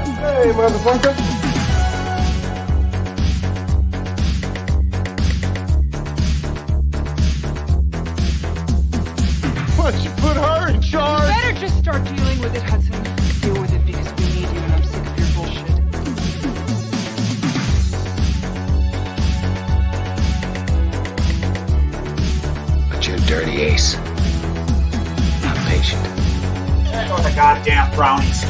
Hey, motherfucker. Why don't you put her in charge? Better just start dealing with it, Hudson. Deal with it because we need you and I'm sick of your bullshit. But you're a dirty ace. Not patient. There go the goddamn brownies.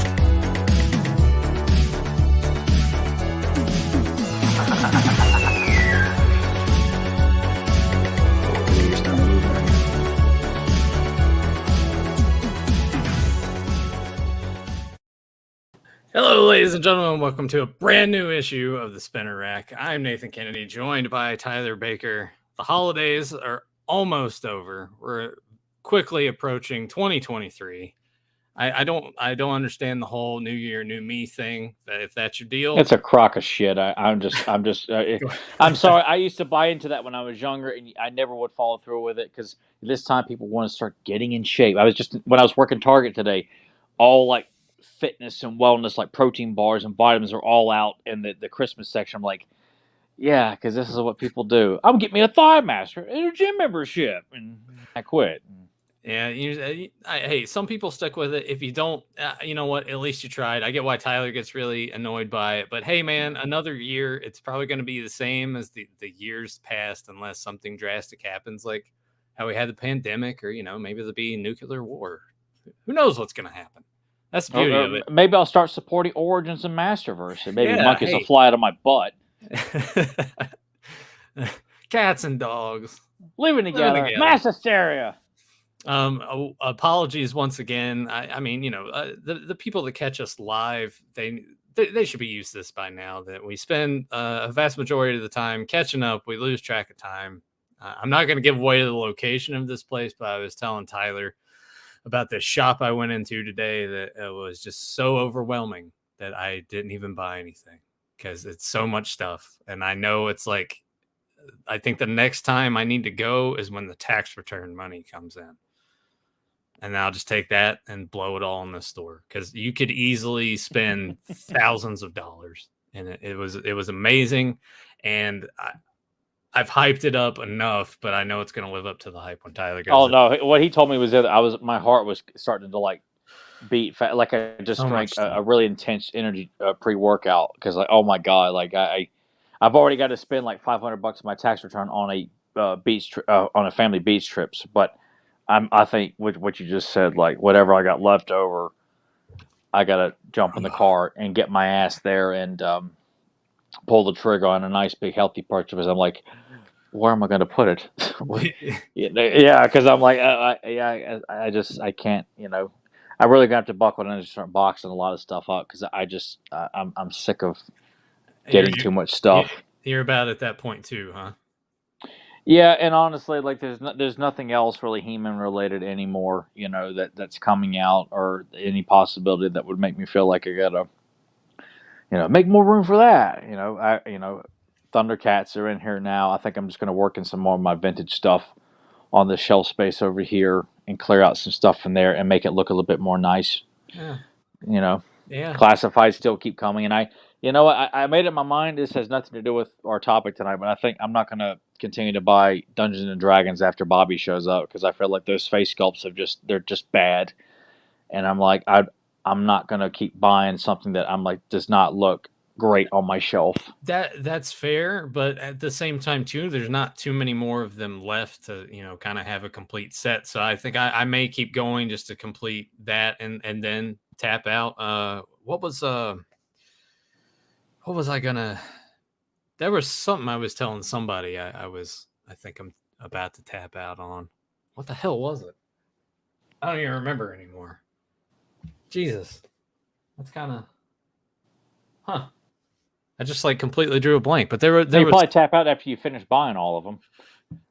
You're starting to move on. Hello, ladies and gentlemen. Welcome to a brand new issue of the Spinner Rack. I'm Nathan Kennedy, joined by Tyler Baker. The holidays are almost over. We're quickly approaching 2023. I don't understand the whole New Year, New Me thing. If that's your deal, It's a crock of shit. I'm sorry. I used to buy into that when I was younger, and I never would follow through with it because this time people want to start getting in shape. When I was working Target today, all like fitness and wellness, like protein bars and vitamins, are all out in the Christmas section. I'm like, yeah, because this is what people do. I'm getting me a Thigh Master and a gym membership, and I quit. yeah. Hey, some people stick with it. If you don't, you know what? At least you tried. I get why Tyler gets really annoyed by it. But hey, man, another year, it's probably going to be the same as the years past, unless something drastic happens, like how we had the pandemic, or maybe there'll be nuclear war. Who knows what's going to happen? That's the beauty of it. Maybe I'll start supporting Origins and Masterverse, and maybe Yeah, monkeys hey. will fly out of my butt. Cats and dogs Living together. Mass hysteria. Apologies once again. I mean, the people that catch us live, they should be used to this by now, that we spend a vast majority of the time catching up. We lose track of time. I'm not going to give away the location of this place, but I was telling Tyler about this shop I went into today that it was just so overwhelming that I didn't even buy anything because it's so much stuff. And I know it's like, I think the next time I need to go is when the tax return money comes in. And I'll just take that and blow it all in the store, because you could easily spend thousands of dollars. And it was amazing. And I've hyped it up enough, but I know it's going to live up to the hype when Tyler goes. Oh no! What he told me was that my heart was starting to like beat, like I just drank a really intense energy pre-workout, because like, oh my god, like I've already got to spend like $500 of my tax return on a on a family beach trips, but I think with what you just said, like whatever I got left over, I got to jump in the car and get my ass there and pull the trigger on a nice big healthy purchase. I'm like, where am I going to put it? Yeah, because I'm like, I can't, I really got to buckle and just start boxing a lot of stuff up, because I'm sick of getting too much stuff. You're about at that point too, huh? Yeah, and honestly, like there's nothing else really He-Man related anymore, that's coming out, or any possibility that would make me feel like I gotta, make more room for that. Thundercats are in here now. I think I'm just gonna work in some more of my vintage stuff on the shelf space over here and clear out some stuff in there and make it look a little bit more nice. Yeah. Yeah. Classifieds still keep coming, and I made up my mind. This has nothing to do with our topic tonight, but I think I'm not gonna continue to buy Dungeons and Dragons after Bobby shows up, because I feel like those face sculpts they're just bad, and I'm like I'm not gonna keep buying something that I'm like does not look great on my shelf. That's fair, but at the same time too, there's not too many more of them left to kind of have a complete set. So I think I may keep going just to complete that and then tap out. What was I gonna? There was something I was telling somebody I think I'm about to tap out on. What the hell was it? I don't even remember anymore. Jesus. That's kind of... Huh. I just like completely drew a blank, but there was probably tap out after you finish buying all of them.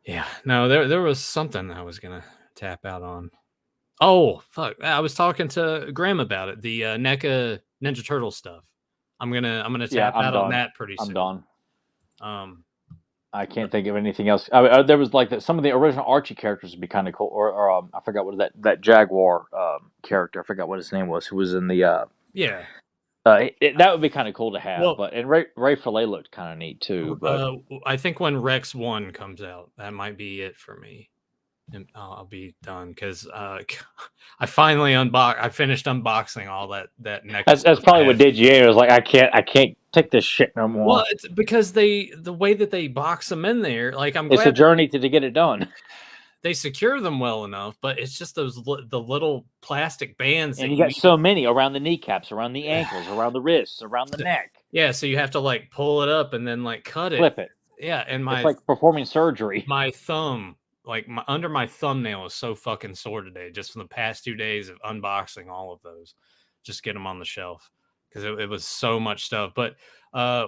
Yeah. No, there was something I was going to tap out on. Oh, fuck. I was talking to Graham about it. The NECA Ninja Turtle stuff. I'm gonna tap out on that pretty soon. I'm done. I can't think of anything else. There was like some of the original Archie characters would be kind of cool, or I forgot what that Jaguar character. I forgot what his name was. Who was in the yeah. That would be kind of cool to have. Well, But and Ray Fillet looked kind of neat too. But I think when Rex 1 comes out, that might be it for me. And I'll be done because I finally I finished unboxing all that next. that's probably what did you. It was like I can't take this shit no more. Well, it's because the way that they box them in there, like I'm It's a glad journey to get it done. they secure them well enough, but it's just the little plastic bands, And that you got so many around the kneecaps, around the ankles, around the wrists, around the neck. Yeah, so you have to like pull it up and then like cut it, Flip it. Yeah, and it's like performing surgery. My thumb, like under my thumbnail, is so fucking sore today, just from the past 2 days of unboxing all of those, just get them on the shelf because it was so much stuff, but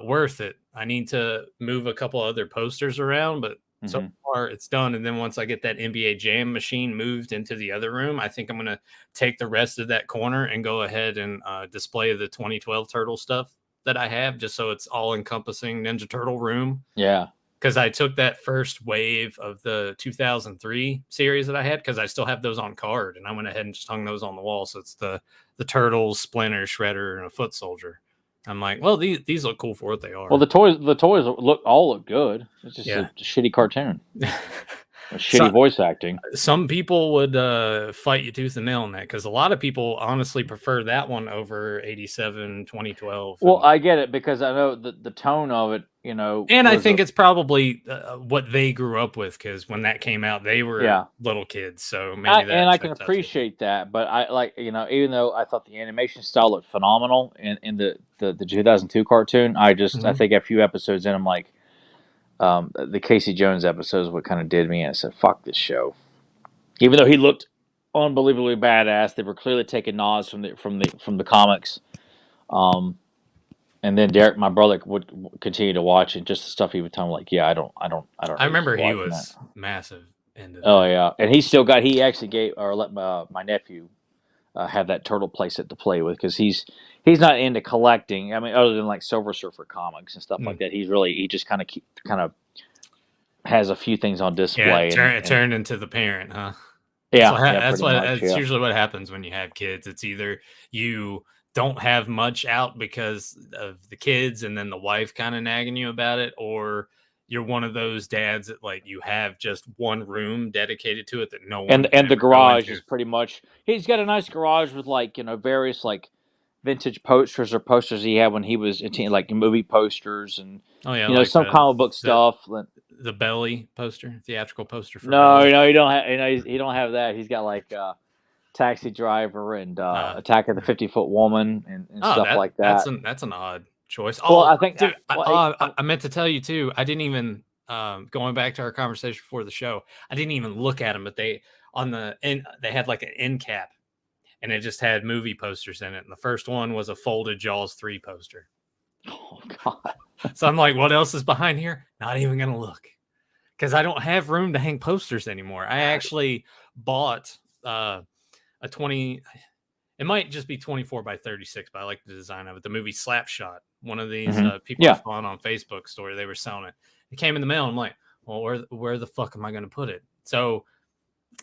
worth it. I need to move a couple other posters around, but so far it's done. And then once I get that NBA Jam machine moved into the other room, I think I'm going to take the rest of that corner and go ahead and display the 2012 Turtle stuff that I have, just so it's all encompassing Ninja Turtle room. Yeah. Because I took that first wave of the 2003 series that I had, because I still have those on card, and I went ahead and just hung those on the wall. So it's the Turtles, Splinter, Shredder, and a Foot Soldier. I'm like, well, these look cool for what they are. Well, the toys look good. It's just a shitty cartoon. Shitty voice acting. Some people would fight you tooth and nail on that, because a lot of people honestly prefer that one over 87, 2012. Well, I get it, because I know the tone of it, and I think it's probably what they grew up with, because when that came out, they were little kids. So maybe I can appreciate that, but I like, even though I thought the animation style looked phenomenal in the 2002 cartoon, I think a few episodes in, I'm like, the Casey Jones episodes what kind of did me, and I said, fuck this show. Even though he looked unbelievably badass, they were clearly taking nods from the comics. And then Derek, my brother, would continue to watch it. Just the stuff he would tell me, like, yeah, I don't. I remember he was massive into that. Oh yeah, and he actually gave or let my nephew have that turtle playset to play with, because he's not into collecting. I mean, other than like Silver Surfer comics and stuff like that, he just kind of has a few things on display. Yeah, turn into the parent, huh? Yeah, that's usually what happens when you have kids. It's either you don't have much out because of the kids, and then the wife kind of nagging you about it, or you're one of those dads that like you have just one room dedicated to it that no one and the garage is pretty much, he's got a nice garage with like various like vintage posters he had when he was a teen, like movie posters and like some comic book stuff. The Belly poster, theatrical poster for Belly. No, you don't have. He don't have that. He's got like Taxi Driver and Attack of the 50-Foot Woman and stuff like that. That's an odd choice. Well, I think, dude, I meant to tell you too. I didn't even going back to our conversation before the show. I didn't even look at them, but they had like an end cap, and it just had movie posters in it. And the first one was a folded Jaws 3 poster. Oh God! So I'm like, what else is behind here? Not even gonna look, because I don't have room to hang posters anymore. I actually bought a 20. It might just be 24 by 36, but I like the design of it. The movie Slapshot. One of these people I found on Facebook story, they were selling it. It came in the mail. I'm like, well, where the fuck am I going to put it? So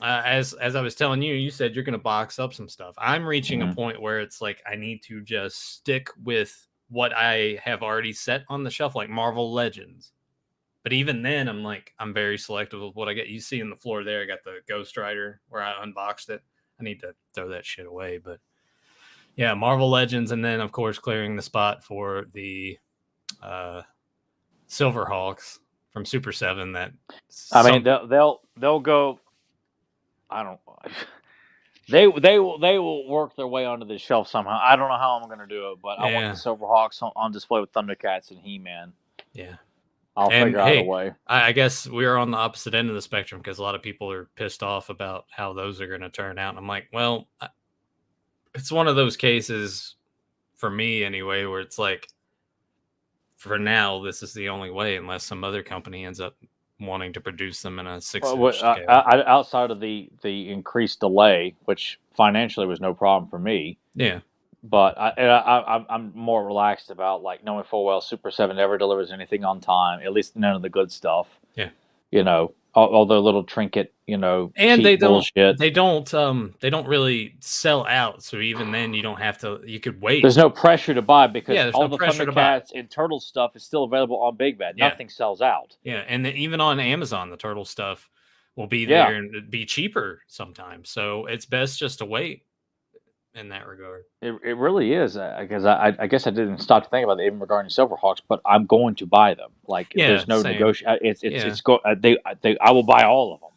as I was telling you, you said you're going to box up some stuff. I'm reaching a point where it's like I need to just stick with what I have already set on the shelf, like Marvel Legends. But even then, I'm very selective with what I get. You see in the floor there, I got the Ghost Rider where I unboxed it. I need to throw that shit away, but yeah, Marvel Legends, and then of course clearing the spot for the Silverhawks from Super 7. They'll go. I don't. They will work their way onto the shelf somehow. I don't know how I'm going to do it, but I want the Silverhawks on display with Thundercats and He-Man. Yeah. I'll figure out a way. I guess we're on the opposite end of the spectrum, because a lot of people are pissed off about how those are going to turn out. And I'm like, well, it's one of those cases for me anyway, where it's like, for now, this is the only way, unless some other company ends up wanting to produce them in a 6-inch scale. Outside of the increased delay, which financially was no problem for me. Yeah. But I'm more relaxed about like knowing full well Super 7 never delivers anything on time, at least none of the good stuff. Yeah. all their little trinket, And cheap they bullshit. they don't really sell out. So even then, you don't have to. You could wait. There's no pressure to buy because Yeah, there's all no the pressure to buy. Thundercats and Turtle stuff is still available on Big Bad. Yeah. Nothing sells out. Yeah, and then even on Amazon, the turtle stuff will be Yeah. there and it'd be cheaper sometimes. So it's best just to wait in that regard. It really is because I guess I didn't stop to think about it even regarding Silverhawks, but I'm going to buy them. Like Yeah, there's no same. negotiation. Yeah. I will buy all of them.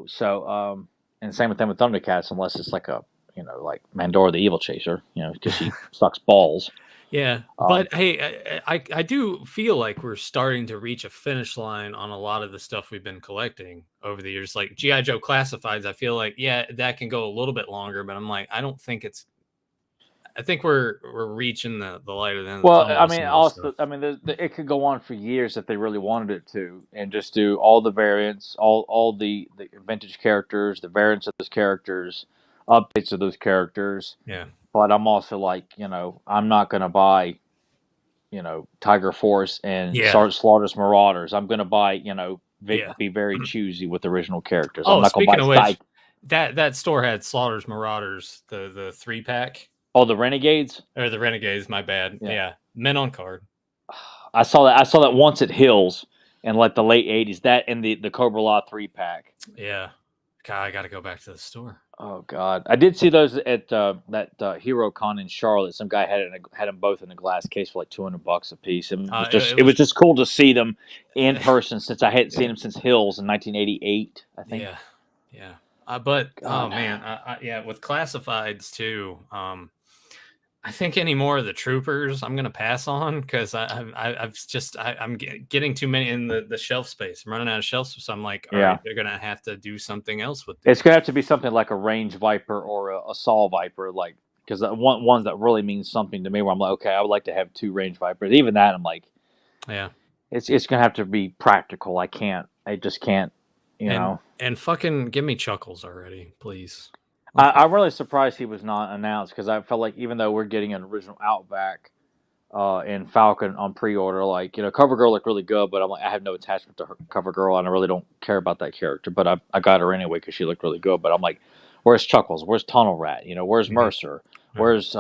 So and same with them with Thundercats unless it's like like Mandora the Evil Chaser, because she sucks balls. Yeah, but hey, I do feel like we're starting to reach a finish line on a lot of the stuff we've been collecting over the years. Like G.I. Joe Classifieds, I feel like, yeah, that can go a little bit longer, but I'm like, I don't think it's. I think we're reaching the light of the end. Well, of the tunnel I with mean, some of this also, stuff. I mean, it could go on for years if they really wanted it to, and just do all the variants, all the vintage characters, the variants of those characters, updates of those characters. Yeah. But I'm also like, I'm not going to buy, Tiger Force and Yeah. Sergeant Slaughter's Marauders. I'm going to buy, Yeah. be very choosy with original characters. Oh, I'm not going to speaking buy of which, that store had Slaughter's Marauders, the 3-pack. Oh, the Renegades? Or the Renegades, my bad. Yeah. Men on card. I saw that once at Hills in like the late 80s. That and the Cobra Law 3-pack. Yeah. God, I got to go back to the store. Oh God, I did see those at that Hero Con in Charlotte. Some guy had them both in a glass case for like $200 a piece. And it was just cool to see them in person since I hadn't seen them since Hills in 1988. I think. Yeah. But God. Oh man, yeah, with classifieds too. I think any more of the troopers I'm gonna pass on because I'm getting too many in the shelf space. I'm running out of shelf space. So I'm like, all right, they're gonna have to do something else with these. It's gonna have to be something like a Range Viper or a Saw Viper, like because ones that really means something to me. Where I'm like, okay, I would like to have 2 Range Vipers. Even that, I'm like, yeah, it's gonna have to be practical. I just can't, And fucking give me Chuckles already, please. I'm really surprised he was not announced because I felt like even though we're getting an original Outback and Falcon on pre-order, like CoverGirl looked really good, but I'm like I have no attachment to her CoverGirl and I really don't care about that character, but I got her anyway because she looked really good. But I'm like, where's Chuckles? Where's Tunnel Rat? Where's Mercer? Where's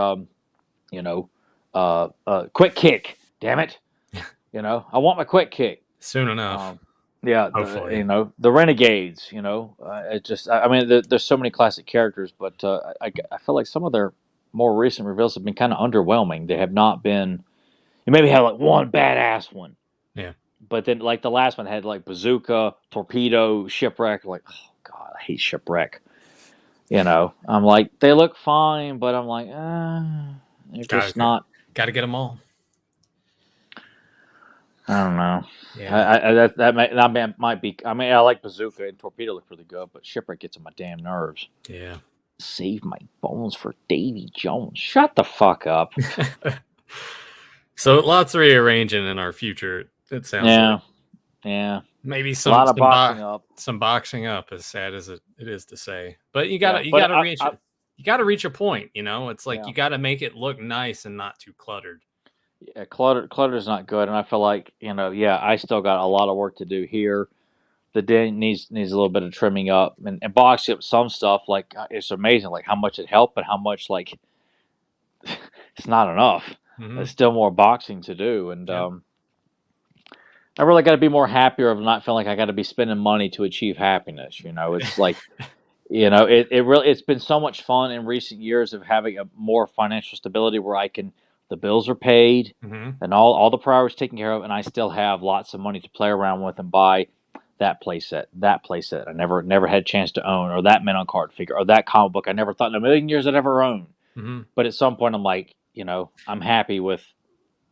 Quick Kick? Damn it! I want my Quick Kick soon enough. Yeah, the Renegades. I mean, there's so many classic characters, but I feel like some of their more recent reveals have been kind of underwhelming. They have not been. You maybe have like one badass one, yeah, but then like the last one had like Bazooka, Torpedo, Shipwreck. Like, oh God, I hate Shipwreck. I'm like they look fine, but I'm like, they're just not. Got to get them all. I don't know. Yeah. That might be. I mean, I like Bazooka and Torpedo look really good, but Shipwreck gets on my damn nerves. Yeah. Save my bones for Davy Jones. Shut the fuck up. So lots of rearranging in our future. It sounds like. Yeah. Maybe some boxing up. Some boxing up, as sad as it is to say. But you gotta reach a point. It's like you gotta make it look nice and not too cluttered. Yeah, clutter's not good, and I feel like I still got a lot of work to do here. The den needs a little bit of trimming up and boxing up some stuff. Like it's amazing, like how much it helped, but how much like it's not enough. Mm-hmm. There's still more boxing to do, and I really got to be more happier of not feeling like I got to be spending money to achieve happiness. It's like it's been so much fun in recent years of having a more financial stability where the bills are paid and all the priorities taken care of, and I still have lots of money to play around with and buy that playset I never had a chance to own, or that Men on Card figure, or that comic book I never thought in a million years I'd ever own. Mm-hmm. But at some point I'm like, I'm happy with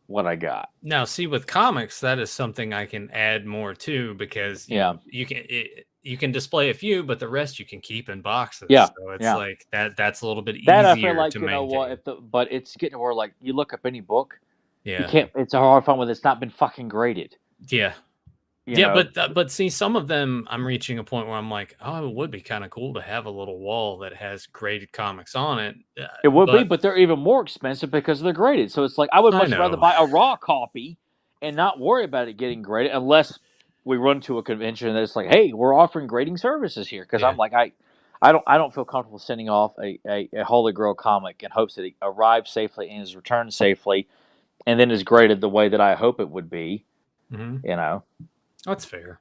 what I got. Now, see, with comics, that is something I can add more to because you can display a few, but the rest you can keep in boxes. Yeah, so it's like that's a little bit easier. That I feel like to maintain. But it's getting to where like you look up any book, yeah, you can't. It's a hard find when it's not been fucking graded. Yeah, but see, some of them I'm reaching a point where I'm like, oh, it would be kind of cool to have a little wall that has graded comics on it. It would be, but they're even more expensive because they're graded. So it's like I would much rather buy a raw copy and not worry about it getting graded unless we run to a convention and it's like, hey, we're offering grading services here because Yeah. I'm like I don't feel comfortable sending off a Holy Grail comic in hopes that it arrives safely and is returned safely, and then is graded the way that I hope it would be. Mhm. You know, That's fair.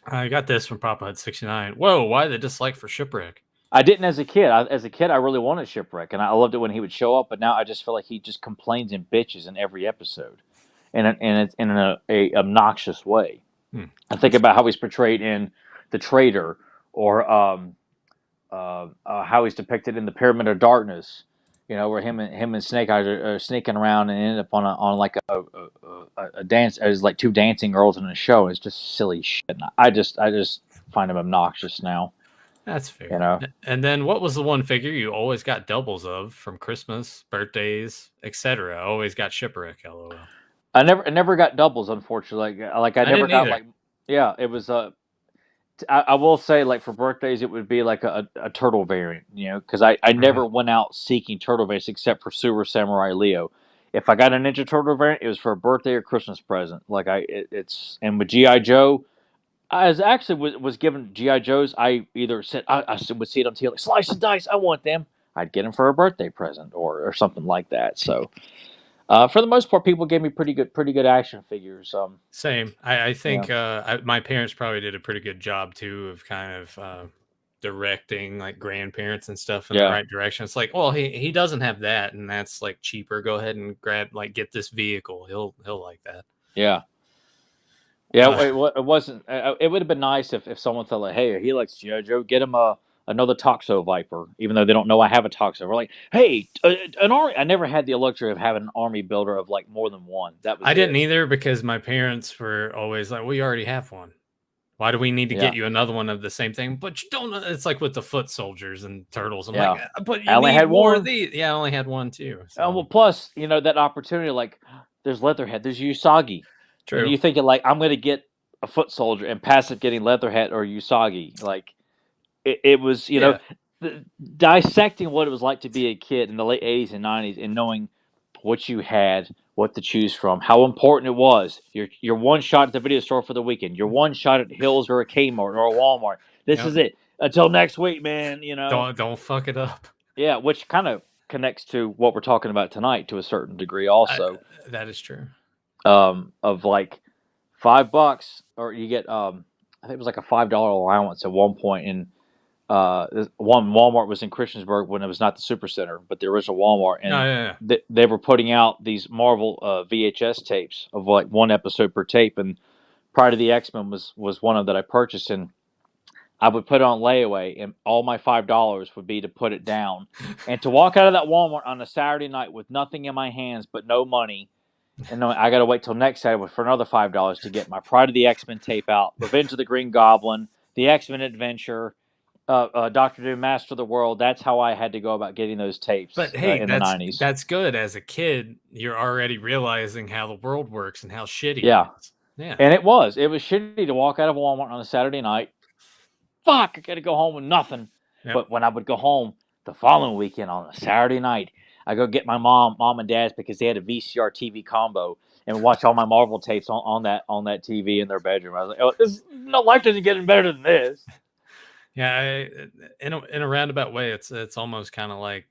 I got this from Papa Hut 69. Whoa, why the dislike for Shipwreck? I didn't as a kid. As a kid, I really wanted Shipwreck, and I loved it when he would show up. But now I just feel like he just complains and bitches in every episode, and it's in a obnoxious way. I think about how he's portrayed in The Traitor, or how he's depicted in the Pyramid of Darkness. You know, where him and Snake Eyes are sneaking around and end up on like a dance as like two dancing girls in a show. It's just silly shit. And I just find him obnoxious now. That's fair. You know. And then what was the one figure you always got doubles of from Christmas, birthdays, etc.? Always got Shipwreck, LOL. I never got doubles, unfortunately. Like I never didn't got either. like, yeah, it was I will say, like, for birthdays, it would be like a turtle variant, you know, because I never went out seeking turtle variants except for Super Samurai Leo. If I got a Ninja Turtle variant, it was for a birthday or Christmas present. Like it's and with GI Joe, I was given GI Joes. I either said I would see it on TV like slice and dice. I want them. I'd get them for a birthday present or something like that. So. For the most part, people gave me pretty good action figures. Same. I think my parents probably did a pretty good job too of kind of directing like grandparents and stuff in the right direction. It's like, well, he doesn't have that, and that's like cheaper. Go ahead and get this vehicle. He'll like that. Yeah. Yeah, it wasn't. It would have been nice if someone thought like, hey, he likes G.I. Joe, get him another Toxo Viper, even though they don't know I have a Toxo. We're like, hey, an army. I never had the luxury of having an army builder of like more than one. I didn't either because my parents were always like, we already have one. Why do we need to get you another one of the same thing? But you don't. It's like with the foot soldiers and turtles. I'm like, but you only had more of these. Yeah, I only had one too. So. Well, plus that opportunity, like there's Leatherhead, there's Usagi. True. And you thinking like I'm going to get a foot soldier and passive getting Leatherhead or Usagi, like. It was, dissecting what it was like to be a kid in the late 80s and 90s and knowing what you had, what to choose from, how important it was. You're one shot at the video store for the weekend. You're one shot at Hills or a Kmart or a Walmart. This is it. Until next week, man, Don't fuck it up. Yeah, which kind of connects to what we're talking about tonight to a certain degree also. That is true. Of like $5 or you get, I think it was like a $5 allowance at one point in, one Walmart was in Christiansburg when it was not the Supercenter, but the original Walmart, and they were putting out these Marvel VHS tapes of like one episode per tape, and Pryde of the X-Men was one of that I purchased, and I would put it on layaway, and all my $5 would be to put it down, and to walk out of that Walmart on a Saturday night with nothing in my hands but no money, and knowing I got to wait till next Saturday for another $5 to get my Pryde of the X-Men tape out, Revenge of the Green Goblin, the X-Men Adventure. Dr. Doom, Master of the World. That's how I had to go about getting those tapes. But hey, in the 90s. That's good. As a kid, you're already realizing how the world works and how shitty. Yeah, it is. Yeah. And it was shitty to walk out of Walmart on a Saturday night. Fuck, I got to go home with nothing. Yep. But when I would go home the following weekend on a Saturday night, I go get my mom and dad's because they had a VCR TV combo and watch all my Marvel tapes on that TV in their bedroom. I was like, life doesn't get any better than this. Yeah, in a roundabout way, it's almost kind of like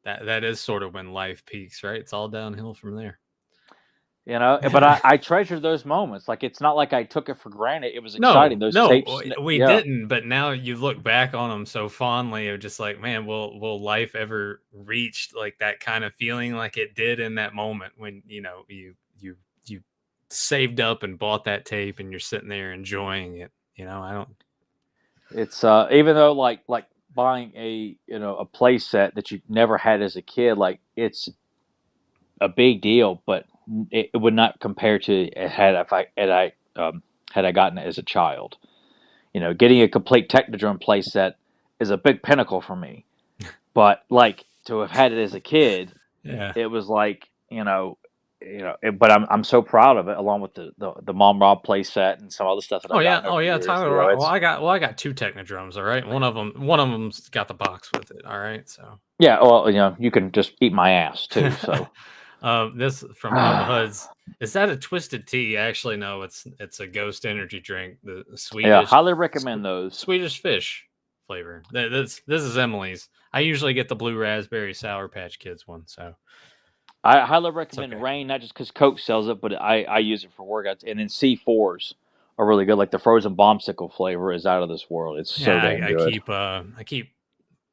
that is sort of when life peaks, right? It's all downhill from there. But I treasure those moments. Like it's not like I took it for granted. It was exciting. Those tapes. We didn't. But now you look back on them so fondly of just like, man, will life ever reach like that kind of feeling like it did in that moment when you saved up and bought that tape and you're sitting there enjoying it. I don't. It's even though like buying a play set that you never had as a kid, like it's a big deal, but it would not compare to had I gotten it as a child. Getting a complete Technodrome play set is a big pinnacle for me. But like to have had it as a kid, it was like but I'm so proud of it, along with the Mom Rob play set and some other stuff. That Tyler. I got two Technodromes. All right, one of them's got the box with it. All right, so yeah. Well, you can just eat my ass too. So this from Papa Hud's Is that a twisted tea? Actually, no. It's a Ghost energy drink. The Swedish. Yeah, highly recommend those. Swedish fish flavor. This is Emily's. I usually get the blue raspberry Sour Patch Kids one. So I highly recommend okay. Rain, not just because Coke sells it, but I use it for workouts. And then C4s are really good. Like the frozen bombsicle flavor is out of this world. It's so damn good. I keep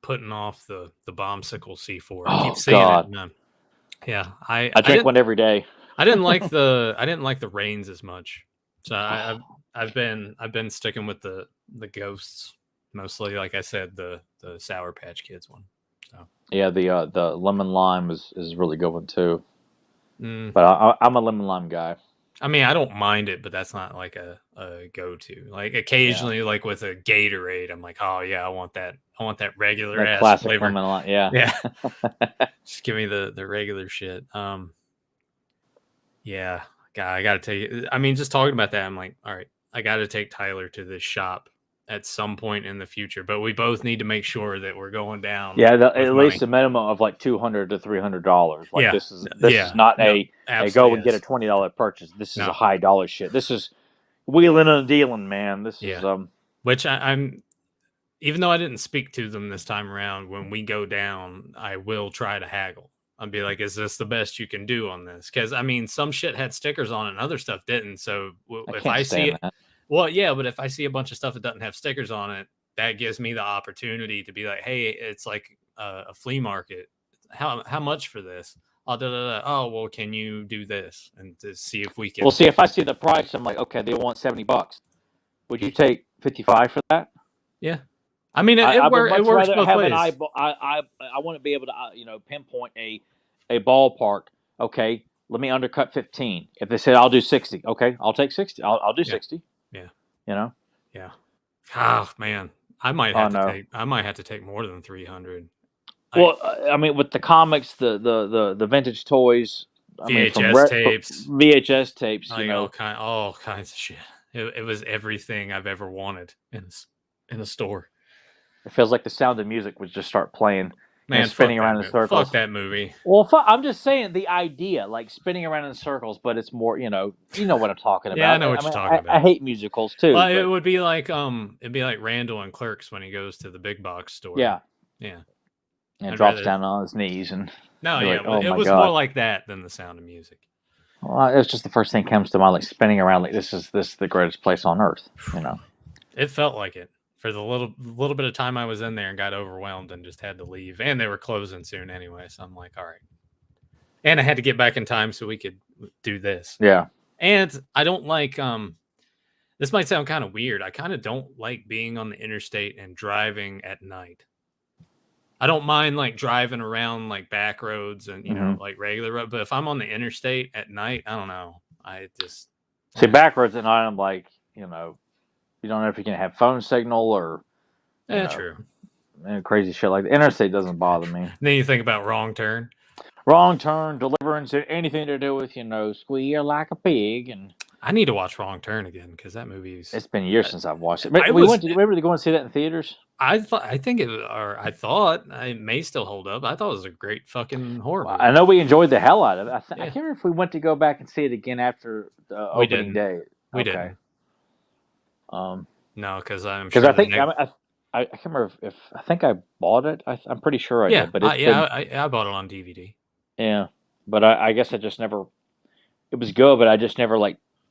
putting off the bombsicle C4. I Oh, keep seeing God. it. Man. Yeah, I drink one every day. I didn't like the Rains as much. So I've been sticking with the Ghosts mostly. Like I said, the Sour Patch Kids one. So yeah, the lemon lime is a really good one too. Mm. But I'm a lemon lime guy. I mean, I don't mind it, but that's not like a go-to. Like occasionally, like with a Gatorade, I'm like, oh yeah, I want that regular That ass classic flavor. lemon lime, yeah. Yeah. Just give me the regular shit. Yeah, God, I gotta take it. I mean, just talking about that, I'm like, all right, I gotta take Tyler to this shop at some point in the future. But we both need to make sure that we're going down. Yeah, with at money. least a minimum of like $200 to $300. Like Yeah. this is not a go and get a $20 purchase. This is a high dollar shit. This is wheeling and dealing, man. This is which I'm. Even though I didn't speak to them this time around, when we go down, I will try to haggle. I'll be like, is this the best you can do on this? Because, I mean, some shit had stickers on it and other stuff didn't. So if I see it, well, yeah, but if I see a bunch of stuff that doesn't have stickers on it, that gives me the opportunity to be like, hey, it's like a flea market. How much for this? Oh, well, can you do this? And to see if we can. Well, see, if I see the price, I'm like, okay, they want $70. Would you take $55 for that? Yeah. I mean, it works both ways. I want to be able to, pinpoint a ballpark. Okay, let me undercut 15. If they said I'll do 60, okay, I'll take 60. I'll do 60. Yeah. Yeah. Oh man, I might have to take more than 300. Well, I mean, with the comics, the vintage toys, VHS tapes, like all kinds of shit. It was everything I've ever wanted in a store. It feels like The Sound of Music would just start playing, man, spinning around in circles. Fuck that movie. Well, I'm just saying the idea, like spinning around in circles, but it's more, you know what I'm talking about. Yeah, I know what you're talking about. I hate musicals too. Well, it would be like Randall and Clerks when he goes to the big box store. Yeah. And drops down on his knees and. No, yeah, like, it was more like that than The Sound of Music. Well, it's just the first thing that comes to mind, like spinning around, like this is the greatest place on earth. It felt like it. For the little bit of time I was in there and got overwhelmed and just had to leave. And they were closing soon anyway. So I'm like, all right. And I had to get back in time so we could do this. Yeah. And I don't like, this might sound kind of weird. I kind of don't like being on the interstate and driving at night. I don't mind like driving around like back roads and, like regular road. But if I'm on the interstate at night, I don't know. I just. See, back roads at night, I'm like, you don't know if you can have phone signal or true. Crazy shit like the interstate doesn't bother me. Then you think about Wrong Turn, Deliverance, anything to do with squeal like a pig. And I need to watch Wrong Turn again because that movie's. It's been years since I've watched it. Remember to go and see that in theaters? I thought it may still hold up. I thought it was a great fucking horror movie. I know we enjoyed the hell out of it. I can't remember if we went to go back and see it again after the opening day. We didn't. No, because I'm sure. Because I can't remember if I think I bought it. I'm pretty sure I did. But I bought it on DVD. Yeah, but I guess I just never. It was good, but I just never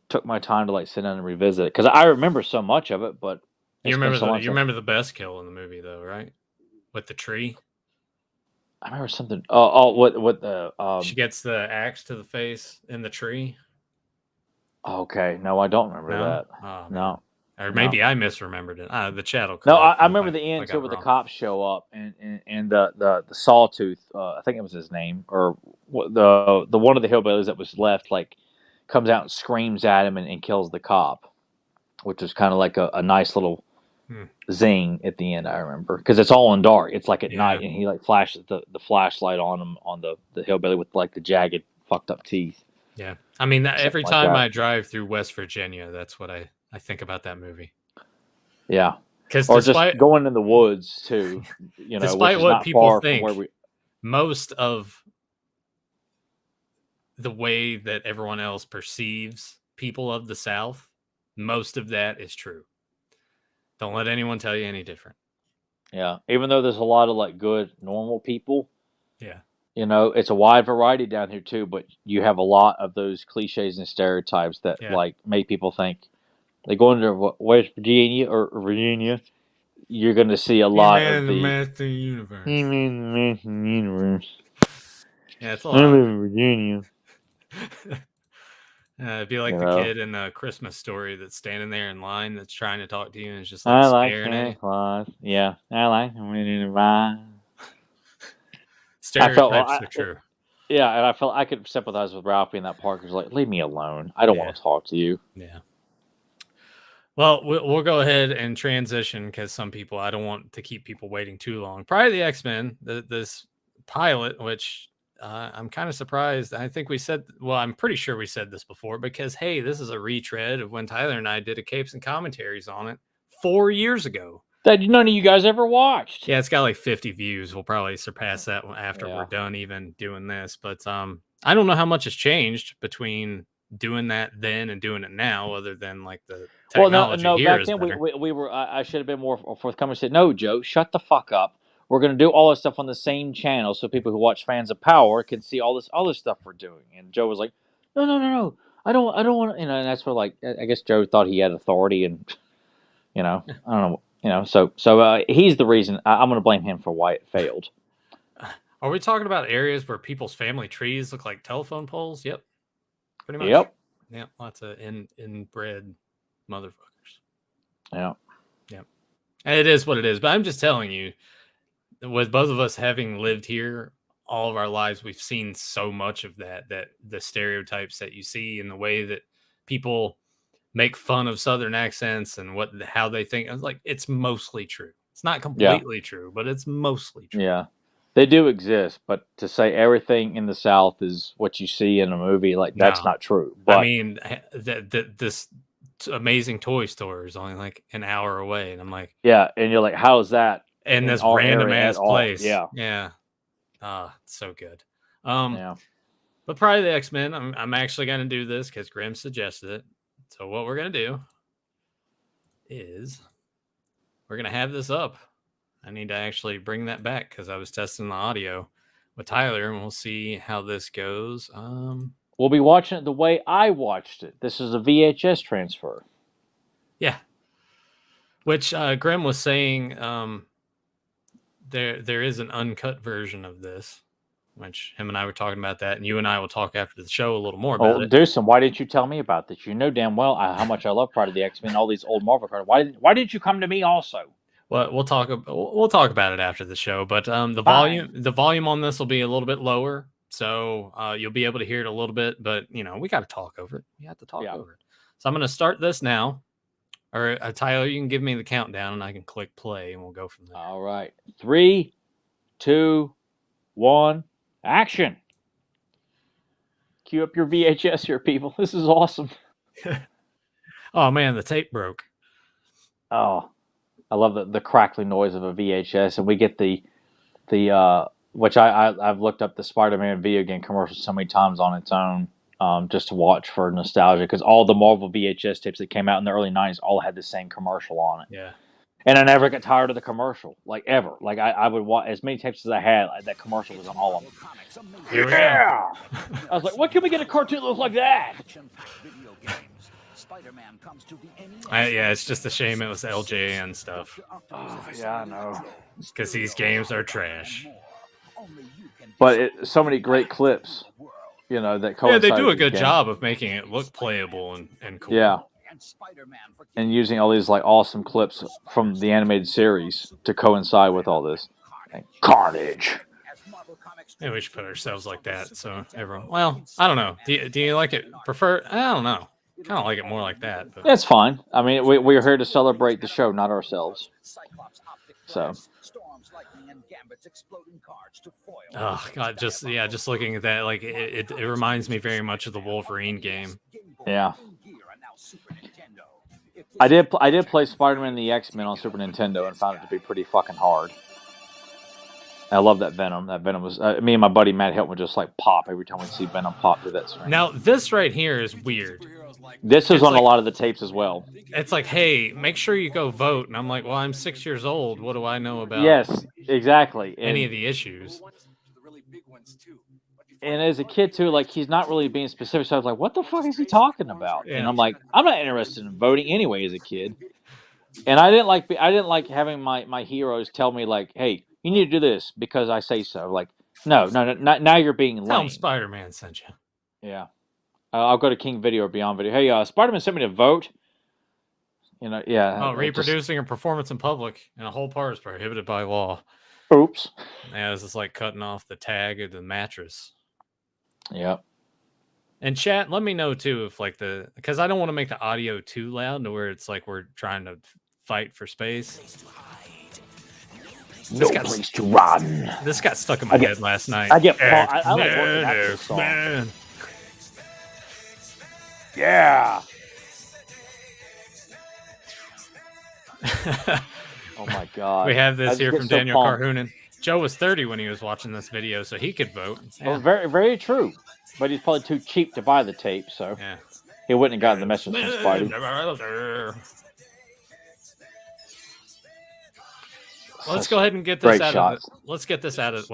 took my time to sit down and revisit it because I remember so much of it. But you remember the best kill in the movie though, right? With the tree. I remember something. What the she gets the axe to the face in the tree. Okay, no, I don't remember that. Oh, no. Or maybe I misremembered it. The chat will. No, I remember the end too, where the cops show up and the Sawtooth. I think it was his name, or the one of the hillbillies that was left, comes out and screams at him and kills the cop, which was kind of like a nice little zing at the end. I remember because it's all in dark. It's like at night, and he flashes the flashlight on him on the hillbilly with the jagged fucked up teeth. Yeah, I mean every time I drive through West Virginia, that's what I think about that movie. Yeah, or just going in the woods too. Despite what people think, most of the way that everyone else perceives people of the South, most of that is true. Don't let anyone tell you any different. Yeah, even though there's a lot of like good normal people, Yeah. it's a wide variety down here too. But you have a lot of those cliches and stereotypes that Yeah. like make people think they go into West Virginia or Virginia. You're going to see a lot of the Master Universe. universe. Yeah, it's a I lot. live in Virginia. It'd be like the kid in the Christmas Story that's standing there in line that's trying to talk to you and is just like I like staring Santa at you. Claus. Yeah, I like him in the vine. Stereotypes are true. Yeah, and I felt I could sympathize with Ralphie in that part. He was like, "Leave me alone. I don't want to talk to you." Yeah. Well, we'll go ahead and transition because some people, I don't want to keep people waiting too long. Prior to the X-Men, this pilot, which I'm kind of surprised. I think I'm pretty sure we said this before because, hey, this is a retread of when Tyler and I did a Capes and Commentaries on it 4 years ago. That none of you guys ever watched. Yeah, it's got like 50 views. We'll probably surpass that after we're done even doing this. But I don't know how much has changed between doing that then and doing it now, other than like the technology no. here Back is then better. we were. I should have been more forthcoming. And said, "No, Joe, shut the fuck up. We're going to do all this stuff on the same channel, so people who watch Fans of Power can see all this other stuff we're doing." And Joe was like, "No. I don't want." And that's where like I guess Joe thought he had authority, and I don't know. So he's the reason. I'm going to blame him for why it failed. Are we talking about areas where people's family trees look like telephone poles? Yep. Pretty much. Yep. Yeah. Lots of inbred motherfuckers. Yeah. Yep. And it is what it is. But I'm just telling you, with both of us having lived here all of our lives, we've seen so much of that the stereotypes that you see and the way that people make fun of Southern accents and how they think. I was like, it's mostly true. It's not completely true, but it's mostly true. Yeah. They do exist, but to say everything in the South is what you see in a movie, like that's not true. But I mean, this amazing toy store is only like an hour away, and I'm like, yeah, and you're like, how is that in this random ass place? Yeah. It's so good. Yeah. But prior to the X-Men, I'm actually going to do this because Grim suggested it. So what we're going to do is we're going to have this up. I need to actually bring that back because I was testing the audio with Tyler, and we'll see how this goes. We'll be watching it the way I watched it. This is a VHS transfer. Yeah. Which Grim was saying there is an uncut version of this, which him and I were talking about that, and you and I will talk after the show a little more about it. Deucin, why didn't you tell me about this? You know damn well how much I love Pryde of the X-Men, all these old Marvel cards. Why didn't you come to me also? Well, we'll talk about it after the show, but the volume on this will be a little bit lower, so you'll be able to hear it a little bit. But we got to talk over it. We have to talk over it. So I'm going to start this now. Or Tyler, you can give me the countdown, and I can click play, and we'll go from there. All right, 3, 2, 1, action! Cue up your VHS here, people. This is awesome. Oh man, the tape broke. Oh. I love the crackling noise of a VHS, and we get the which I've looked up the Spider-Man video game commercial so many times on its own, just to watch for nostalgia, because all the Marvel VHS tapes that came out in the early 90s all had the same commercial on it. Yeah. And I never got tired of the commercial, like ever. Like I would watch as many tapes as I had. That commercial was on all of them. Yeah. I was like, what can we get a cartoon that looks like that? Yeah, it's just a shame it was LJN stuff. Oh, yeah, I know. Because these games are trash. But so many great clips, that coincide. Yeah, they do a good job of making it look playable and cool. Yeah. And using all these awesome clips from the animated series to coincide with all this. Carnage. Maybe we should put ourselves like that. So everyone, well, I don't know. Do you like it? Prefer? I don't know. Kind of like it more like that. But. That's fine. I mean, we're here to celebrate the show, not ourselves. So. Oh God, just looking at that, like it reminds me very much of the Wolverine game. Yeah. I did play Spider-Man and the X-Men on Super Nintendo and found it to be pretty fucking hard. I love that Venom. That Venom was me and my buddy Matt Hilton would just like pop every time we see Venom pop through that screen. Now this right here is weird. This is It's on like- a lot of the tapes as well. It's like, hey, make sure you go vote, and I'm like, well, I'm 6 years old. What do I know about? Yes, exactly. Any of the issues? And as a kid too, like he's not really being specific. So I was like, "What the fuck is he talking about?" Yeah. And I'm like, "I'm not interested in voting anyway." As a kid, and I didn't like having my heroes tell me like, "Hey, you need to do this because I say so." Like, no, now you're being Tell him lame. Spider-Man sent you. Yeah, I'll go to King Video or Beyond Video. Hey, Spider-Man sent me to vote. You know, yeah. Oh, reproducing a performance in public in a whole part is prohibited by law. Oops. Yeah, this is like cutting off the tag of the mattress. Yep. And chat, let me know too if like because I don't want to make the audio too loud to where it's like we're trying to fight for space. No place to run. This got stuck in my head last night. I get. I like working out this song. Man. Yeah. Oh my god. We have this I here get from so Daniel pumped. Carhoonan. Joe was 30 when he was watching this video, so he could vote. Well, Yeah. very, very true. But he's probably too cheap to buy the tape, so Yeah. he wouldn't have gotten the message from Spidey. Let's go ahead and get this Great out shots. of the, let's get this out of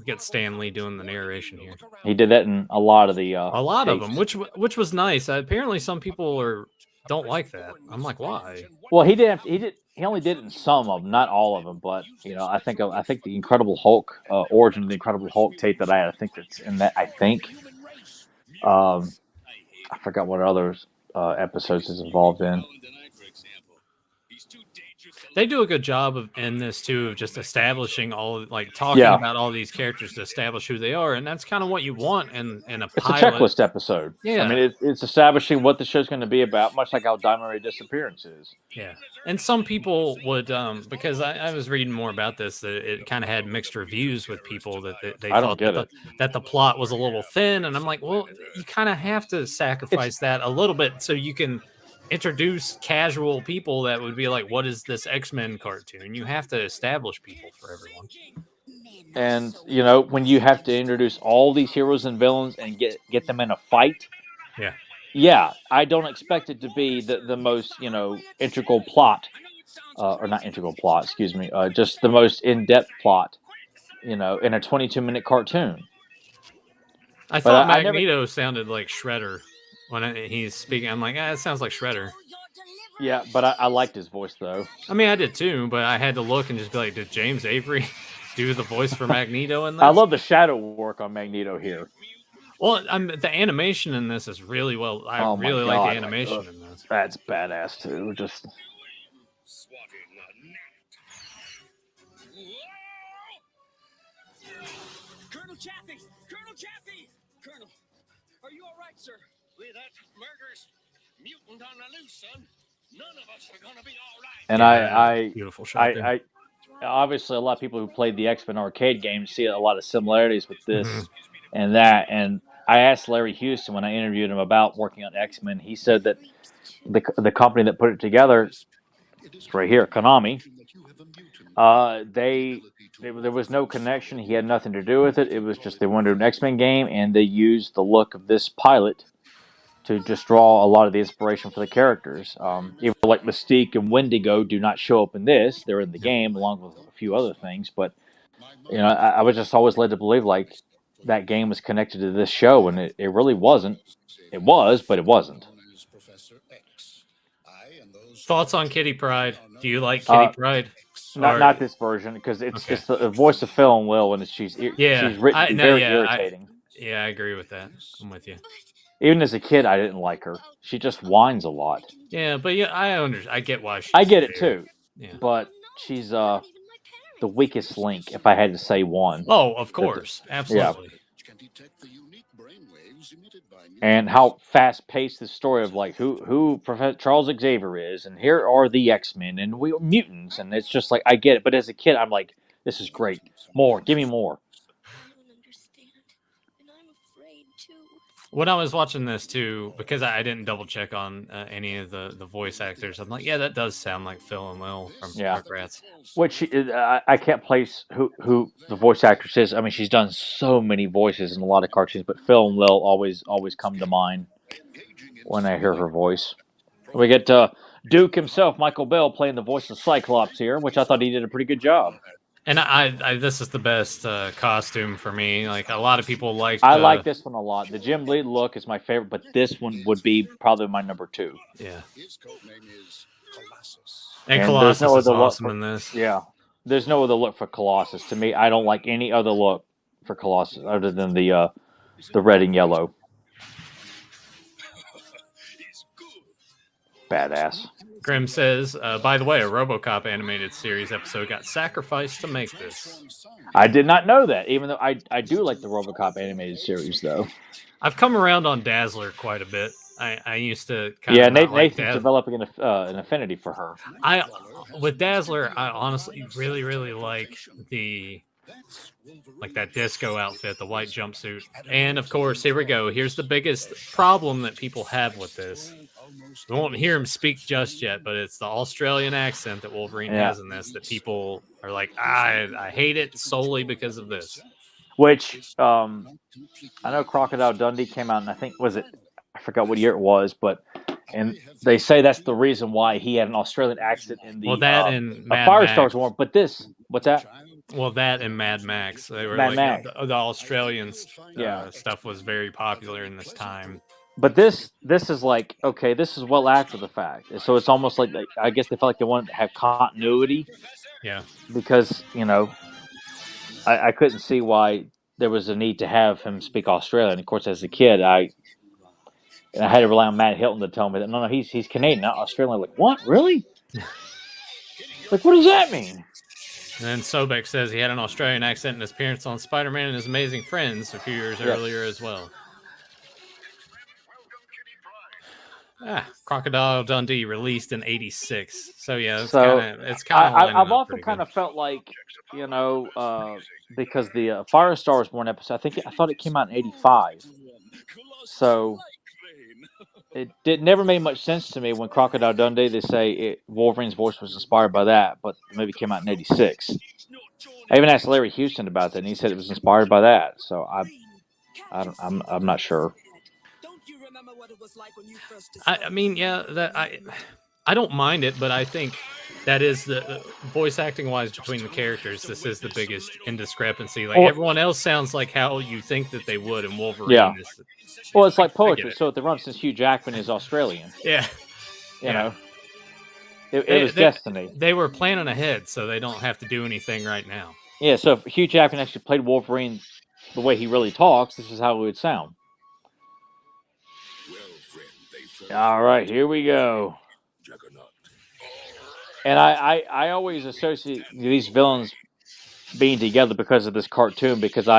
get Stan Lee doing the narration here. He did that in a lot of the A lot of tapes. them, which was nice. Apparently some people don't like that. I'm like, why? Well, he didn't. He only did it in some of them, not all of them. But you know, I think the Incredible Hulk origin of the Incredible Hulk tape that I had. I think that's in that. I think. I forgot what other episodes is involved in. They do a good job in this too of just establishing talking about all these characters to establish who they are, and that's kind of what you want in a It's pilot. a checklist episode. Yeah. I mean, it's establishing what the show's going to be about, much like how Diamond Ray Disappearance is. Yeah, and some people would because I was reading more about this that it kind of had mixed reviews with people that they I don't thought get that the plot was a little thin, and I'm like, well, you kind of have to sacrifice that a little bit so you can introduce casual people that would be like, what is this X-Men cartoon? You have to establish people for everyone. And you know, when you have to introduce all these heroes and villains and get them in a fight, yeah, I don't expect it to be the most integral plot, or not integral plot, excuse me, just the most in-depth plot, in a 22-minute cartoon. I thought Magneto sounded like Shredder when he's speaking. I'm like, it sounds like Shredder. Yeah, but I liked his voice though. I mean, I did too, but I had to look and just be like, did James Avery do the voice for Magneto in this? I love the shadow work on Magneto here. Well, the animation in this is really well. I really like the animation in this. That's badass too. Just Colonel Chaffee! Colonel Chaffee! Colonel, are you all right, sir? With that murderous mutant on the loose, son, none of us are gonna be all right. and I beautiful shot. I obviously a lot of people who played the X-Men arcade games see a lot of similarities with this and that. And I asked Larry Houston when I interviewed him about working on X-Men. He said that the company that put it together, it's right here, Konami, there was no connection. He had nothing to do with it. It was just they wanted an X-Men game, and they used the look of this pilot to just draw a lot of the inspiration for the characters. Even like Mystique and Wendigo do not show up in this. They're in the game along with a few other things. But, I was just always led to believe like that game was connected to this show, and it really wasn't. It was, but it wasn't. Thoughts on Kitty Pryde? Do you like Kitty Pryde? Not this version, because it's the voice of Phil and Will, and she's written very irritating. I agree with that. I'm with you. Even as a kid, I didn't like her. She just whines a lot. Yeah, but I get why she. I get it too. Yeah. But she's the weakest link, if I had to say one. Oh, of course, absolutely. And how fast-paced the story of like who Professor Charles Xavier is, and here are the X-Men, and we are mutants, and it's just like I get it. But as a kid, I'm like, this is great. More, give me more. When I was watching this too, because I didn't double check on any of the voice actors, I'm like, yeah, that does sound like Phil and Lil from Yeah. Rugrats. Which I can't place who the voice actress is. I mean, she's done so many voices in a lot of cartoons, but Phil and Lil always come to mind when I hear her voice. We get Duke himself, Michael Bell, playing the voice of Cyclops here, which I thought he did a pretty good job. And I this is the best costume for me. Like a lot of people like. I like this one a lot. The Jim Lee look is my favorite, but this one would be probably my number 2. Yeah. His code name is Colossus. And there's Colossus no is other look awesome for- in this. Yeah, there's no other look for Colossus. To me, I don't like any other look for Colossus other than the red and yellow. He's good. Badass. Grim says, by the way, a RoboCop animated series episode got sacrificed to make this. I did not know that, even though I do like the RoboCop animated series, though. I've come around on Dazzler quite a bit. I used to Nathan's developing an affinity for her. With Dazzler, I honestly really, really like that disco outfit, the white jumpsuit. And of course, here we go. Here's the biggest problem that people have with this. We won't hear him speak just yet, but it's the Australian accent that Wolverine has in this that people are like, I hate it solely because of this. Which, I know Crocodile Dundee came out, and I think, I forgot what year it was, and they say that's the reason why he had an Australian accent in the and Firestar's War. But what's that? Well, that and Mad Max. They were Mad Max. The Australian stuff was very popular in this time. But this is like, okay, this is well after the fact. So it's almost like, I guess they felt like they wanted to have continuity. Yeah. Because, I couldn't see why there was a need to have him speak Australian. Of course, as a kid, I had to rely on Matt Hilton to tell me that, no, he's Canadian, not Australian. Like, what? Really? Like, what does that mean? And then Sobek says he had an Australian accent in his appearance on Spider-Man and His Amazing Friends a few years earlier as well. Crocodile Dundee released in '86. So yeah, it's kind of. I've often kind of felt like, because the Firestar was one episode. I thought it came out in '85. So it never made much sense to me when Crocodile Dundee, they say Wolverine's voice was inspired by that, but the movie came out in '86. I even asked Larry Houston about that, and he said it was inspired by that. So I'm not sure. I mean, yeah, that I don't mind it, but I think that is the voice acting wise between the characters. This is the biggest indiscrepancy. Like everyone else sounds like how you think that they would, and Wolverine. Yeah. Well, it's like poetry. So at the run, since Hugh Jackman is Australian. Yeah. You know, it was destiny. They were planning ahead, so they don't have to do anything right now. Yeah. So if Hugh Jackman actually played Wolverine the way he really talks, this is how it would sound. All right, here we go. And I always associate these villains being together because of this cartoon, because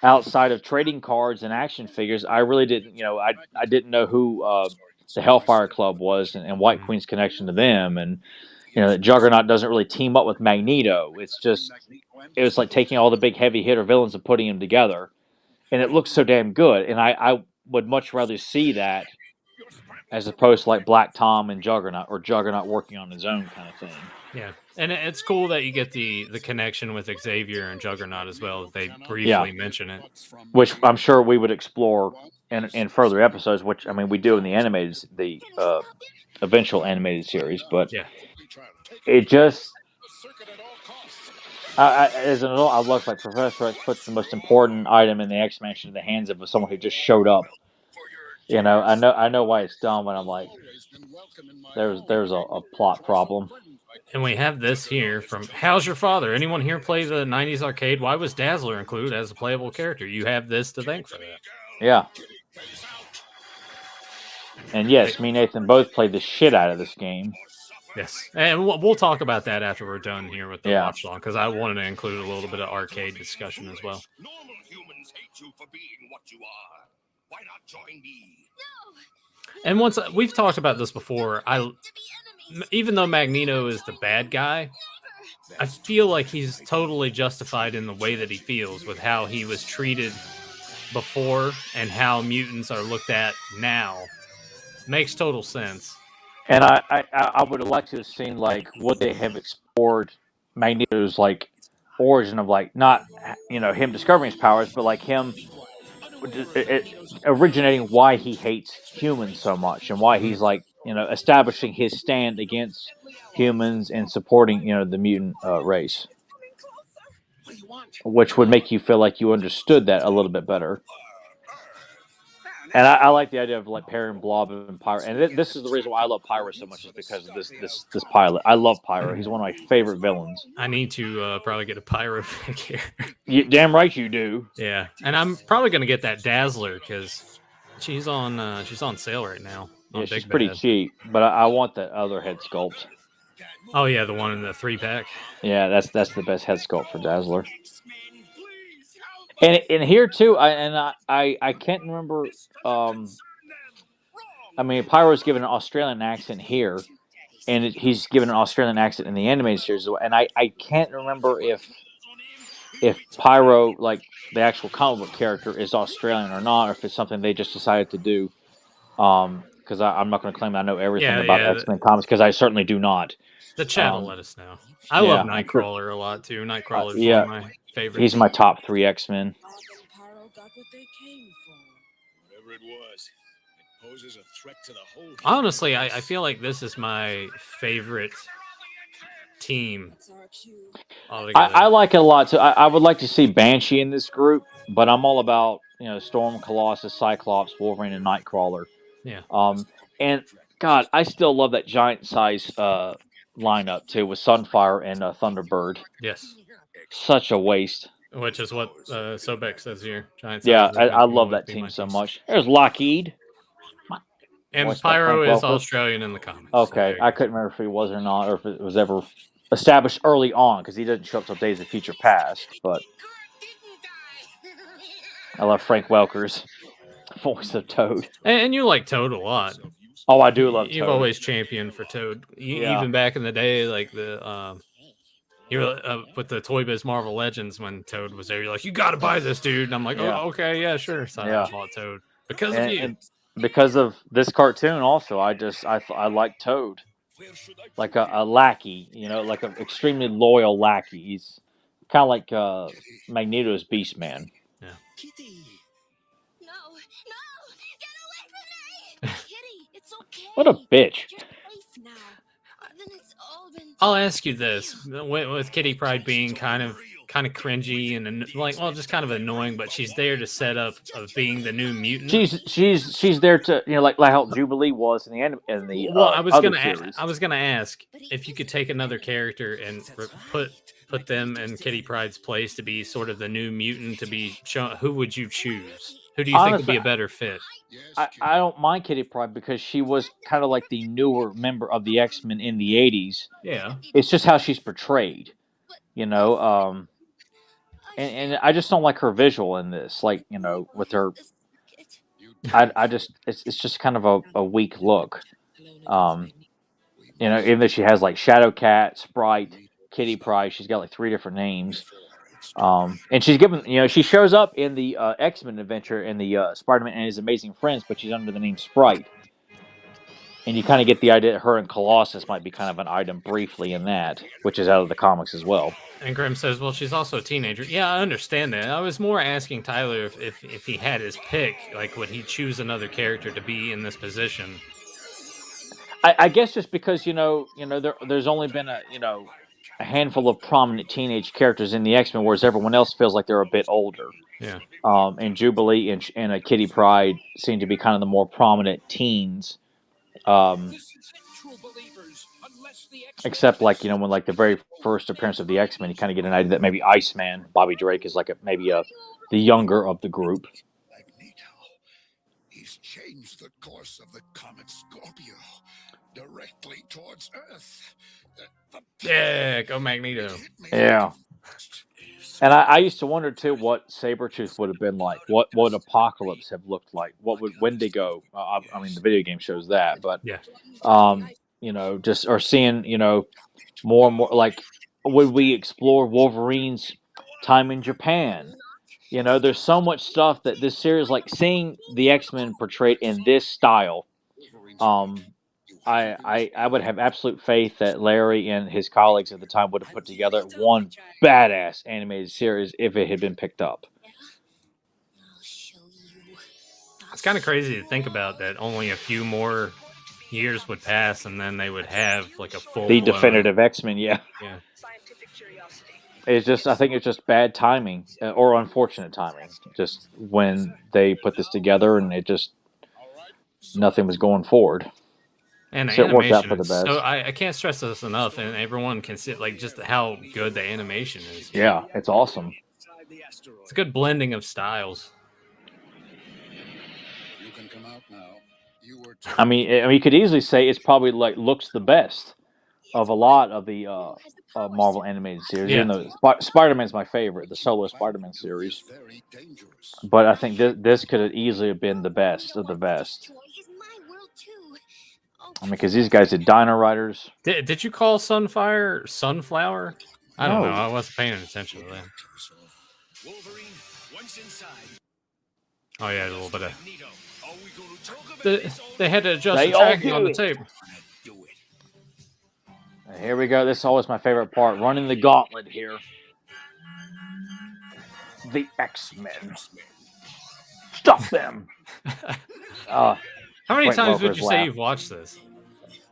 outside of trading cards and action figures, I really didn't, I didn't know who the Hellfire Club was and White Queen's connection to them. And, that Juggernaut doesn't really team up with Magneto. It was like taking all the big heavy hitter villains and putting them together. And it looks so damn good. And I would much rather see that as opposed to like Black Tom and Juggernaut, or Juggernaut working on his own kind of thing. Yeah, and it's cool that you get the connection with Xavier and Juggernaut as well. They briefly mention it, which I'm sure we would explore in further episodes. Which we do in the eventual animated series. But it just, as an adult, I love like Professor X puts the most important item in the X-Men in the hands of someone who just showed up. I know why it's done, but I'm like, there's a plot problem. And we have this here from How's Your Father? Anyone here play the 90s arcade? Why was Dazzler included as a playable character? You have this to thank for that. Yeah. And yes, me and Nathan both played the shit out of this game. Yes. And we'll talk about that after we're done here with the watch long, because I wanted to include a little bit of arcade discussion as well. Normal humans hate you for being what you are. Why not join me? And once we've talked about this before, even though Magneto is the bad guy, I feel like he's totally justified in the way that he feels with how he was treated before and how mutants are looked at now makes total sense. And I would have liked to have seen like would they have explored Magneto's like origin of like not him discovering his powers, but like him originating why he hates humans so much and why he's like establishing his stand against humans and supporting the mutant race, which would make you feel like you understood that a little bit better. And I like the idea of like pairing Blob and Pyro, and this is the reason why I love Pyro so much is because of this pilot. I love Pyro; he's one of my favorite villains. I need to probably get a Pyro figure. Damn right you do. Yeah, and I'm probably gonna get that Dazzler because she's on sale right now. Yeah, she's pretty cheap, but I want that other head sculpt. Oh yeah, the one in the 3-pack. Yeah, that's the best head sculpt for Dazzler. And here too, I can't remember. I mean, Pyro's given an Australian accent here, and he's given an Australian accent in the animated series. And I can't remember if Pyro, like the actual comic book character, is Australian or not, or if it's something they just decided to do. Because I'm not going to claim I know everything about X-Men comics, because I certainly do not. The chat will let us know. I love Nightcrawler a lot too. Nightcrawler's one of my favorites. He's my top 3 X-Men. Pyro got what they came for. Whatever it was, it poses a threat to the whole. Honestly, I feel like this is my favorite team. I like it a lot too. I would like to see Banshee in this group, but I'm all about Storm, Colossus, Cyclops, Wolverine, and Nightcrawler. Yeah. And God, I still love that giant size lineup too with Sunfire and Thunderbird. Yes. Such a waste. Which is what Sobek says here. Giant size. Yeah, I love that team so much. There's Lockheed. And Pyro is Australian in the comics. Okay, I couldn't remember if he was or not, or if it was ever established early on, because he doesn't show up till Days of Future Past. But I love Frank Welker's voice of Toad. And you like Toad a lot. Oh, I do love Toad. You've always championed for Toad. Even back in the day, like the you were with the Toy Biz Marvel Legends when Toad was there. You're like, you got to buy this, dude. And I'm like, oh, okay, yeah, sure. So I bought Toad because of you. And because of this cartoon, also, I like Toad, like a lackey, like an extremely loyal lackey. He's kind of like Magneto's Beast Man. Yeah. Kitty. No, get away from me! Kitty, it's okay. What a bitch. You're safe now. Then it's all been I'll ask you this: with Kitty Pryde being kind of cringy and just kind of annoying, but she's there to set up of being the new mutant. She's there to like how Jubilee was in the end in the. Well, I was gonna ask if you could take another character and put them in Kitty Pryde's place to be sort of the new mutant to be shown. Who would you choose? Who do you think would be a better fit? I don't mind Kitty Pryde because she was kind of like the newer member of the X-Men in the 80s. Yeah, it's just how she's portrayed, And I just don't like her visual in this, like with her. I just it's just kind of a weak look, even though she has like Shadowcat, Sprite, Kitty Pryde, she's got like 3 different names, and she's given she shows up in the X-Men adventure in the Spider-Man and His Amazing Friends, but she's under the name Sprite, and you kind of get the idea that her and Colossus might be kind of an item briefly in that, which is out of the comics as well. And Grim says, well, she's also a teenager. Yeah, I understand that. I was more asking Tyler if he had his pick, like, would he choose another character to be in this position? I guess just because, there's only been a handful of prominent teenage characters in the X-Men, whereas everyone else feels like they're a bit older. Yeah. And Jubilee and Kitty Pryde seem to be kind of the more prominent teens. Except when like the very first appearance of the X-Men, you kind of get an idea that maybe Iceman, Bobby Drake, is like the younger of the group. Magneto. He's changed the course of the comet Scorpio directly towards Earth. Yeah, go Magneto. Yeah. And I used to wonder too what Sabretooth would have been like. What would Apocalypse have looked like? What would Wendigo? I mean, the video game shows that, but yeah. Just or seeing, more and more, like, would we explore Wolverine's time in Japan? You know, there's so much stuff that this series, like seeing the X-Men portrayed in this style. I would have absolute faith that Larry and his colleagues at the time would have put together one badass animated series if it had been picked up. It's kind of crazy to think about that only a few more years would pass and then they would have like a full The definitive X-Men, yeah. It's just, I think it's just bad timing or unfortunate timing. Just when they put this together and it just, nothing was going forward. And the so it worked out animation for the is best. so I can't stress this enough, and everyone can see like just how good the animation is. Yeah, it's awesome. It's a good blending of styles. You can come out now. I mean, you could easily say it's probably like looks the best of a lot of the Marvel animated series. Yeah. Even though Spider-Man's my favorite, the solo Spider-Man series. But I think this could have easily have been the best of the best. I mean, because these guys did Dino Riders. Did you call Sunfire Sunflower? I don't know. I wasn't paying attention to that. Oh yeah, a little bit of. They had to adjust the tracking on the tape. Here we go. This is always my favorite part. Running the gauntlet here. The X-Men. Stop them. How many Frank times would Welker's you say laugh. you've watched this?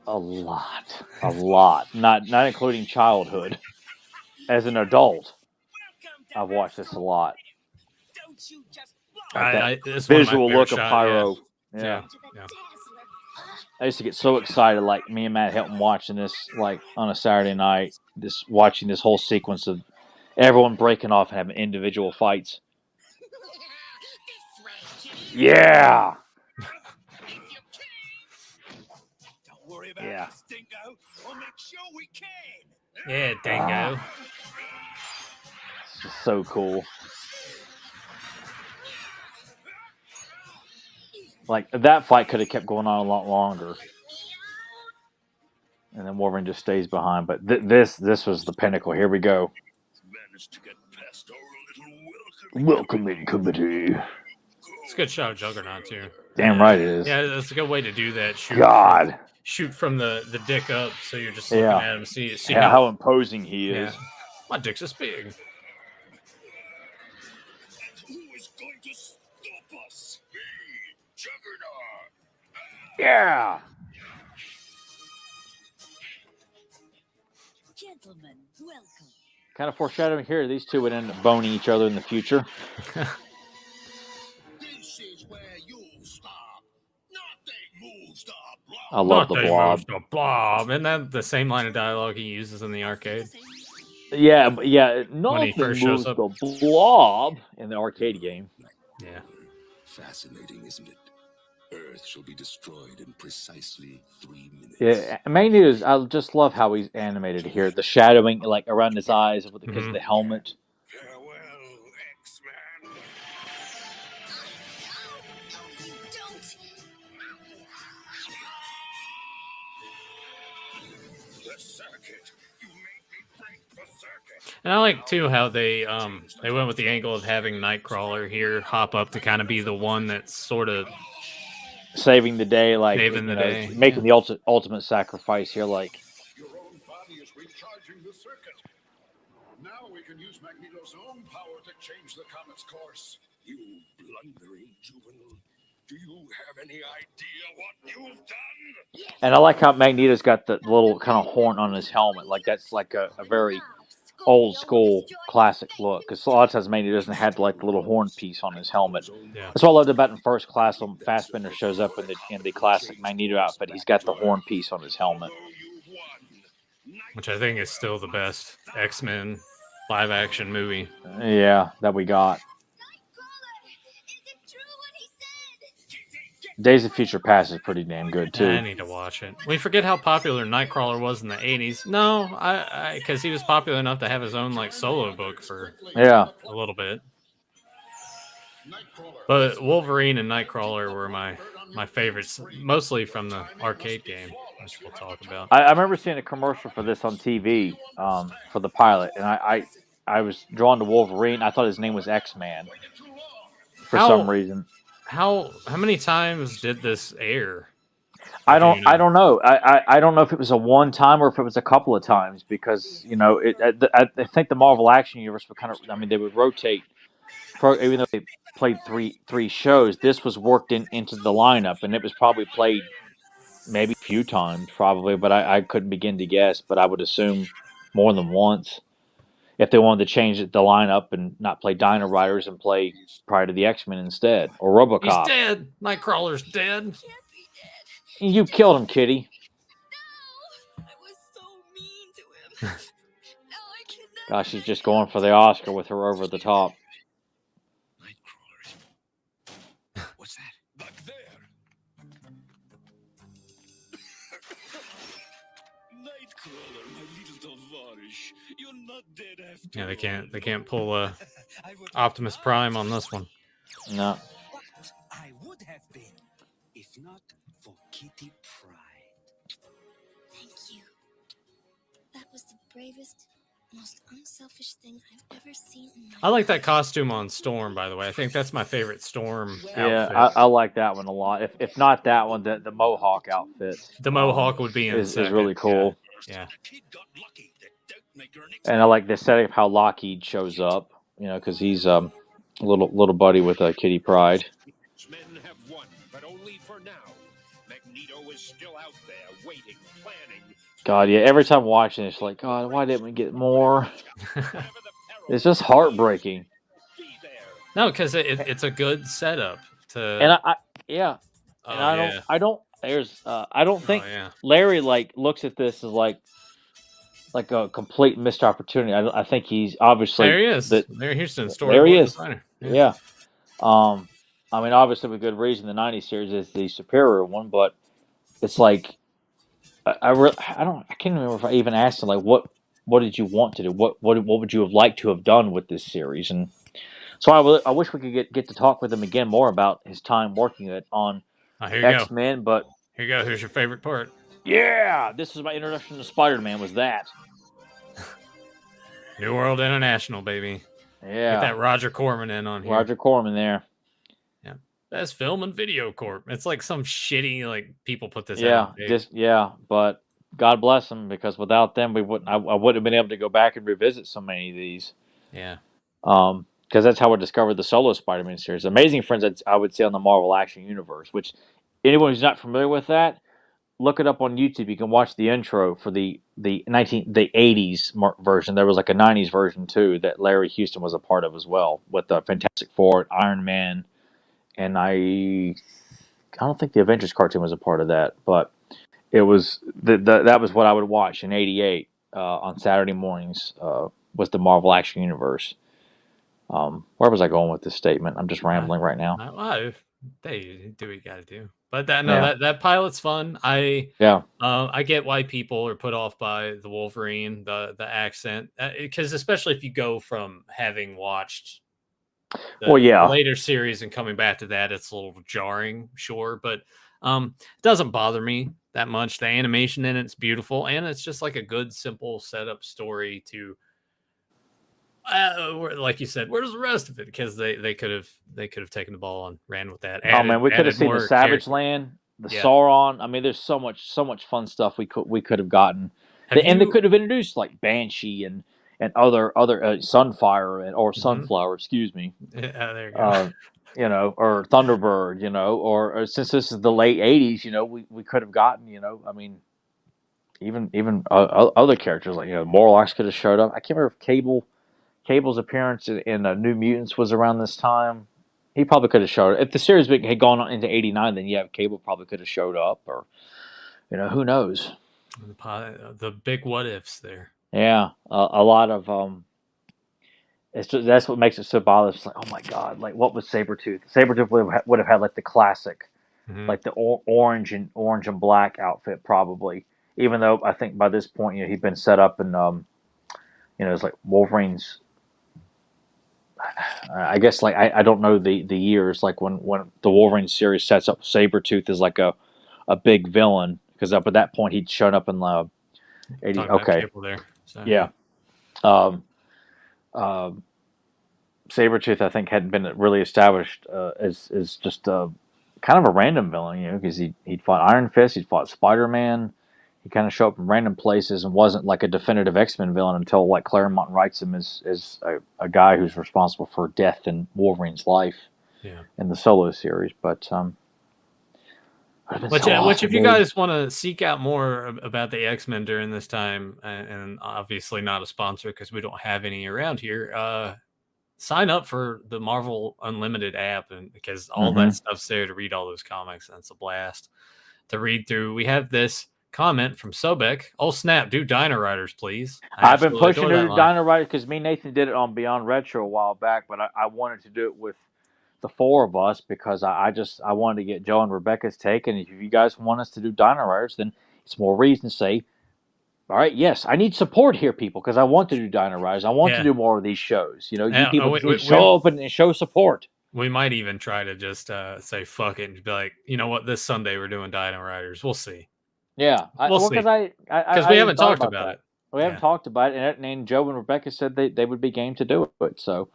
A lot. Not including childhood. As an adult, I've watched this a lot. It's visual one of my look favorite of shots, Pyro. Yeah. I used to get so excited, like me and Matt Hilton watching this, like on a Saturday night, watching this whole sequence of everyone breaking off and having individual fights. Yeah. Yeah. Yeah, Dingo. It's just so cool. Like, that fight could have kept going on a lot longer. And then Wolverine just stays behind. But this was the pinnacle. Here we go. Welcoming committee. It's a good shot of Juggernaut, too. Damn right it is. Yeah, that's a good way to do that. Shoot from the dick up, so you're just looking at him. See how imposing he is. Yeah. My dick's just big. Who is going to stop us? Me, Juggernaut. Yeah. Gentlemen, welcome. Kind of foreshadowing here, these two would end up boning each other in the future. This is where you'll stop. Nothing moves the blob. I love the Blob. The Blob. Isn't that the same line of dialogue he uses in the arcade? Yeah. When he Nothing first moves shows up. the Blob in the arcade game. Yeah. Fascinating, isn't it? Earth shall be destroyed in precisely 3 minutes. Yeah, mainly I just love how he's animated here. The shadowing, like around his eyes, because of the helmet. Farewell, X-Man. You don't. The circuit. You made me break the circuit. And I like too how they went with the angle of having Nightcrawler here hop up to kind of be the one that's sort of saving the day, like saving the day, making the ultimate sacrifice here, like. Your own body is recharging the circuit. Now we can use Magneto's own power to change the comet's course. You blundering juvenile. Do you have any idea what you've done? And I like how Magneto's got the little kind of horn on his helmet. Like, that's like a very old school classic look. Because a lot of times Magneto doesn't have like the little horn piece on his helmet. Yeah. That's what I loved about in First Class when Fassbender shows up in the classic Magneto outfit. He's got the horn piece on his helmet. which I think is still the best X-Men live action movie. Yeah, that we got. Days of Future Past is pretty damn good too. I need to watch it. We forget how popular Nightcrawler was in the 80s. No, because he was popular enough to have his own like solo book for a little bit. But Wolverine and Nightcrawler were my favorites, mostly from the arcade game, which we'll talk about. I remember seeing a commercial for this on TV for the pilot, and I was drawn to Wolverine. I thought his name was X-Man for How- some reason. How many times did this air? I Do you don't know? know. I don't know if it was a one time or if it was a couple of times because I think the Marvel Action Universe would kind of, I mean, they would rotate. Even though they played three shows, this was worked into the lineup, and it was probably played maybe a few times, probably, but I couldn't begin to guess. But I would assume more than once if they wanted to change the lineup and not play Dino Riders and play Pride of the X-Men instead or He's RoboCop. dead. Nightcrawler's dead. Can't be dead. You killed him, Kitty. No! I was so mean to him. Now I cannot. Gosh, she's just going for the Oscar with her over the top. Nightcrawlers. What's that? Back there. Nightcrawler, my little Tovarish. You're not dead after Yeah, all. they can't pull I would Optimus Prime on this one. No. But I would have been if not for Kitty Pryde. Thank you. That was the bravest, most unselfish thing I've ever seen in my I like that life. costume on Storm, by the way. I think that's my favorite Storm Yeah, outfit. I like that one a lot. If not that one, the Mohawk outfit. The Mohawk would be in is second. really cool. Yeah. The kid got lucky. The Doubt Maker and And I like the setting of how Lockheed shows up. Because he's a little buddy with Kitty Pryde. Men have won, but only for now. Magneto is still out there, waiting, planning. God, yeah. Every time watching, it's like, God, why didn't we get more? Whatever the peril, It's just heartbreaking. be there. No, because it's a good setup to. And yeah. oh, And I don't think Oh, yeah. Larry looks at this as like a complete missed opportunity. I think he's obviously There he is. Larry Houston, story. There he is. Designer. Yeah. I mean, obviously, with good reason, the '90s series is the superior one, but it's like I can't remember if I even asked him like what did you want to do? What would you have liked to have done with this series? And so I wish we could get to talk with him again more about his time working on Here you go. X-Men. But Here you go. Here's your favorite part. yeah, this is my introduction to Spider-Man. Was that? New World International, baby. Yeah, Get that Roger Corman in on here. Roger Corman there. Yeah. Best Film and Video Corp. It's like some shitty people put this Yeah, out. but God bless them because without them, we wouldn't. I wouldn't have been able to go back and revisit so many of these. Yeah. Because that's how I discovered the solo Spider-Man series. Amazing Friends, I would say on the Marvel Action Universe. Which anyone who's not familiar with that, look it up on YouTube. You can watch the intro for the 80s version. There was like a 90s version too that Larry Houston was a part of as well with the Fantastic Four, Iron Man, and I don't think the Avengers cartoon was a part of that, but it was that was what I would watch in '88 on Saturday mornings. Was the Marvel Action Universe. Where was I going with this statement? I'm just rambling right now. They do what you got to do. But that pilot's fun. I get why people are put off by the Wolverine, the accent, because especially if you go from having watched the later series and coming back to that, it's a little jarring, sure, but it doesn't bother me that much. The animation in it's beautiful, and it's just like a good, simple setup story to. Like you said, where's the rest of it? Because they could have taken the ball and ran with that. We could have seen the Savage Land, the Sauron. I mean, there's so much fun stuff we could have gotten, they could have introduced like Banshee and other Sunfire or Sunflower, excuse me. Yeah, there you go. Or Thunderbird, or since this is the late '80s, we could have gotten, I mean, even other characters like Morlocks could have showed up. I can't remember if Cable's appearance in New Mutants was around this time. He probably could have showed up. If the series had gone on into '89, then Cable probably could have showed up, or who knows. The big what ifs there. Yeah, a lot of that's what makes it so bothersome. It's like, oh my god, like what was Sabretooth? Sabretooth would have had like the classic, like the orange and black outfit probably. Even though I think by this point he'd been set up and it's like Wolverine's. I guess I don't know the years like when the Wolverine series sets up Sabretooth as like a big villain because up at that point he'd shown up in the 80s. Okay, there, so. Yeah. Sabretooth, I think, hadn't been really established as just kind of a random villain, because he'd fought Iron Fist, he'd fought Spider-Man. He kind of showed up in random places and wasn't like a definitive X-Men villain until like Claremont writes him as a guy who's responsible for death in Wolverine's life in the solo series. But which if you guys want to seek out more about the X-Men during this time, and obviously not a sponsor because we don't have any around here, sign up for the Marvel Unlimited app, and because all that stuff's there to read all those comics, and it's a blast to read through. We have this comment from Sobek. Oh snap, do Dino Riders, please. I've been pushing to do Dino Riders because me and Nathan did it on Beyond Retro a while back, but I wanted to do it with the four of us because I wanted to get Joe and Rebecca's take, and if you guys want us to do Dino Riders, then it's more reason to say, all right, yes, I need support here, people, because I want to do Dino Riders. I want to do more of these shows. You people show up and show support. We might even try to just say fuck it and be like, you know what, this Sunday we're doing Dino Riders. We'll see. Yeah, we'll see. Because we haven't talked about it. We haven't talked about it, and Joe and Rebecca said they would be game to do it. So,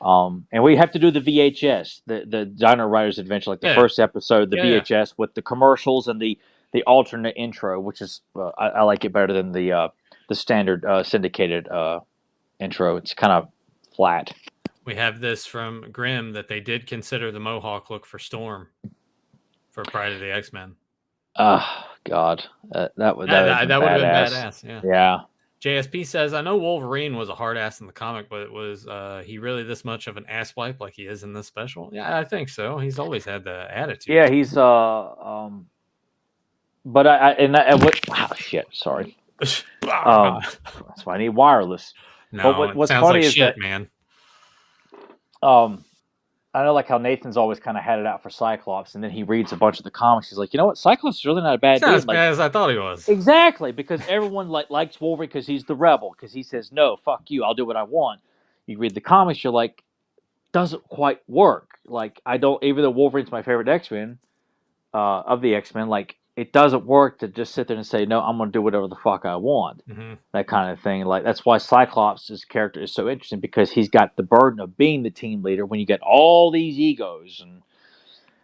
and we have to do the VHS, the Dino Riders Adventure, like the first episode, the VHS with the commercials and the alternate intro, which is I like it better than the standard syndicated intro. It's kind of flat. We have this from Grimm that they did consider the Mohawk look for Storm for Pryde of the X-Men. God, that would have been badass. Yeah. JSP says, I know Wolverine was a hard ass in the comic, but was he really this much of an ass wipe like he is in this special? Yeah, I think so. He's always had the attitude. Yeah, he's but shit, sorry. That's why I need wireless. No, but what's sounds funny like is shit, that, man. I know like how Nathan's always kind of had it out for Cyclops, and then he reads a bunch of the comics. He's like, you know what, Cyclops is really not a bad dude. Not as bad as I thought he was. Exactly, because everyone likes Wolverine because he's the rebel, because he says, no, fuck you, I'll do what I want. You read the comics, you're like, doesn't quite work. Like, even though Wolverine's my favorite X-Men, of the X-Men, like, it doesn't work to just sit there and say, no, I'm going to do whatever the fuck I want. That kind of thing. Like, that's why Cyclops' character is so interesting, because he's got the burden of being the team leader when you get all these egos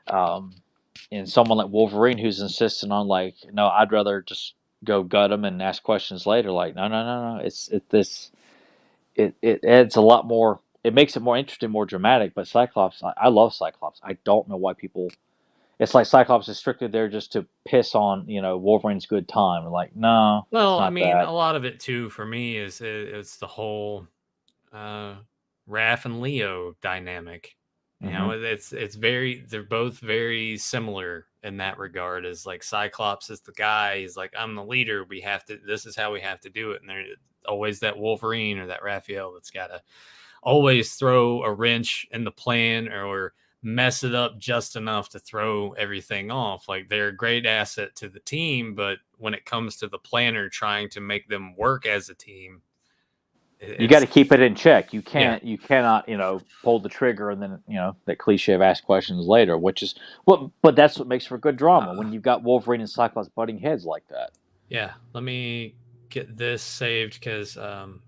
and someone like Wolverine who's insisting on, like, no, I'd rather just go gut him and ask questions later. Like, no. It adds a lot more. It makes it more interesting, more dramatic. But Cyclops, I love Cyclops. I don't know why people. It's like Cyclops is strictly there just to piss on, Wolverine's good time. Like, no. Well, it's not I mean, that. a lot of it too for me is it's the whole Raph and Leo dynamic. You know, they're both very similar in that regard. Is like Cyclops is the guy. He's like, I'm the leader. This is how we have to do it. And there's always that Wolverine or that Raphael that's got to always throw a wrench in the plan or mess it up just enough to throw everything off. Like, they're a great asset to the team, but when it comes to the planner trying to make them work as a team, you got to keep it in check. You cannot, pull the trigger and then, that cliche of ask questions later, which is but that's what makes for good drama when you've got Wolverine and Cyclops butting heads like that. Yeah. Let me get this saved because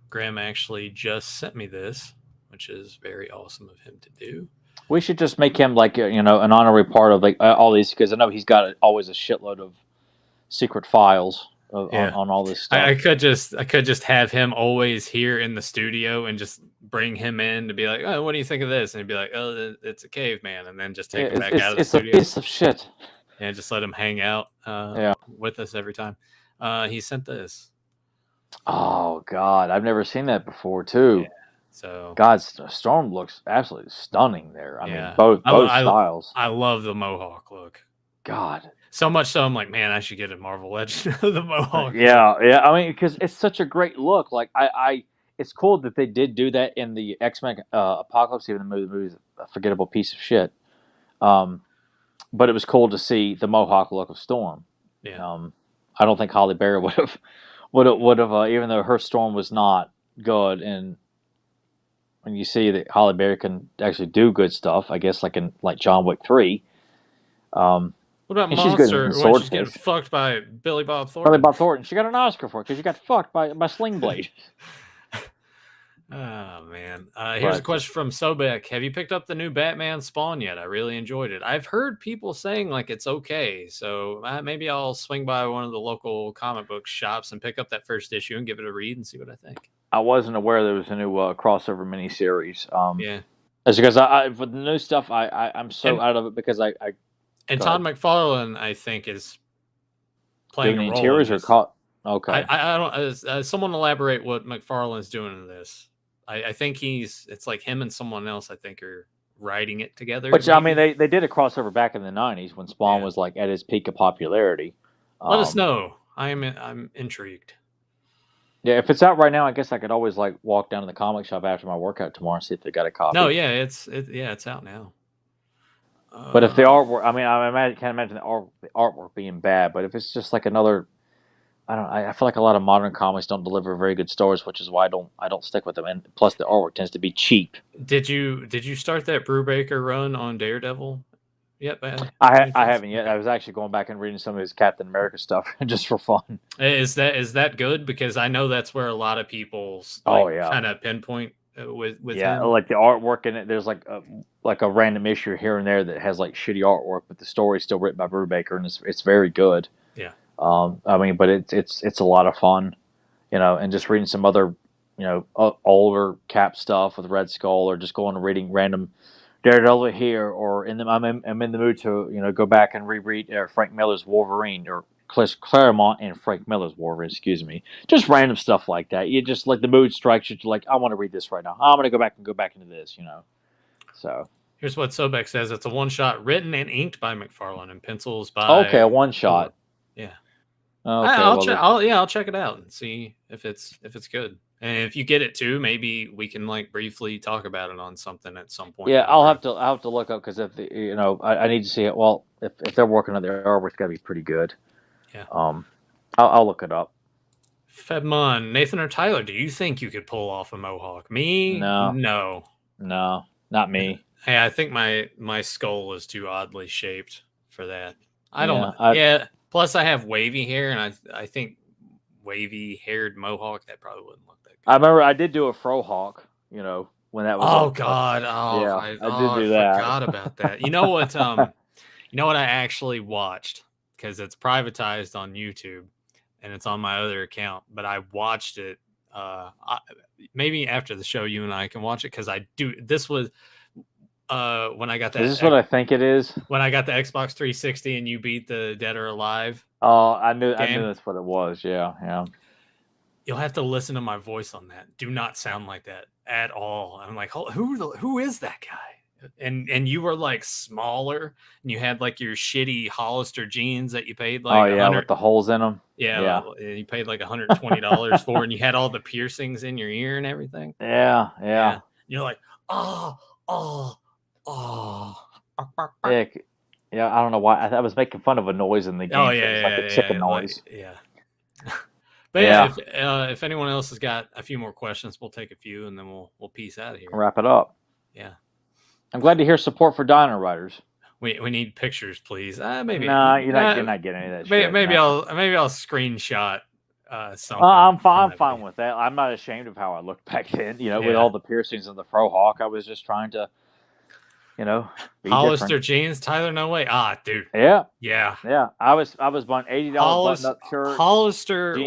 Graham actually just sent me this, which is very awesome of him to do. We should just make him like an honorary part of like all these, because I know he's got always a shitload of secret files on all this stuff. I could just have him always here in the studio and just bring him in to be like, oh, what do you think of this? And he'd be like, oh, it's a caveman, and then just take him back out of the studio. It's a piece of shit. And just let him hang out with us every time. He sent this. Oh God, I've never seen that before too. Yeah. So God, Storm looks absolutely stunning there. I mean, both styles. I love the Mohawk look. God, so much so I'm like, man, I should get a Marvel Legend of the Mohawk. Yeah. I mean, because it's such a great look. Like, it's cool that they did do that in the X-Men Apocalypse, even though the movie's a forgettable piece of shit. But it was cool to see the Mohawk look of Storm. Yeah. I don't think Halle Berry would have, even though her Storm was not good. And when you see that Halle Berry can actually do good stuff, I guess like in John Wick 3. What about Monster when she's getting fucked by Billy Bob Thornton? Billy Bob Thornton. She got an Oscar for it because she got fucked by Sling Blade. Oh man. Here's a question from Sobek. Have you picked up the new Batman Spawn yet? I really enjoyed it. I've heard people saying like it's okay, so maybe I'll swing by one of the local comic book shops and pick up that first issue and give it a read and see what I think. I wasn't aware there was a new crossover miniseries. Yeah. That's because I for the new stuff I'm so out of it because I and Todd McFarlane I think is playing doing a the role interiors in or this. okay. I don't. Someone elaborate what McFarlane's doing in this. I think it's like him and someone else. I think are writing it together. Which maybe? I mean, they did a crossover back in the '90s when Spawn was like at his peak of popularity. Let us know. I'm intrigued. Yeah, if it's out right now, I guess I could always like walk down to the comic shop after my workout tomorrow and see if they got a copy. No, yeah, it's out now. But if the artwork, I mean, can't imagine the artwork being bad. But if it's just like another, I feel like a lot of modern comics don't deliver very good stories, which is why I don't stick with them. And plus, the artwork tends to be cheap. Did you start that Brubaker run on Daredevil? Yep, I haven't yet. I was actually going back and reading some of his Captain America stuff just for fun. Is that good? Because I know that's where a lot of people kind of pinpoint with him. Like the artwork in it. There's like a random issue here and there that has like shitty artwork, but the story's still written by Brubaker and it's very good. Yeah. I mean, but it's a lot of fun, and just reading some other, older Cap stuff with Red Skull, or just going and reading random Daredevil here, or I'm in the mood to go back and reread Frank Miller's Wolverine, or Claremont and Frank Miller's Wolverine, excuse me, just random stuff like that. You just like the mood strikes you to like, I want to read this right now. I'm going to go back into this, So here's what Sobek says: it's a one shot written and inked by McFarlane and pencils by. Okay, a one shot. Yeah. Okay, I'll check it out and see if it's good. And if you get it too, maybe we can like briefly talk about it on something at some point. Yeah, I'll have to look up because if I need to see it. Well, if they're working on their artwork, it's got to be pretty good. Yeah. I'll look it up. Fedmon, Nathan or Tyler, do you think you could pull off a mohawk? Me? No, not me. Hey, I think my skull is too oddly shaped for that. I don't. Plus, I have wavy hair, and I think wavy-haired mohawk that probably wouldn't look that good. I remember I did do a frohawk, when that was. Oh God! Oh, yeah, I did do that. I forgot about that. You know what? You know what I actually watched, because it's privatized on YouTube, and it's on my other account. But I watched it. Maybe after the show, you and I can watch it, because I do. This was when I got that. Is this what I think it is? When I got the Xbox 360 and you beat the Dead or Alive. Oh, I knew that's what it was. Yeah. You'll have to listen to my voice on that. Do not sound like that at all. I'm like, who is that guy? And you were like smaller, and you had like your shitty Hollister jeans that you paid like with the holes in them. Yeah. You paid like $120 for, and you had all the piercings in your ear and everything. Yeah. You're like, oh. Yeah, I don't know why. I was making fun of a noise in the game. Oh yeah, like a chicken noise. But if anyone else has got a few more questions, we'll take a few and then we'll peace out of here. Wrap it up. Yeah. I'm glad to hear support for Dino Riders. We need pictures, please. Maybe. No, you're not getting any of that shit. Maybe I'll screenshot something. I'm fine with that. I'm not ashamed of how I looked back then. With all the piercings and the frohawk, I was just trying to. Be Hollister different. jeans, Tyler, no way. Dude. Yeah. I was buying $80 button-up shirt. Hollister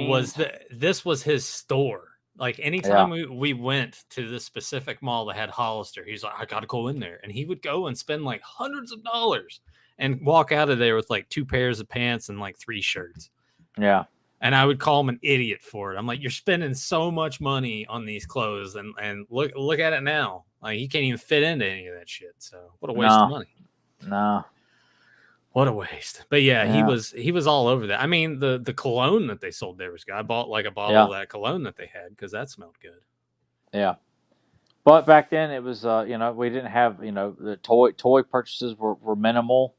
this was his store. Like anytime we went to this specific mall that had Hollister, he's like, I gotta go in there, and he would go and spend like hundreds of dollars and walk out of there with like 2 pairs of pants and like 3 shirts. Yeah. And I would call him an idiot for it. I'm like, you're spending so much money on these clothes, and look at it now. Like, you can't even fit into any of that shit. So what a waste of money. No. What a waste. But yeah, he was all over that. I mean, the cologne that they sold there was good. I bought like a bottle of that cologne that they had because that smelled good. Yeah. But back then it was we didn't have, the toy purchases were minimal.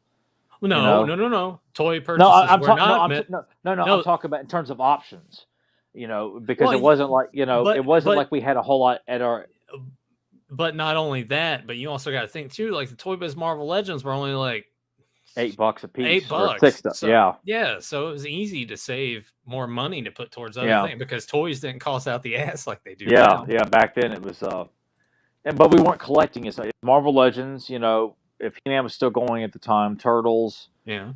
No. Toy purchases were not. I'm talking about in terms of options. Because it wasn't like, it wasn't like we had a whole lot at our. But not only that, but you also got to think too, like the Toy Biz Marvel Legends were only like $8 a piece. $8. $6. So, yeah. So it was easy to save more money to put towards other Yeah. things because toys didn't cost out the ass like they do Yeah, now. yeah. Back then it was, but we weren't collecting it. So Marvel Legends, if He-Man was still going at the time, Turtles, Yeah.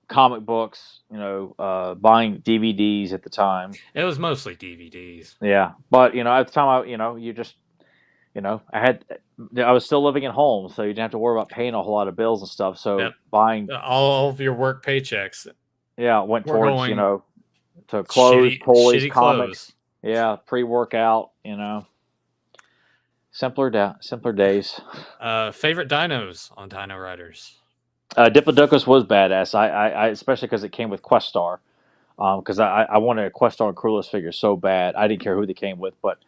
comic books, buying DVDs at the time. It was mostly DVDs. Yeah, but at the time, I was still living at home, so you didn't have to worry about paying a whole lot of bills and stuff. So Yep. buying, all of your work paychecks. went We're towards, going to clothes, toys, shitty comics. clothes. Yeah, pre-workout. Simpler days. Favorite dinos on Dino Riders? Diplodocus was badass. I especially because it came with Questar. Because I wanted a Questar and Cruellus figure so bad. I didn't care who they came with, but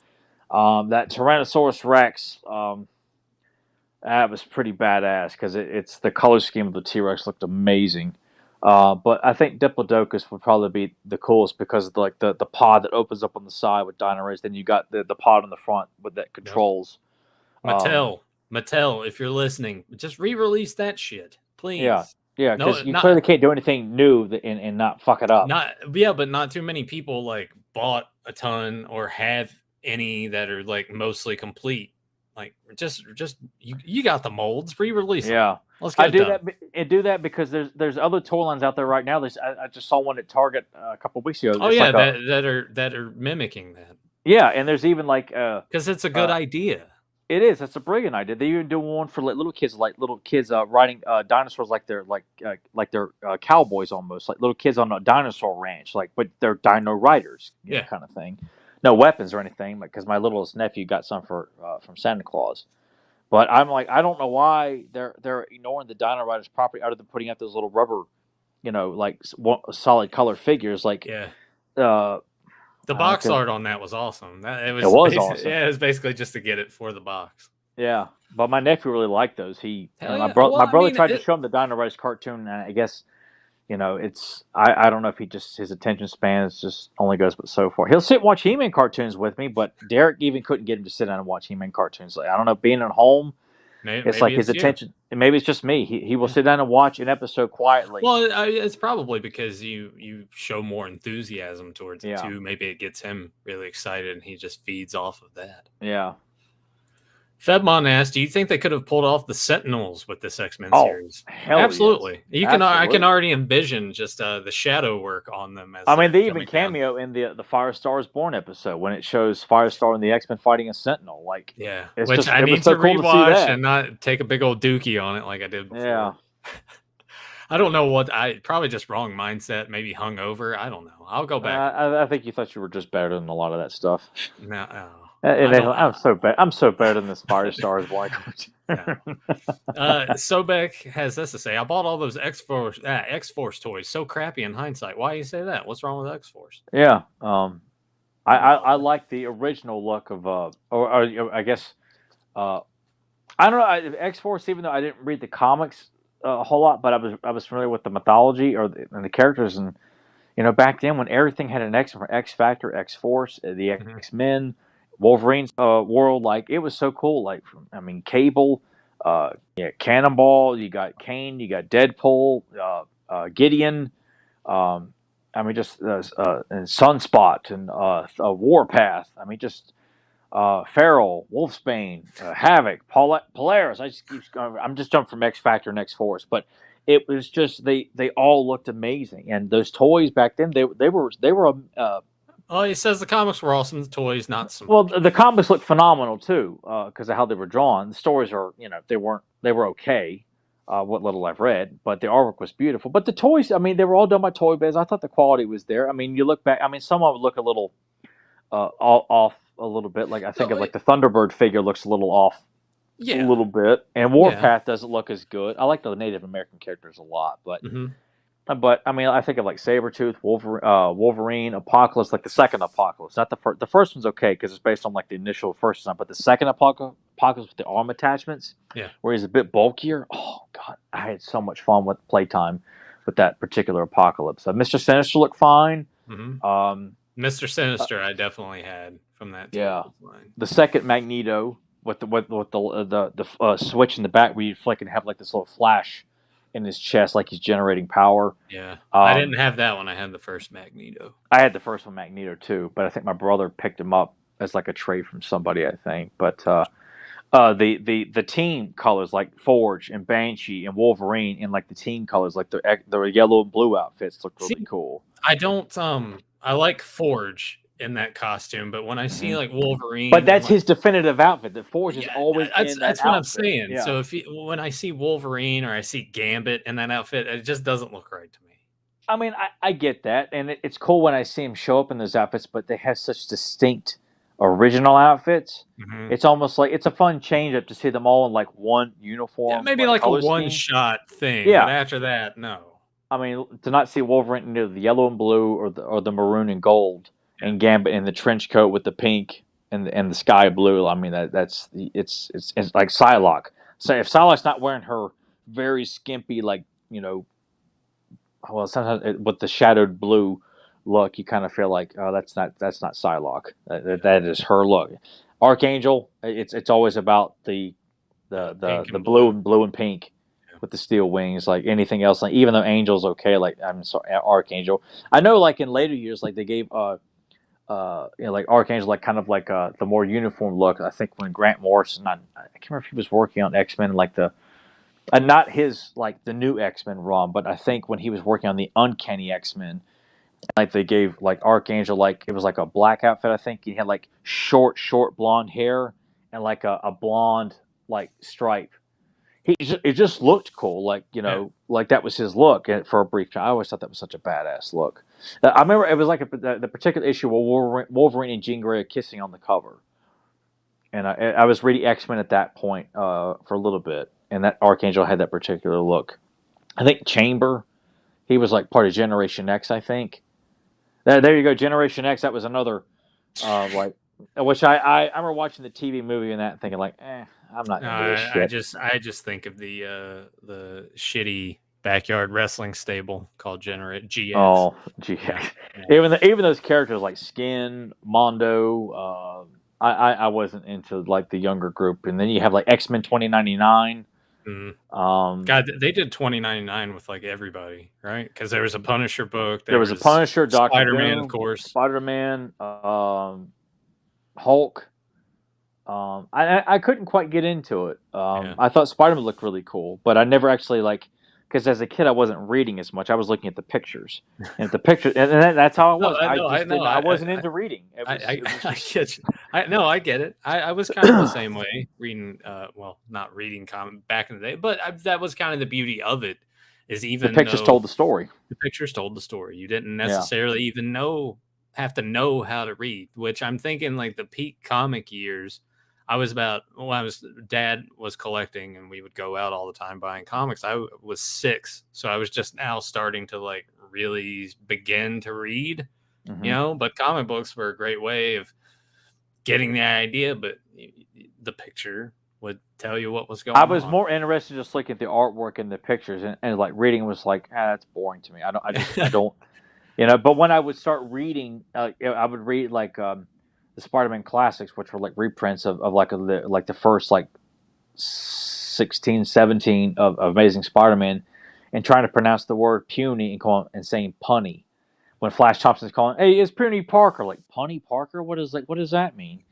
that Tyrannosaurus Rex, that was pretty badass because it's the color scheme of the T-Rex looked amazing. But I think Diplodocus would probably be the coolest because of the pod that opens up on the side with Dino Rays. Then you got the pod on the front with that controls. Mattel, if you're listening, just re-release that shit, please. Yeah, because you clearly can't do anything new and not fuck it up. But not too many people bought a ton or have any that are mostly complete. Just you got the molds, re-release them. Yeah, let's get do that. And do that because there's other toy lines out there right now. I just saw one at Target a couple of weeks ago. Oh yeah, that are mimicking that. Yeah, and there's even because it's a good idea. It is. That's a brilliant idea. They even do one for little kids, riding dinosaurs like they're cowboys almost, like little kids on a dinosaur ranch, but they're dino riders, kind of thing. No weapons or anything, because my littlest nephew got some from Santa Claus. But I'm I don't know why they're ignoring the Dino Riders property other than putting out those little rubber, solid color figures. The box art on that was awesome. It was awesome. Yeah, it was basically just to get it for the box. Yeah, but my nephew really liked those. My brother tried to show him the Dino Riders cartoon, and I guess, it's I don't know if his attention span just only goes but so far. He'll sit and watch He-Man cartoons with me, but Derek even couldn't get him to sit down and watch He-Man cartoons. I don't know, being at home. It's his attention. Maybe it's just me. He will sit down and watch an episode quietly. Well, it's probably because you show more enthusiasm towards it too. Maybe it gets him really excited, and he just feeds off of that. Yeah. Fedmon asked, "Do you think they could have pulled off the Sentinels with this X-Men series?" Absolutely. Yes. I can already envision just the shadow work on them. They even cameo in the Firestar is Born episode when it shows Firestar and the X-Men fighting a Sentinel. Which I need to rewatch and not take a big old dookie on it like I did before. Yeah. I don't know what probably just wrong mindset, maybe hungover. I don't know. I'll go back. I think you thought you were just better than a lot of that stuff. No. I'm so bad. I'm so better than this Firestar is Born. Sobek has this to say: I bought all those X-Force toys. So crappy in hindsight. Why do you say that? What's wrong with X-Force? Yeah. I like the original look of I guess I don't know X-Force, even though I didn't read the comics a whole lot, but I was familiar with the mythology and the characters, and back then when everything had an X from X Factor, X-Force, the X-Men, Wolverine's world, it was so cool. Cable, Cannonball, you got Kane, you got Deadpool, Gideon, and Sunspot and Warpath. Feral, Wolfsbane, Havoc, Polaris. I'm just jumping from X Factor and X Force, but it was just they all looked amazing, and those toys back then they were. Oh, he says the comics were awesome. The toys not so much. Well, the comics look phenomenal too because of how they were drawn. The stories are they were okay. What little I've read, but the artwork was beautiful. But the toys, they were all done by Toy Biz. I thought the quality was there. You look back. Some of them look a little off a little bit. I think of the Thunderbird figure looks a little off, a little bit. And Warpath doesn't look as good. I like the Native American characters a lot, but but I think of Sabretooth, Wolverine, Apocalypse, the second Apocalypse. Not the first. The first one's okay because it's based on the initial first design, but the second Apocalypse with the arm attachments, where he's a bit bulkier. Oh God, I had so much fun with playtime with that particular Apocalypse. Mr. Sinister looked fine. Mr. Sinister, I definitely had from that. Yeah, the second Magneto with the switch in the back where you flick and have this little flash in his chest, like he's generating power. Yeah, I didn't have that one. I had the first Magneto. I had the first one, Magneto, too, but I think my brother picked him up as like a trade from somebody, I think. But the team colors like Forge and Banshee and Wolverine, and like the team colors like the yellow and blue outfits look really cool. I don't I like Forge in that costume, but when I see like Wolverine, but that's his definitive outfit. The Forge is always in that's that what outfit. I'm saying. Yeah. So when I see Wolverine or I see Gambit in that outfit, it just doesn't look right to me. I mean, I get that, and it's cool when I see him show up in those outfits, but they have such distinct original outfits. Mm-hmm. It's almost like it's a fun change up to see them all in like one uniform. Yeah, maybe like a one-shot thing. Yeah. But after that, no. I mean, to not see Wolverine in the yellow and blue or the maroon and gold, and Gambit in the trench coat with the pink and the sky blue. I mean, it's like Psylocke. So if Psylocke's not wearing her very skimpy, like, well, sometimes with the shadowed blue look, you kind of feel like, oh, that's not Psylocke. That is her look. Archangel, it's always about the blue and pink with the steel wings. Like anything else, like even though Angel's okay, like I'm sorry, Archangel. I know, like in later years, like they gave like Archangel, like kind of like the more uniform look. I think when Grant Morrison, I can't remember if he was working on X-Men, like not his like the new X-Men run, but I think when he was working on the Uncanny X-Men, like they gave like Archangel, like it was like a black outfit. I think he had like short blonde hair and like a blonde like stripe. It just looked cool, like like that was his look for a brief time. I always thought that was such a badass look. I remember it was like the particular issue where Wolverine and Jean Grey are kissing on the cover, and I was reading X-Men at that point for a little bit, and that Archangel had that particular look. I think Chamber, he was like part of Generation X. I think there you go, Generation X. That was another like. Which I remember watching the TV movie and that and thinking like, I'm not into this shit. I just think of the shitty backyard wrestling stable called GX. Oh, GX. Yeah. Even those characters like Skin, Mondo, I wasn't into like the younger group. And then you have like X-Men 2099. Mm-hmm. God, they did 2099 with like everybody, right? Because there was a Punisher book. There was a Punisher, Dr. Spider-Man, of course. Spider-Man, Hulk. I couldn't quite get into it. I thought Spider-Man looked really cool, but I never actually because as a kid I wasn't reading as much. I was looking at the pictures, and that's how I was. I wasn't into reading. I get you. I get it. I was kind of the same way, reading. Well, not reading comic back in the day, but that was kind of the beauty of it. Is even the pictures told the story. The pictures told the story. You didn't necessarily even have to know how to read, which I'm thinking like the peak comic years. Dad was collecting and we would go out all the time buying comics. I was 6. So I was just now starting to like really begin to read, but comic books were a great way of getting the idea, but the picture would tell you what was going on. I was more interested just looking at the artwork and the pictures and like reading was like, that's boring to me. I don't, but when I would start reading, I would read like, the Spider-Man classics, which were like reprints of like the first like 16, 17 of Amazing Spider-Man, and trying to pronounce the word puny and saying punny. When Flash Thompson's calling, hey, it's Puny Parker, like Punny Parker. What does that mean?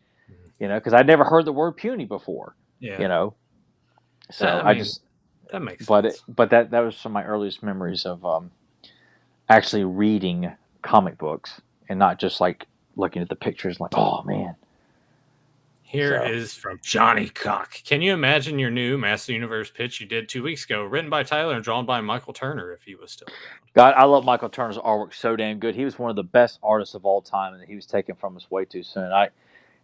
Because I'd never heard the word puny before. Yeah. So that makes sense. But that was some of my earliest memories of actually reading comic books and not just like looking at the pictures like, oh man. Here is from Johnny Cock. Can you imagine your new Master Universe pitch you did 2 weeks ago, written by Tyler and drawn by Michael Turner if he was still around? God, I love Michael Turner's artwork so damn good. He was one of the best artists of all time, and he was taken from us way too soon.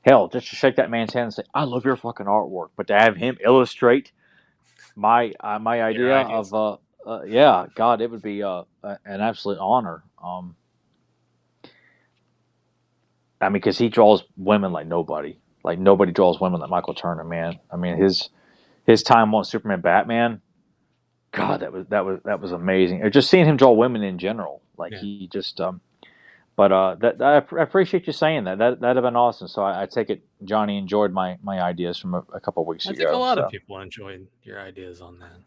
Just to shake that man's hand and say, I love your fucking artwork, but to have him illustrate my idea of God, it would be an absolute honor. I mean, because he draws women like nobody. Like nobody draws women like Michael Turner, man. I mean, his time on Superman, Batman. God, that was amazing. Or just seeing him draw women in general, like he just. But I appreciate you saying that. That'd have been awesome. So I take it Johnny enjoyed my ideas from a couple of weeks ago. I think a lot of people enjoyed your ideas on that.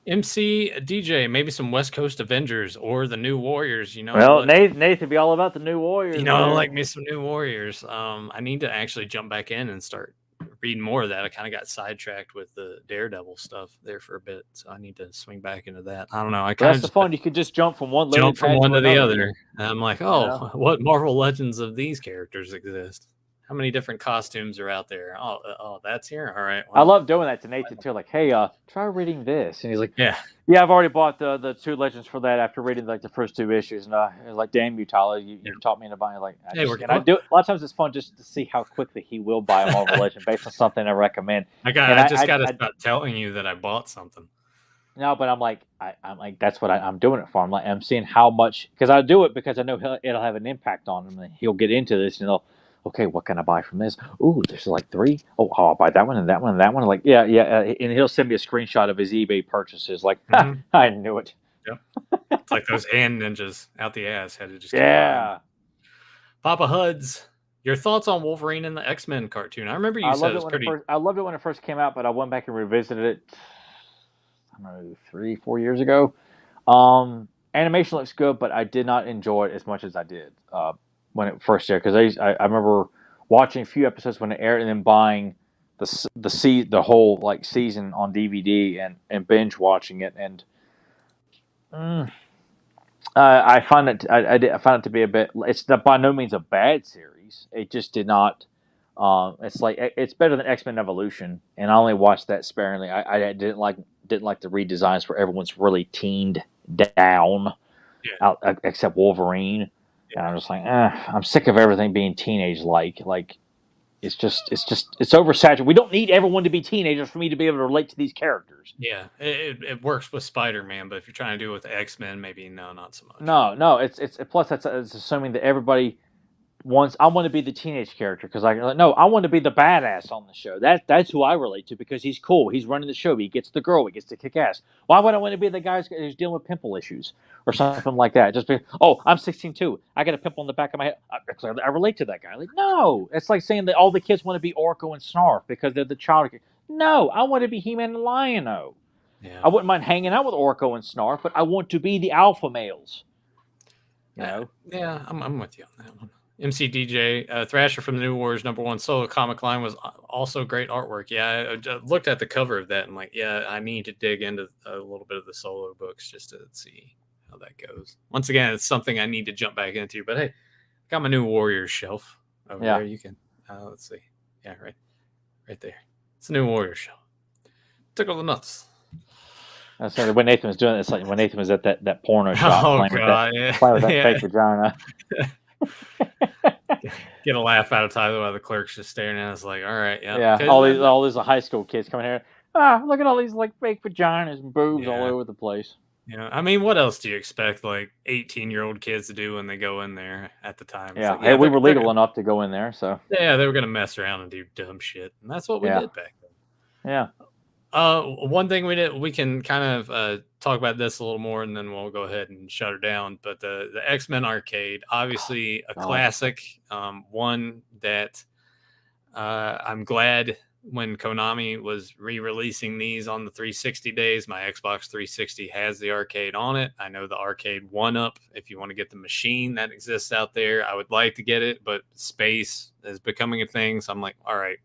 MC DJ, maybe some West Coast Avengers or the New Warriors. Well, Nathan be all about the New Warriors. I there. like me some New Warriors. I need to actually jump back in and start reading more of that. I kind of got sidetracked with the Daredevil stuff there for a bit, so I need to swing back into that. I don't know. I kind of That's the fun. You could just jump from one to the another. other. And I'm like, what Marvel Legends of these characters exist? How many different costumes are out there? Oh, that's here. All right. I love doing that to Nathan too. Like, hey, try reading this, and he's like, yeah, I've already bought the 2 Legends for that after reading like the first 2 issues, and it was like, damn you, Tyler, you taught me to buy. Like, I do it. A lot of times it's fun just to see how quickly he will buy a Marvel Legend based on something I recommend. I just got to stop telling you that I bought something. No, but I'm like, that's what I'm doing it for. I'm seeing how much, because I do it because I know it'll have an impact on him, and he'll get into this, and okay, what can I buy from this? Ooh, there's like 3. Oh, I'll buy that one and that one and that one. Like, yeah, and he'll send me a screenshot of his eBay purchases. Like, I knew it. Yep. It's like those hand ninjas out the ass had to just Papa Huds. Your thoughts on Wolverine and the X-Men cartoon? I remember you said it was pretty. I loved it when it first came out, but I went back and revisited it. I don't know, 3-4 years ago. Animation looks good, but I did not enjoy it as much as I did when it first aired, because I remember watching a few episodes when it aired and then buying the whole like season on DVD and binge watching it, and I find it I found it to be a bit. It's by no means a bad series. It just did not. It's like it's better than X-Men Evolution, and I only watched that sparingly. I didn't like the redesigns where everyone's really teened down, except Wolverine. And I'm just like, I'm sick of everything being teenage like. Like, it's oversaturated. We don't need everyone to be teenagers for me to be able to relate to these characters. Yeah, it works with Spider-Man, but if you're trying to do it with X-Men, maybe not so much. No. It's plus it's assuming that everybody wants. I want to be the teenage character because I want to be the badass on the show. That's who I relate to because he's cool. He's running the show. He gets the girl. He gets to kick ass. Why would I want to be the guy who's dealing with pimple issues or something like that? Just be, I'm 16 too. I got a pimple in the back of my head. I relate to that guy. Like, no, it's like saying that all the kids want to be Orko and Snarf because they're the child. No, I want to be He-Man and Lion-O. Yeah. I wouldn't mind hanging out with Orko and Snarf, but I want to be the alpha males. You know? Yeah, I'm with you on that one. MC DJ, Thrasher from the New Warriors #1 solo comic line was also great artwork. Yeah, I looked at the cover of that and like, yeah, I need to dig into a little bit of the solo books just to see how that goes. Once again, it's something I need to jump back into. But hey, I got my New Warriors shelf over there. You can, let's see. Yeah, right there. It's a New Warriors shelf. Tickle the nuts. So when Nathan was doing it, it's like when Nathan was at that porno shop playing with that fake vagina. Get a laugh out of Tyler while the clerk's just staring at us like, all right, all these high school kids coming here. Look at all these like fake vaginas and boobs all over the place. Yeah, I mean, what else do you expect like 18-year-old kids to do when they go in there at the time? Yeah, like, we were legal enough to go in there, so yeah, they were gonna mess around and do dumb shit, and that's what we did back then. Yeah. One thing we can kind of talk about this a little more, and then we'll go ahead and shut her down. But the X-Men arcade, obviously a classic, one that I'm glad when Konami was re-releasing these on the 360 days. My Xbox 360 has the arcade on it. I know the arcade 1-up. If you want to get the machine that exists out there, I would like to get it, but space is becoming a thing. So I'm like, all right.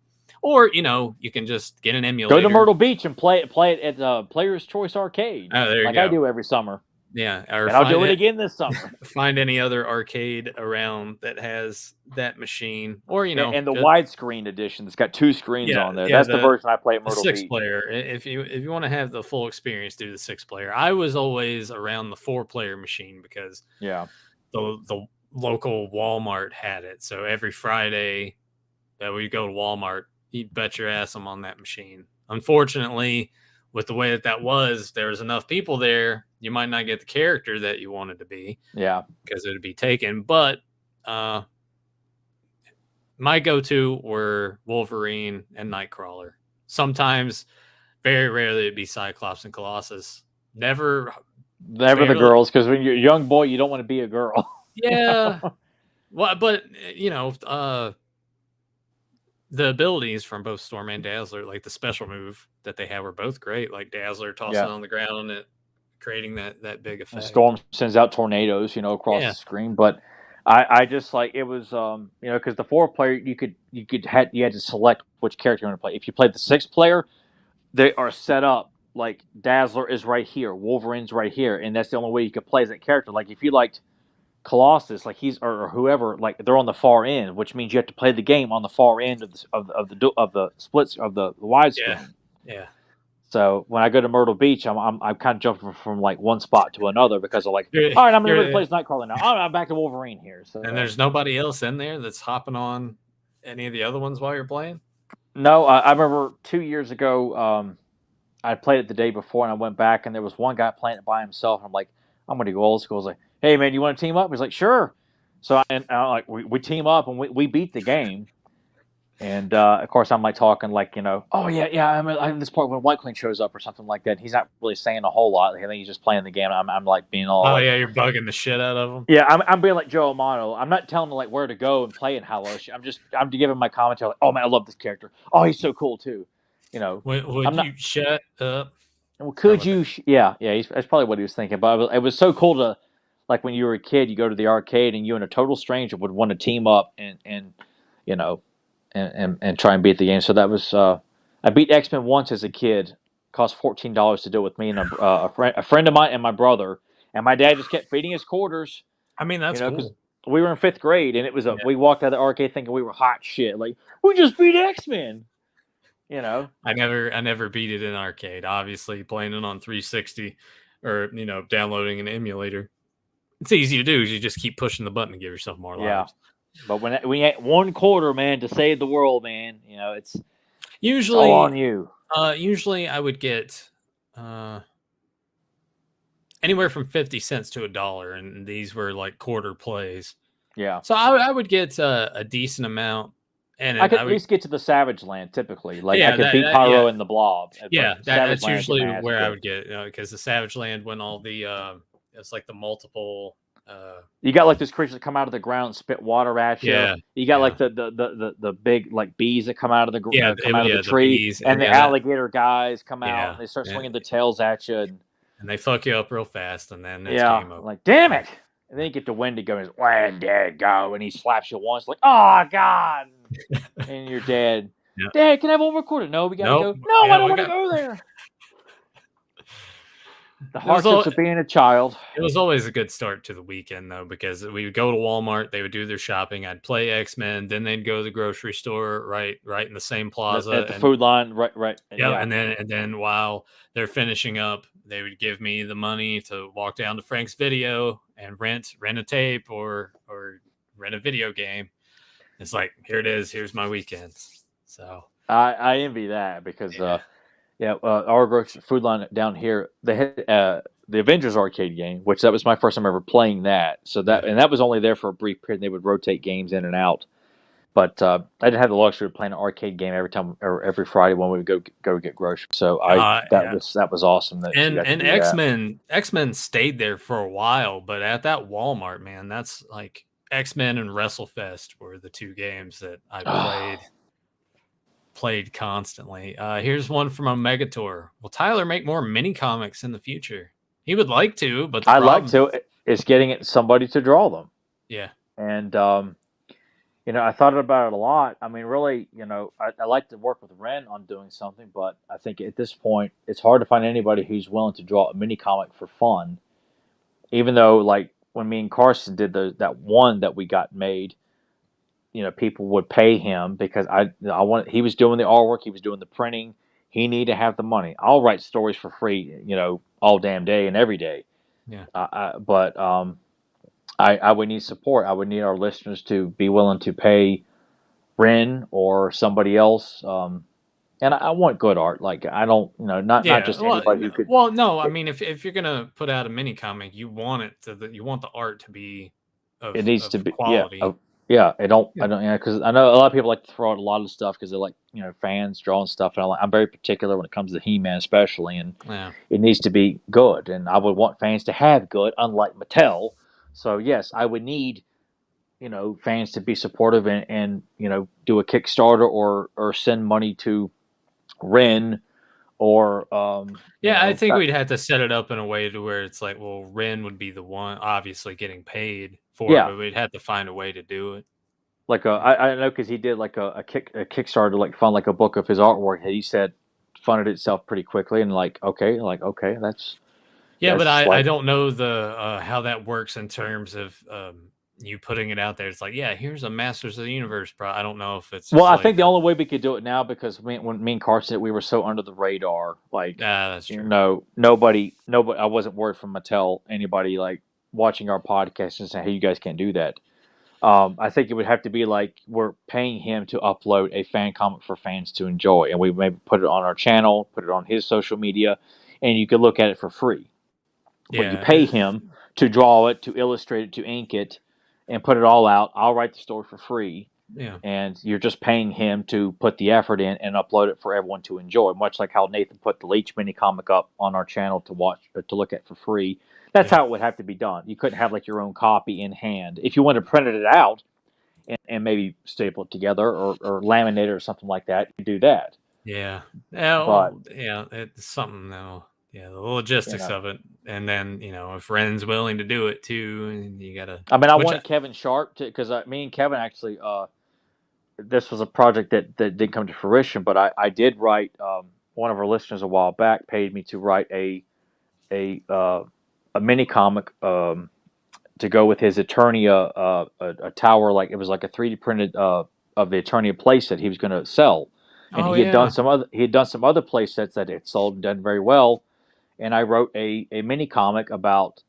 Or, you can just get an emulator. Go to Myrtle Beach and play it at Player's Choice Arcade. Oh, there you go. I do every summer. Yeah. And I'll do it again this summer. Find any other arcade around that has that machine. Or, And the widescreen edition that's got 2 screens on there. That's the version I play at Myrtle Beach. 6-player. If you want to have the full experience, do the 6-player. I was always around the 4-player machine because the local Walmart had it. So every Friday that we go to Walmart, you bet your ass I'm on that machine. Unfortunately, with the way that was, there was enough people there, you might not get the character that you wanted to be. Yeah. Because it would be taken. But my go-to were Wolverine and Nightcrawler. Sometimes, very rarely, it'd be Cyclops and Colossus. Never the girls, because when you're a young boy, you don't want to be a girl. Yeah. Well, but, the abilities from both Storm and Dazzler, like the special move that they have, were both great. Like Dazzler tossing on the ground and creating that big effect. And Storm sends out tornadoes, across the screen. But I just like it was, because the 4-player you had to select which character you want to play. If you played the 6-player, they are set up like Dazzler is right here, Wolverine's right here, and that's the only way you could play as that character. Like if you liked Colossus, like or whoever, like they're on the far end, which means you have to play the game on the far end of the splits of the widescreen. Yeah. So when I go to Myrtle Beach, I'm kind of jumping from like one spot to another because of like, all right, I'm ready to play Nightcrawler now. I'm back to Wolverine here. So and there's nobody else in there that's hopping on any of the other ones while you're playing. No, I remember 2 years ago, I played it the day before, and I went back, and there was one guy playing it by himself. I'm like, I'm going to go old school. I was like, hey, man, you want to team up? He's like, sure. So we team up, and we beat the game. And, of course, I'm like talking like, oh, yeah, I'm this part when White Queen shows up or something like that. He's not really saying a whole lot. I think he's just playing the game. I'm like being all oh, yeah, you're bugging the shit out of him. Yeah, I'm being like Joe Amano. I'm not telling him like where to go and play in Halo. I'm giving my commentary like, oh, man, I love this character. Oh, he's so cool, too. Would you shut up? Well, could you? Yeah. That's probably what he was thinking. But it was so cool to, like, when you were a kid, you go to the arcade and you and a total stranger would want to team up and try and beat the game. So that was I beat X-Men once as a kid. Cost $14 to do it with me and a friend of mine and my brother. And my dad just kept feeding us quarters. I mean, that's cool. We were in 5th grade, and it was we walked out of the arcade thinking we were hot shit. Like, we just beat X-Men. I never beat it in arcade. Obviously, playing it on 360 or downloading an emulator, it's easy to do. You just keep pushing the button to give yourself more lives. But when we had one quarter, man, to save the world, man, it's usually all on you. Usually, I would get anywhere from 50 cents to $1, and these were like quarter plays. Yeah. So I would get a decent amount. And I could at least get to the Savage Land typically. Like I could beat Pyro and the Blob. Yeah, that's usually where I would get because the Savage Land when all the it's like the multiple. You got like these creatures that come out of the ground and spit water at you. Yeah, you got like the big like bees that come out of the come out of the tree, bees, and the alligator guys come out and they start swinging the tails at you, and they fuck you up real fast, and then it's game over. Like damn it. And then you get to Wendigo and he's, where'd Dad go? And he slaps you once, like, oh, God. And you're dead. Yep. Dad, can I have one more quarter? No, we got to go. No, I don't want to go there. The hardships of being a child. It was always a good start to the weekend, though, because we would go to Walmart. They would do their shopping. I'd play X-Men. Then they'd go to the grocery store right in the same plaza. At the food line, right. Yeah, and then while they're finishing up, they would give me the money to walk down to Frank's Video and rent a tape or rent a video game. It's like, here it is. Here's my weekends. So I envy that because our grocery food line down here, they had the Avengers arcade game, which that was my first time ever playing that. So that was only there for a brief period. They would rotate games in and out. But I didn't have the luxury of playing an arcade game every time or every Friday when we would go get groceries. So that was awesome. And X-Men stayed there for a while, but at that Walmart, man, that's like X-Men and WrestleFest were the two games that I played constantly. Here's one from Omegator. Will Tyler make more mini comics in the future? He would like to, but I'd like to. It's getting somebody to draw them. Yeah, and I thought about it a lot. I mean, really, I like to work with Ren on doing something, but I think at this point, it's hard to find anybody who's willing to draw a mini comic for fun. Even though, like, when me and Carson did that one that we got made, people would pay him because he was doing the artwork, he was doing the printing, he needed to have the money. I'll write stories for free, all damn day and every day. Yeah. But I would need support. I would need our listeners to be willing to pay Ren or somebody else. And I want good art. Like I don't, not just anybody who could. Well, no, I mean, if you're gonna put out a mini comic, you want you want the art to be. It needs to be quality. Yeah. I don't, because I know a lot of people like to throw out a lot of stuff because they're like, fans drawing stuff, and I'm very particular when it comes to He-Man, especially, and it needs to be good, and I would want fans to have good, unlike Mattel. So yes, I would need, fans to be supportive and do a Kickstarter or send money to Ren or I think we'd have to set it up in a way to where it's like, well, Ren would be the one obviously getting paid for it, but we'd have to find a way to do it. Like I know because he did like a Kickstarter to like fund like a book of his artwork. He said funded itself pretty quickly and okay, that's but that's I don't know the how that works in terms of you putting it out there. It's like, here's a Masters of the Universe, bro. I don't know if it's well. I think the only way we could do it now because when me and Carson we were so under the radar. Like, that's true. Nobody. I wasn't worried from Mattel anybody like watching our podcast and saying, "Hey, you guys can't do that." I think it would have to be like we're paying him to upload a fan comic for fans to enjoy, and we maybe put it on our channel, put it on his social media, and you could look at it for free. But you pay him to draw it, to illustrate it, to ink it, and put it all out. I'll write the story for free. Yeah. And you're just paying him to put the effort in and upload it for everyone to enjoy. Much like how Nathan put the Leech mini comic up on our channel to look at for free. That's how it would have to be done. You couldn't have like your own copy in hand. If you wanted to print it out and maybe staple it together or laminate it or something like that, you do that. Yeah. It's something though. Yeah, the logistics of it, and then if Ren's willing to do it too, you gotta. I mean, I wanted Kevin Sharp to because me and Kevin actually, this was a project that didn't come to fruition, but I did write. One of our listeners a while back paid me to write a mini comic to go with his Eternia a tower, like it was like a 3D printed of the Eternia playset he was going to sell, and he had done some other playsets that had sold and done very well. And I wrote a mini comic about.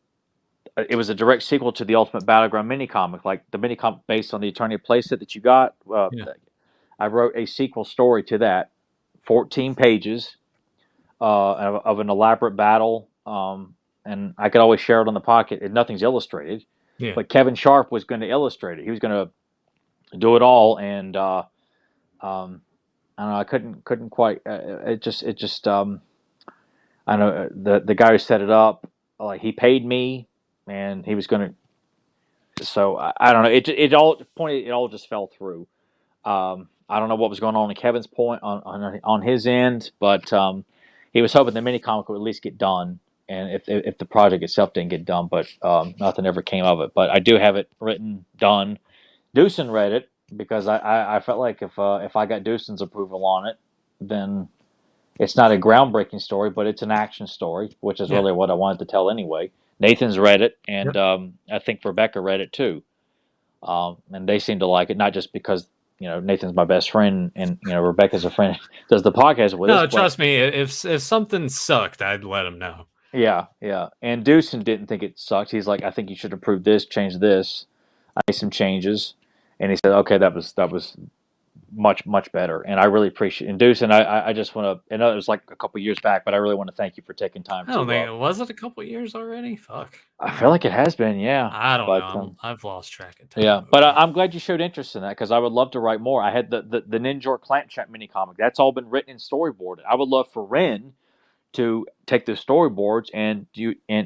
It was a direct sequel to the Ultimate Battleground mini comic, like the mini comic based on the Eternia playset that you got. I wrote a sequel story to that, 14 pages of an elaborate battle, and I could always share it on the pocket. Nothing's illustrated, but Kevin Sharp was going to illustrate it. He was going to do it all, and I don't know. I couldn't quite. It just. I know the guy who set it up, like he paid me, and he was going to. So I don't know. It all just fell through. I don't know what was going on in Kevin's point on his end, but he was hoping the mini comic would at least get done, and if the project itself didn't get done, but nothing ever came of it. But I do have it written, done. Deucin read it because I felt like if I got Deucin's approval on it, then. It's not a groundbreaking story, but it's an action story, which is really what I wanted to tell anyway. Nathan's read it, and I think Rebecca read it too. And they seem to like it, not just because Nathan's my best friend, and Rebecca's a friend, does the podcast with us. No, trust me, if something sucked, I'd let him know. Yeah. And Deucin didn't think it sucked. He's like, I think you should improve this, change this. I made some changes, and he said, okay, that was much better, and I really appreciate it. And Deuce, and I just want to. I know it was like a couple years back, but I really want to thank you for taking time. I don't think was it a couple years already. Fuck, I feel like it has been. Yeah, I don't know. I've lost track of time. Yeah, but I'm glad you showed interest in that because I would love to write more. I had the Ninja Clamp Trap mini comic. That's all been written and storyboarded. I would love for Ren to take the storyboards and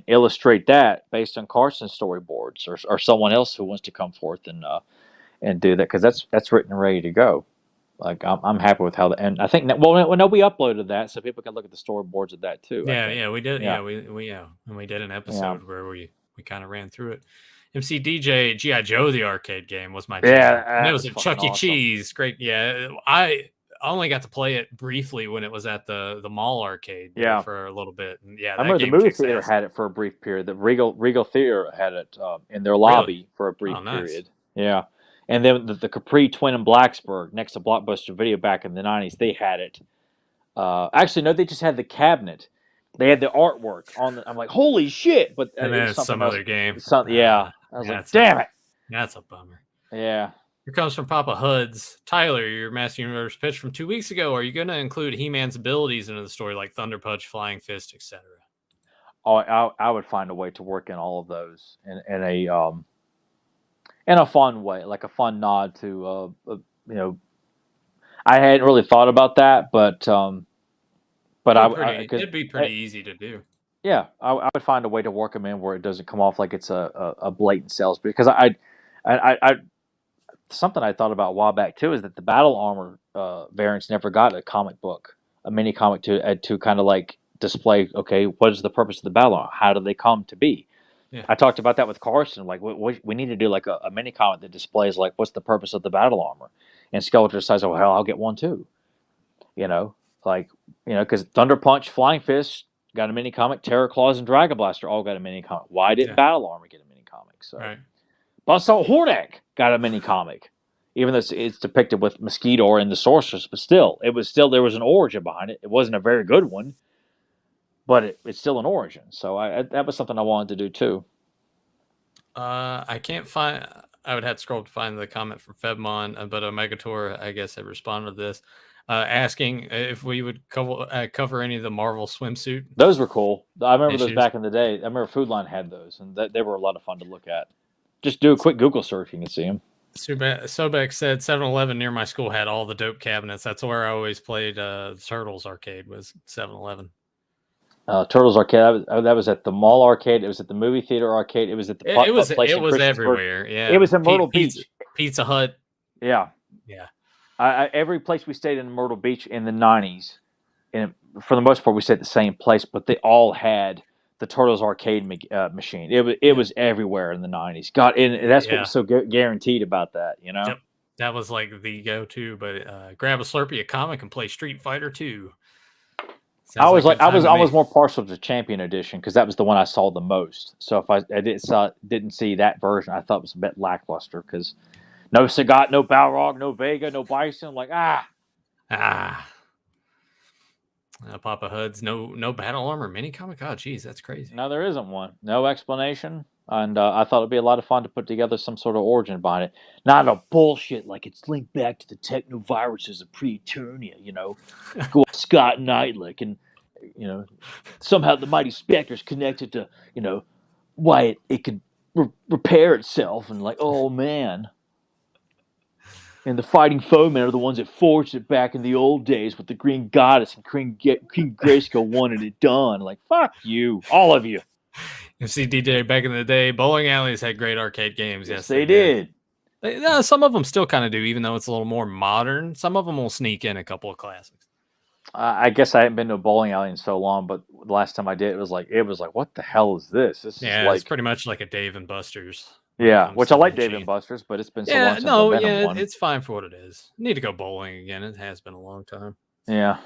illustrate that based on Carson's storyboards or someone else who wants to come forth and do that because that's written and ready to go. Like I'm happy with how and I think we uploaded that so people can look at the storyboards of that too. Yeah, we did. Yeah, we did an episode where we kind of ran through it. MC DJ G.I. Joe the arcade game was my jam. And it was a Chuck E. Cheese. Great. Yeah, I only got to play it briefly when it was at the mall arcade. For a little bit. And I remember the movie theater had it for a brief period. The Regal Theater had it in their lobby for a brief period. Yeah. And then the Capri Twin in Blacksburg, next to Blockbuster Video back in the 90s, they had it. Actually, no, they just had the cabinet. They had the artwork on the. I'm like, holy shit! But and then it's some other game. I was like, damn it. That's a bummer. Yeah. Here comes from Papa Hoods. Tyler, your Master Universe pitch from 2 weeks ago. Are you going to include He-Man's abilities into the story, like Thunder Punch, Flying Fist, etc.? Oh, I would find a way to work in all of those in a fun way, like a fun nod to, I hadn't really thought about that, but it'd be pretty easy to do. Yeah, I would find a way to work them in where it doesn't come off like it's a blatant sales because I something I thought about a while back too is that the battle armor variants never got a comic book, a mini comic to kind of like display. Okay, what is the purpose of the battle armor? How do they come to be? Yeah. I talked about that with Carson. Like, we need to do like a mini comic that displays like what's the purpose of the battle armor. And Skeletor decides, oh hell, I'll get one too. Because Thunder Punch, Flying Fist got a mini comic, Terror Claws, and Dragon Blaster all got a mini comic. Why didn't Battle Armor get a mini comic? So, right. Buzzsaw Hordak got a mini comic, even though it's depicted with Mosquito and the Sorceress, but still, there was an origin behind it. It wasn't a very good one, but it's still an origin. So that was something I wanted to do too. I can't find. I would have to scroll to find the comment from Febmon, but Omegator, I guess, had responded to this, asking if we would cover any of the Marvel swimsuit. Those were cool. I remember issues. those back in the day. I remember Food Line had those, and they were a lot of fun to look at. Just do a quick Google search, you can see them. Sobek said 7-Eleven near my school had all the dope cabinets. That's where I always played Turtles arcade, was 7-Eleven. Turtles arcade. That was at the mall arcade. It was at the movie theater arcade. It was at the place. It was everywhere. Yeah, it was in Myrtle Beach. Pizza Hut. Yeah, yeah. Every place we stayed in Myrtle Beach in the 90s, and for the most part, we stayed at the same place. But they all had the Turtles arcade machine. It was everywhere in the 90s. God, and that's what was so guaranteed about that. Yep. That was like the go-to. But grab a Slurpee, a comic, and play Street Fighter 2. I was more partial to Champion Edition because that was the one I saw the most. So if I didn't see that version, I thought it was a bit lackluster because no Sagat, no Balrog, no Vega, no Bison. Like Papa Hud's no battle armor mini comic. Oh, geez, that's crazy. No, there isn't one. No explanation. And I thought it'd be a lot of fun to put together some sort of origin behind it. Not a bullshit like it's linked back to the technoviruses of pre-Eternia, Go Scott Knightlick and, somehow the Mighty Spectre's connected to, why it could repair itself. And like, oh, man. And the Fighting Foemen are the ones that forged it back in the old days with the Green Goddess and King Grayskull wanted it done. Like, fuck you. All of you. You see, DJ, back in the day, bowling alleys had great arcade games. Yes, they did. Some of them still kind of do, even though it's a little more modern. Some of them will sneak in a couple of classics. I guess I haven't been to a bowling alley in so long, but the last time I did, it was like, what the hell is this? This is like, it's pretty much like a Dave and Buster's. Yeah, which I like Dave and Buster's, but it's been so long since I've been in one. It's fine for what it is. Need to go bowling again. It has been a long time. Yeah.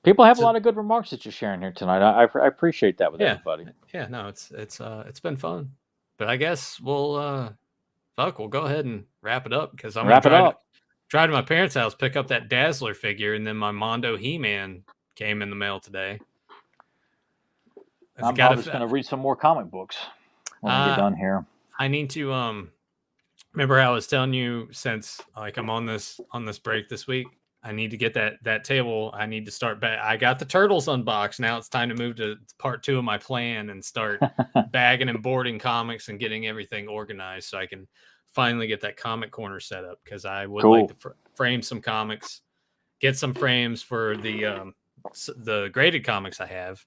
People have a lot of good remarks that you're sharing here tonight. I appreciate that with everybody. Yeah, no, it's been fun. But I guess we'll go ahead and wrap it up because I'm gonna drive to my parents' house, pick up that Dazzler figure, and then my Mondo He-Man came in the mail today. I'm just going to read some more comic books when we get done here. I need to remember how I was telling you, since like I'm on this break this week, I need to get that table. I need to start back. I got the Turtles unboxed. Now it's time to move to part 2 of my plan and start bagging and boarding comics and getting everything organized so I can finally get that comic corner set up, because I would like to frame some comics, get some frames for the graded comics I have.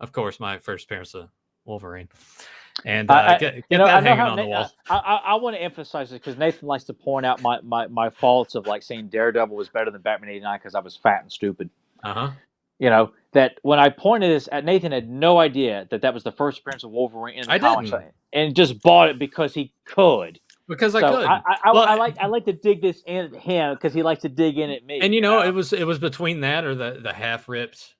Of course, my first appearance of Wolverine. And get that hanging on the wall. I want to emphasize this because Nathan likes to point out my faults of like saying Daredevil was better than Batman 89 because I was fat and stupid. That when I pointed this at Nathan had no idea that was the first appearance of Wolverine in the comics, and just bought it because he could. Because I could. I like to dig this in at him because he likes to dig in at me. And it was between that or the half ripped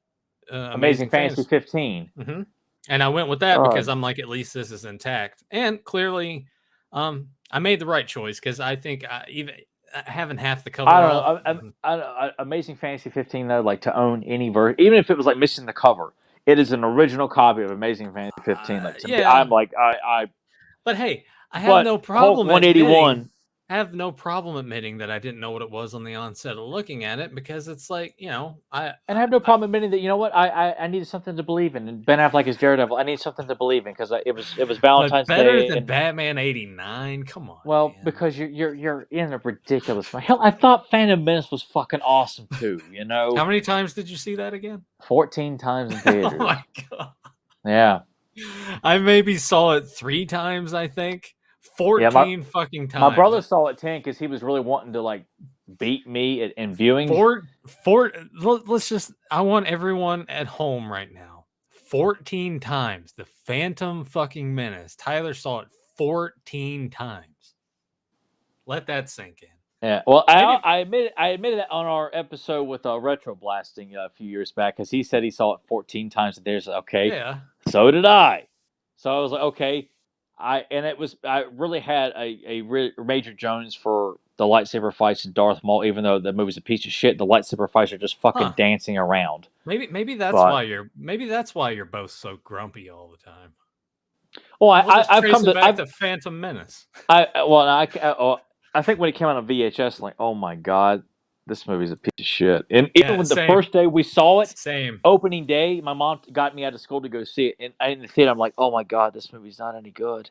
Amazing Fantasy 15. Mm-hmm. And I went with that because I'm like, at least this is intact. And clearly, I made the right choice because I think even having half the cover. I don't know. Amazing Fantasy 15 though, like to own any version, even if it was like missing the cover, it is an original copy of Amazing Fantasy 15. Like to me, I'm like But hey, I have no problem. 181. I have no problem admitting that I didn't know what it was on the onset of looking at it, because it's like, I have no problem admitting that, I needed something to believe in. And Ben Affleck is Daredevil. I need something to believe in because it was Valentine's Day. Better than Batman 89. Come on. Well, man. Because you're in a ridiculous. Hell, I thought Phantom Menace was fucking awesome too. How many times did you see that again? 14 times in theaters. Oh my god. Yeah. I maybe saw it 3 times. I think 14 fucking times. My brother saw it 10 because he was really wanting to like beat me in viewing. Let's just. I want everyone at home right now. 14 times. The Phantom fucking Menace. Tyler saw it 14 times. Let that sink in. Yeah, well, I admitted that on our episode with Retro Blasting a few years back because he said he saw it 14 times. And there's okay, Yeah. so did I. So I was like, okay, I really had a Major Jones for the lightsaber fights in Darth Maul, even though the movie's a piece of shit. The lightsaber fights are just fucking dancing around. Maybe that's why you're both so grumpy all the time. Well, I've come to Phantom Menace. I think when it came out on VHS, I'm like, oh my god, this movie's a piece of shit. And even when the first day we saw it, opening day, my mom got me out of school to go see it, and in the theater, I'm like, oh my god, this movie's not any good.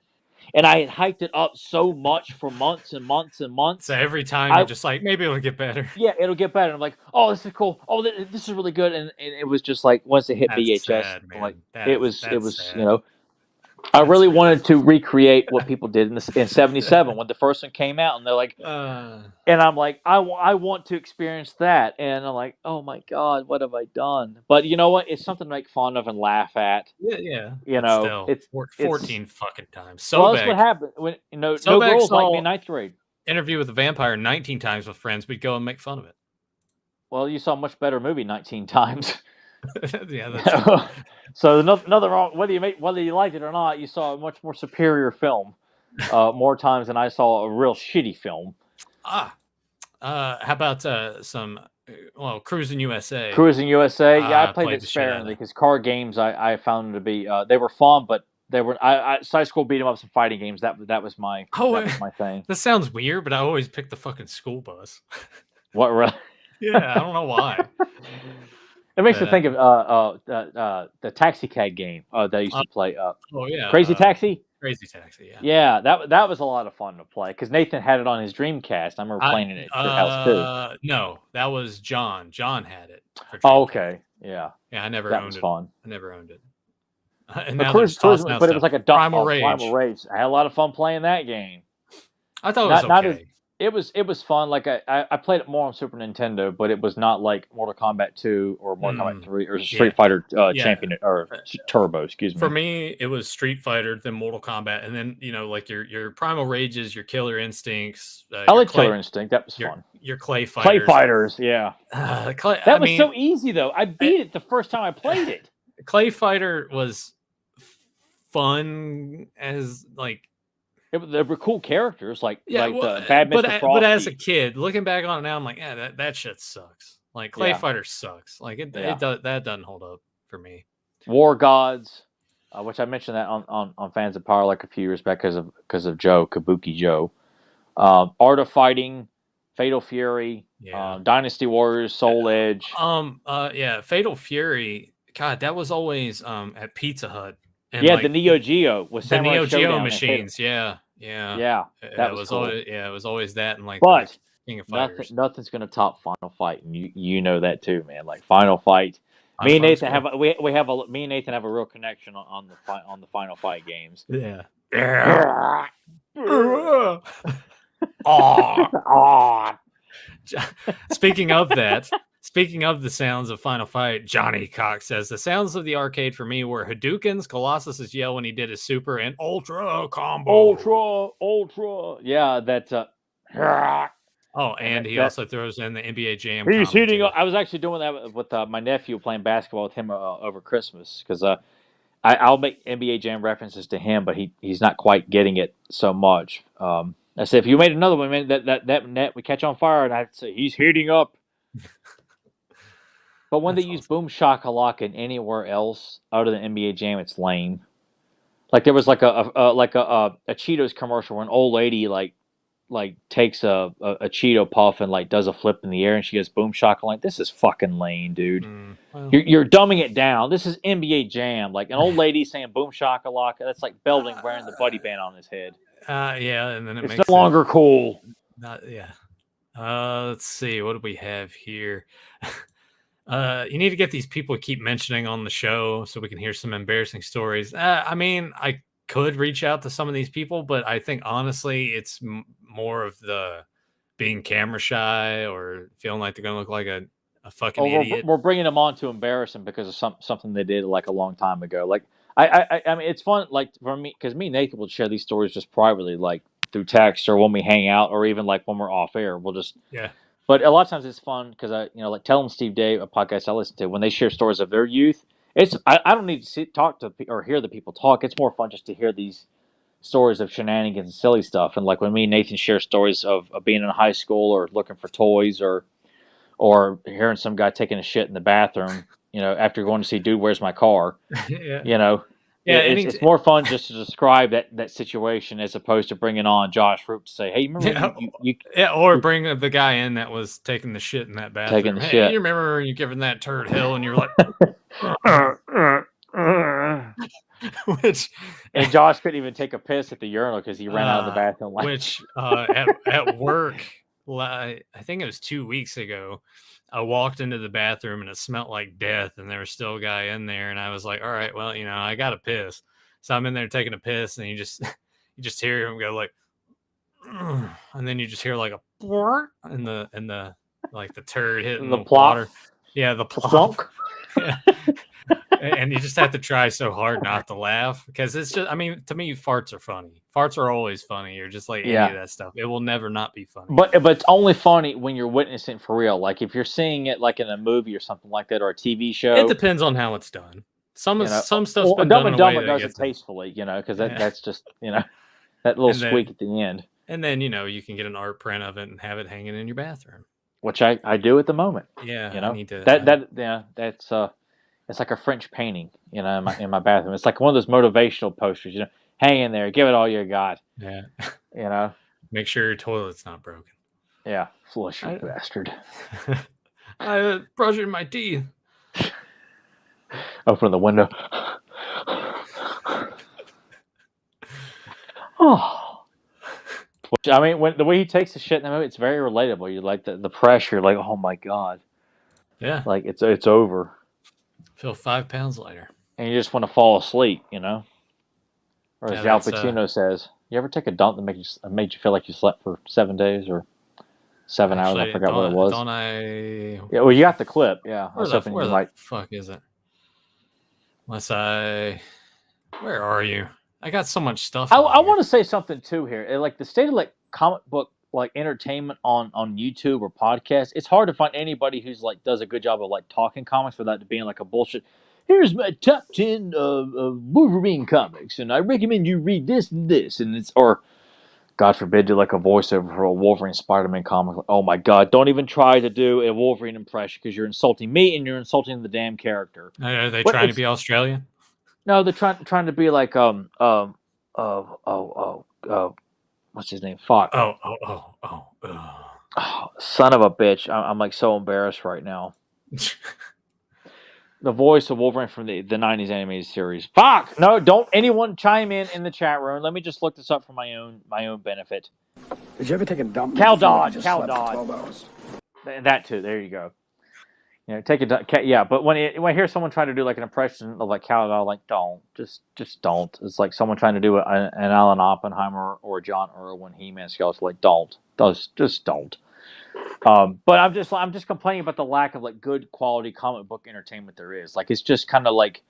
And I had hyped it up so much for months and months and months. So every time you're just like, maybe it'll get better. Yeah, it'll get better. I'm like, oh, this is cool. Oh, this is really good. And it was just like once it hit VHS, sad, like That it was sad. you know. I really wanted to recreate what people did in '77 when the first one came out, and they're like, and I'm like, I want to experience that, and I'm like, oh my god, what have I done? But you know what? It's something to make fun of and laugh at. Yeah. You know, it's 14 fucking times. Well, that's what happened when no girls like me in ninth grade. Interview with the Vampire 19 times with friends. We'd go and make fun of it. Well, you saw a much better movie 19 times. Yeah, that's true. So nothing wrong whether you liked it or not. You saw a much more superior film more times than I saw a real shitty film. How about some Cruising USA? Cruising USA, yeah, I played it sparingly because car games I found to be they were fun, but they were side scroll beat 'em ups and fighting games. That was my thing. That sounds weird, but I always picked the fucking school bus. What? Really? Yeah, I don't know why. It makes me think of the Taxi Cab game that I used to play. Crazy Taxi. Crazy Taxi, yeah. Yeah, that was a lot of fun to play because Nathan had it on his Dreamcast. I remember playing it at your house too. No, that was John. John had it. Oh, okay. Yeah. Yeah, I never owned it. That was fun. I never owned it. And but now but it was like a Primal Rage. Primal Rage. I had a lot of fun playing that game. I thought it was okay. It was fun. Like I played it more on Super Nintendo, but it was not like Mortal Kombat 2 or Mortal Kombat 3 or Street Fighter Champion or Turbo. Excuse me. For me, it was Street Fighter, then Mortal Kombat, and then like your Primal Rages, your Killer Instincts. I like Killer Instinct. That was fun. Your Clay Fighters. Clay Fighters, yeah. That was so easy though. I beat it the first time I played it. Clay Fighter was fun as like. They were cool characters, the Bad Mr. Frosty. But as a kid, looking back on it now, I'm like, that shit sucks. Like Clay Fighter sucks. Like it that doesn't hold up for me. War Gods, which I mentioned that on Fans of Power like a few years back because of Joe Kabuki Joe. Art of Fighting, Fatal Fury, Dynasty Warriors, Soul Edge. Fatal Fury. God, that was always at Pizza Hut. And the Neo Geo was the Neo Geo machines. Yeah. That was cool. It was always that, and but King of Fighters. Nothing's gonna top Final Fight, and you know that too, man. Like Final Fight, me and Nathan have a real connection on the Final Fight games. Yeah. Speaking of that. Speaking of the sounds of Final Fight, Johnny Cox says the sounds of the arcade for me were Hadoukens, Colossus's yell when he did his super, and Ultra combo. Ultra. Yeah, that. And he also throws in the NBA Jam. He's heating up. I was actually doing that with my nephew playing basketball with him over Christmas because I'll make NBA Jam references to him, but he's not quite getting it so much. I said, if you made another one, man, that net would catch on fire, and I'd say he's heating up. But when they use Boom Shakalaka anywhere else out of the NBA Jam, it's lame. Like there was like a Cheetos commercial where an old lady like takes a Cheeto puff and does a flip in the air and she goes Boom Shakalaka. This is fucking lame, dude. You're dumbing it down. This is NBA Jam. Like an old lady saying Boom Shakalaka. That's like Belding wearing the buddy band on his head. And then it's no longer cool. Let's see. What do we have here? You need to get these people to keep mentioning on the show so we can hear some embarrassing stories. I mean, could reach out to some of these people, but I think honestly, it's more of the being camera shy or feeling like they're gonna look like a fucking idiot. We're bringing them on to embarrass them because of something they did like a long time ago. Like I mean, it's fun like for me because me and Nathan will share these stories just privately, like through text or when we hang out, or even like when we're off air. We'll just Yeah. But a lot of times it's fun because like Tell 'em Steve Dave, a podcast I listen to, when they share stories of their youth. I don't need to talk to or hear the people talk. It's more fun just to hear these stories of shenanigans and silly stuff. And like when me and Nathan share stories of being in high school or looking for toys or hearing some guy taking a shit in the bathroom, after going to see Dude, Where's My Car? Yeah. Yeah, it's more fun just to describe that situation as opposed to bringing on Josh Root to say, "Hey, you remember or bring the guy in that was taking the shit in that bathroom. Taking the Hey, shit. you remember you giving that turd hell, and you're like, which and Josh couldn't even take a piss at the urinal because he ran out of the bathroom. Which at work, I think it was 2 weeks ago, I walked into the bathroom and it smelled like death, and there was still a guy in there, and I was like, all right, well, I got to piss. So I'm in there taking a piss, and you just hear him go like, and then you just hear like a and the like the turd hitting the water. Yeah, the plonk. Yeah. And you just have to try so hard not to laugh because it's just, I mean, to me, farts are funny. Farts are always funny, or just like any of that stuff. It will never not be funny. But it's only funny when you're witnessing it for real. Like if you're seeing it like in a movie or something like that, or a TV show. It depends on how it's done. Some stuff's been Dumb done and Dumber does it tastefully, because that's just that little squeak at the end. And then you can get an art print of it and have it hanging in your bathroom, which I do at the moment. Yeah, I need to, that's it's like a French painting, in my bathroom. It's like one of those motivational posters, hang in there, give it all you got. Yeah. Make sure your toilet's not broken. Yeah, flush you bastard. I brushing my teeth. Open the window. Oh. Which, I mean, when the way he takes the shit in the movie, it's very relatable. You like the pressure, like, oh my god. Yeah. Like it's over. Feel 5 pounds lighter. And you just want to fall asleep, Or as Al Pacino says, you ever take a dump that made you feel like you slept for 7 days or 7 hours? I forgot what it was. Don't I? Yeah, well, you got the clip. Yeah. Where the fuck is it? Where are you? I got so much stuff. I want to say something too here. Like the state of like comic book like entertainment on YouTube or podcast, it's hard to find anybody who's like does a good job of like talking comics without it being like a bullshit. Here's my top 10 of Wolverine comics, and I recommend you read this and this, and or God forbid do like a voiceover for a Wolverine Spider-Man comic. Like, oh my God, don't even try to do a Wolverine impression because you're insulting me and you're insulting the damn character. Are they trying to be Australian? No, they're trying to be like what's his name? Fox. Oh, son of a bitch. I'm like so embarrassed right now. The voice of Wolverine from the 90s animated series. Fuck! No, don't anyone chime in the chat room. Let me just look this up for my own benefit. Did you ever take a dump? Cal Dodd. That too. There you go. Take a yeah. But when I hear someone try to do like an impression of like Cal Dodd, like don't just don't. It's like someone trying to do an Alan Oppenheimer or John Irwin He-Man skeleton. Like don't. Just don't. But I'm just complaining about the lack of like good quality comic book entertainment there is. Like it's just kind of like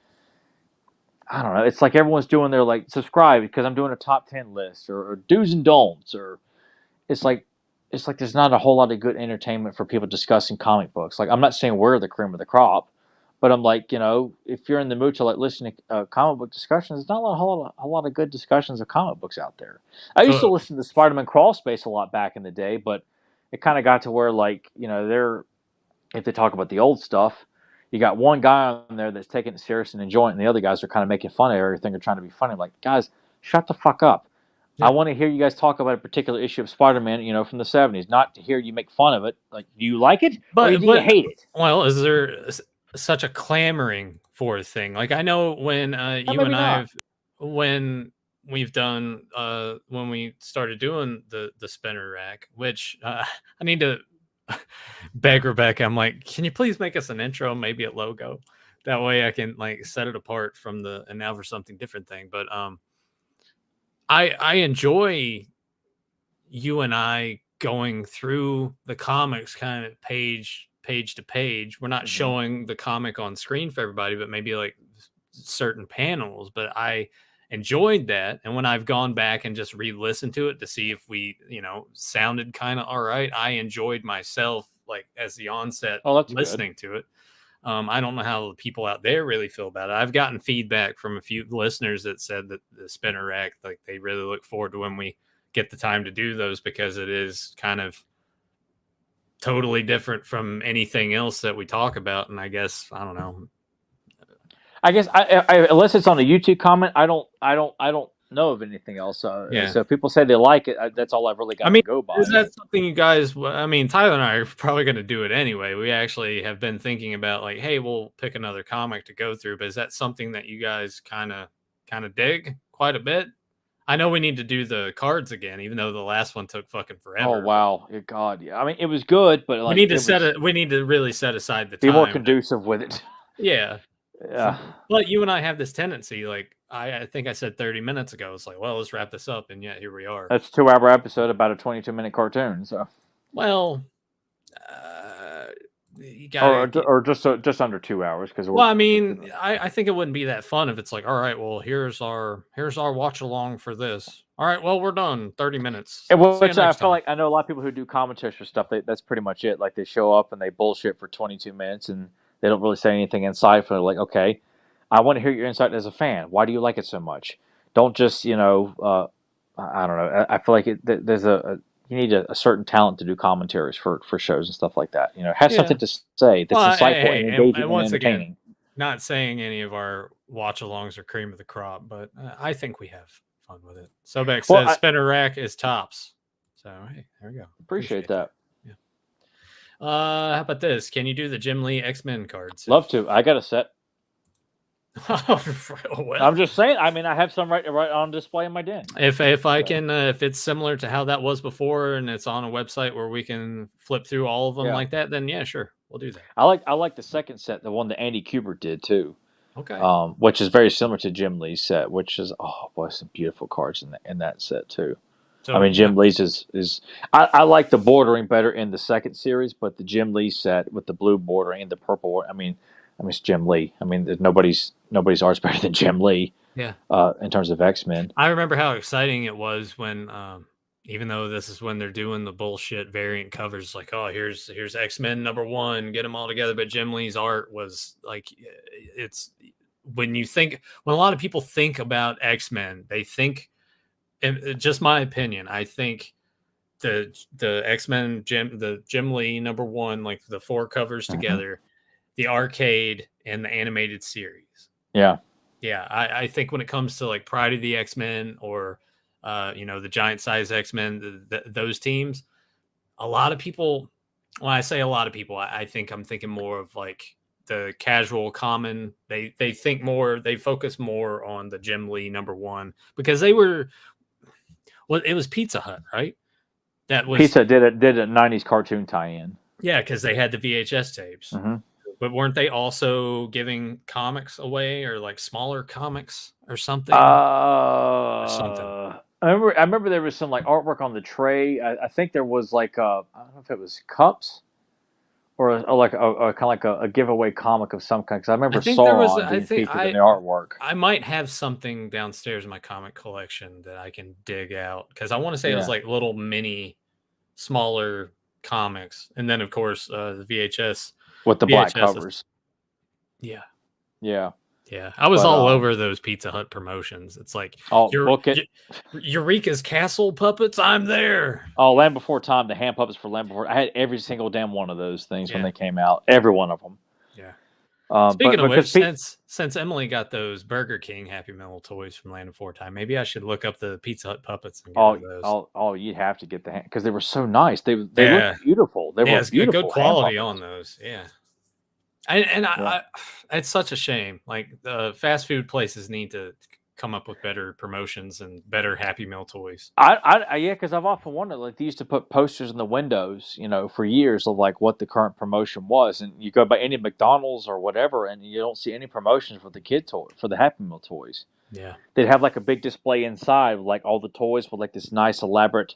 I don't know. It's like everyone's doing their like subscribe because I'm doing a top 10 list or do's and don'ts, or it's like there's not a whole lot of good entertainment for people discussing comic books. Like I'm not saying we're the cream of the crop, but I'm like if you're in the mood to like listen to comic book discussions, there's not a whole lot of good discussions of comic books out there. I used to listen to Spider-Man Crawl Space a lot back in the day, but it kind of got to where, like, if they talk about the old stuff, you got one guy on there that's taking it serious and enjoying it, and the other guys are kind of making fun of everything or trying to be funny. Like, guys, shut the fuck up. Yeah. I want to hear you guys talk about a particular issue of Spider-Man, from the 70s, not to hear you make fun of it. Like, do you like it or do you hate it? Well, is there such a clamoring for a thing? Like, I know when you and when we've done when we started doing the spinner rack, which I need to beg Rebecca. I'm like, can you please make us an intro, maybe a logo? That way I can like set it apart from and now for something different thing. But I enjoy you and I going through the comics kind of page to page. We're not showing the comic on screen for everybody, but maybe like certain panels. But I enjoyed that. And when I've gone back and just re-listened to it to see if we, sounded kind of all right, I enjoyed myself like as the onset listening to it. I don't know how the people out there really feel about it. I've gotten feedback from a few listeners that said that the spinner rack, like they really look forward to when we get the time to do those, because it is kind of totally different from anything else that we talk about. And I guess, I don't know. I guess I unless it's on a YouTube comment, I don't know of anything else. So if people say they like it, that's all I've really got to go by. Is that something you guys? Tyler and I are probably going to do it anyway. We actually have been thinking about like, hey, we'll pick another comic to go through. But is that something that you guys kind of dig quite a bit? I know we need to do the cards again, even though the last one took fucking forever. Oh wow, God, yeah. I mean, it was good, but like, we need to really set aside the time. Be more conducive with it. Yeah. Yeah. But you and I have this tendency, like I think I said 30 minutes ago, it's like, well, let's wrap this up, and yet here we are. That's a 2-hour episode about a 22-minute cartoon. So. Well. You gotta or just under 2 hours because. Well, I mean, I think it wouldn't be that fun if it's like, all right, well, here's our watch along for this. All right, well, we're done. 30 minutes. Which I feel like I know a lot of people who do commentaries for stuff. That's pretty much it. Like they show up and they bullshit for 22 minutes and they don't really say anything insightful. They're like, okay, I want to hear your insight as a fan. Why do you like it so much? Don't just I don't know. I feel like there's you need a certain talent to do commentaries for shows and stuff like that. Have something to say that's insightful and engaging and entertaining. Again, not saying any of our watch-alongs are cream of the crop, but I think we have fun with it. Sobek says spinner rack is tops. So, hey, there we go. Appreciate that. Yeah. How about this? Can you do the Jim Lee X-Men cards? Love to. I got a set. Well, I'm just saying. I mean, I have some right on display in my den. If I can, if it's similar to how that was before, and it's on a website where we can flip through all of them like that, then yeah, sure, we'll do that. I like the second set, the one that Andy Kubert did too. Okay. Which is very similar to Jim Lee's set, which is some beautiful cards in that set too. So, I mean, Jim Lee's is I like the bordering better in the second series, but the Jim Lee set with the blue bordering and the purple. I mean, it's Jim Lee. I mean, nobody's art's better than Jim Lee. Yeah. In terms of X-Men. I remember how exciting it was when, even though this is when they're doing the bullshit variant covers, like, oh, here's X-Men #1, get them all together. But Jim Lee's art was like, it's when a lot of people think about X-Men, they think, just my opinion, I think the X-Men the Jim Lee #1, like the 4 covers together, the arcade and the animated series. Yeah. Yeah. I think when it comes to like Pryde of the X-Men or, the Giant Size X-Men, those teams, a lot of people, when I say a lot of people, I think I'm thinking more of like the casual common. They think more, they focus more on the Jim Lee #1 because they were, well, it was Pizza Hut, right? That was Pizza did a 90s cartoon tie-in. Yeah, because they had the VHS tapes. Mm-hmm. But weren't they also giving comics away or like smaller comics or something? I remember there was some like artwork on the tray. I think there was like I don't know if it was cups or like a kind of like a giveaway comic of some kind. Because I remember Sauron being featured in the artwork. I might have something downstairs in my comic collection that I can dig out because I want to say it was like little mini, smaller comics, and then of course the VHS. With the black covers. Yeah. Yeah. Yeah. I was all over those Pizza Hut promotions. It's like, book it. Eureka's Castle puppets, I'm there. Oh, Land Before Time, the hand puppets for Land Before. I had every single damn one of those things when they came out. Every one of them. Yeah. Speaking of which, since Emily got those Burger King Happy Meal toys from Land Before Time, maybe I should look up the Pizza Hut puppets and get those. You'd have to get the hand because they were so nice. They looked beautiful. They were beautiful. Good quality on those. Yeah. I it's such a shame. Like the fast food places need to come up with better promotions and better Happy Meal toys. Because I've often wondered, like they used to put posters in the windows, for years of like what the current promotion was, and you go by any McDonald's or whatever, and you don't see any promotions for the kid toy for the Happy Meal toys. Yeah. They'd have like a big display inside, with, like all the toys with like this nice elaborate,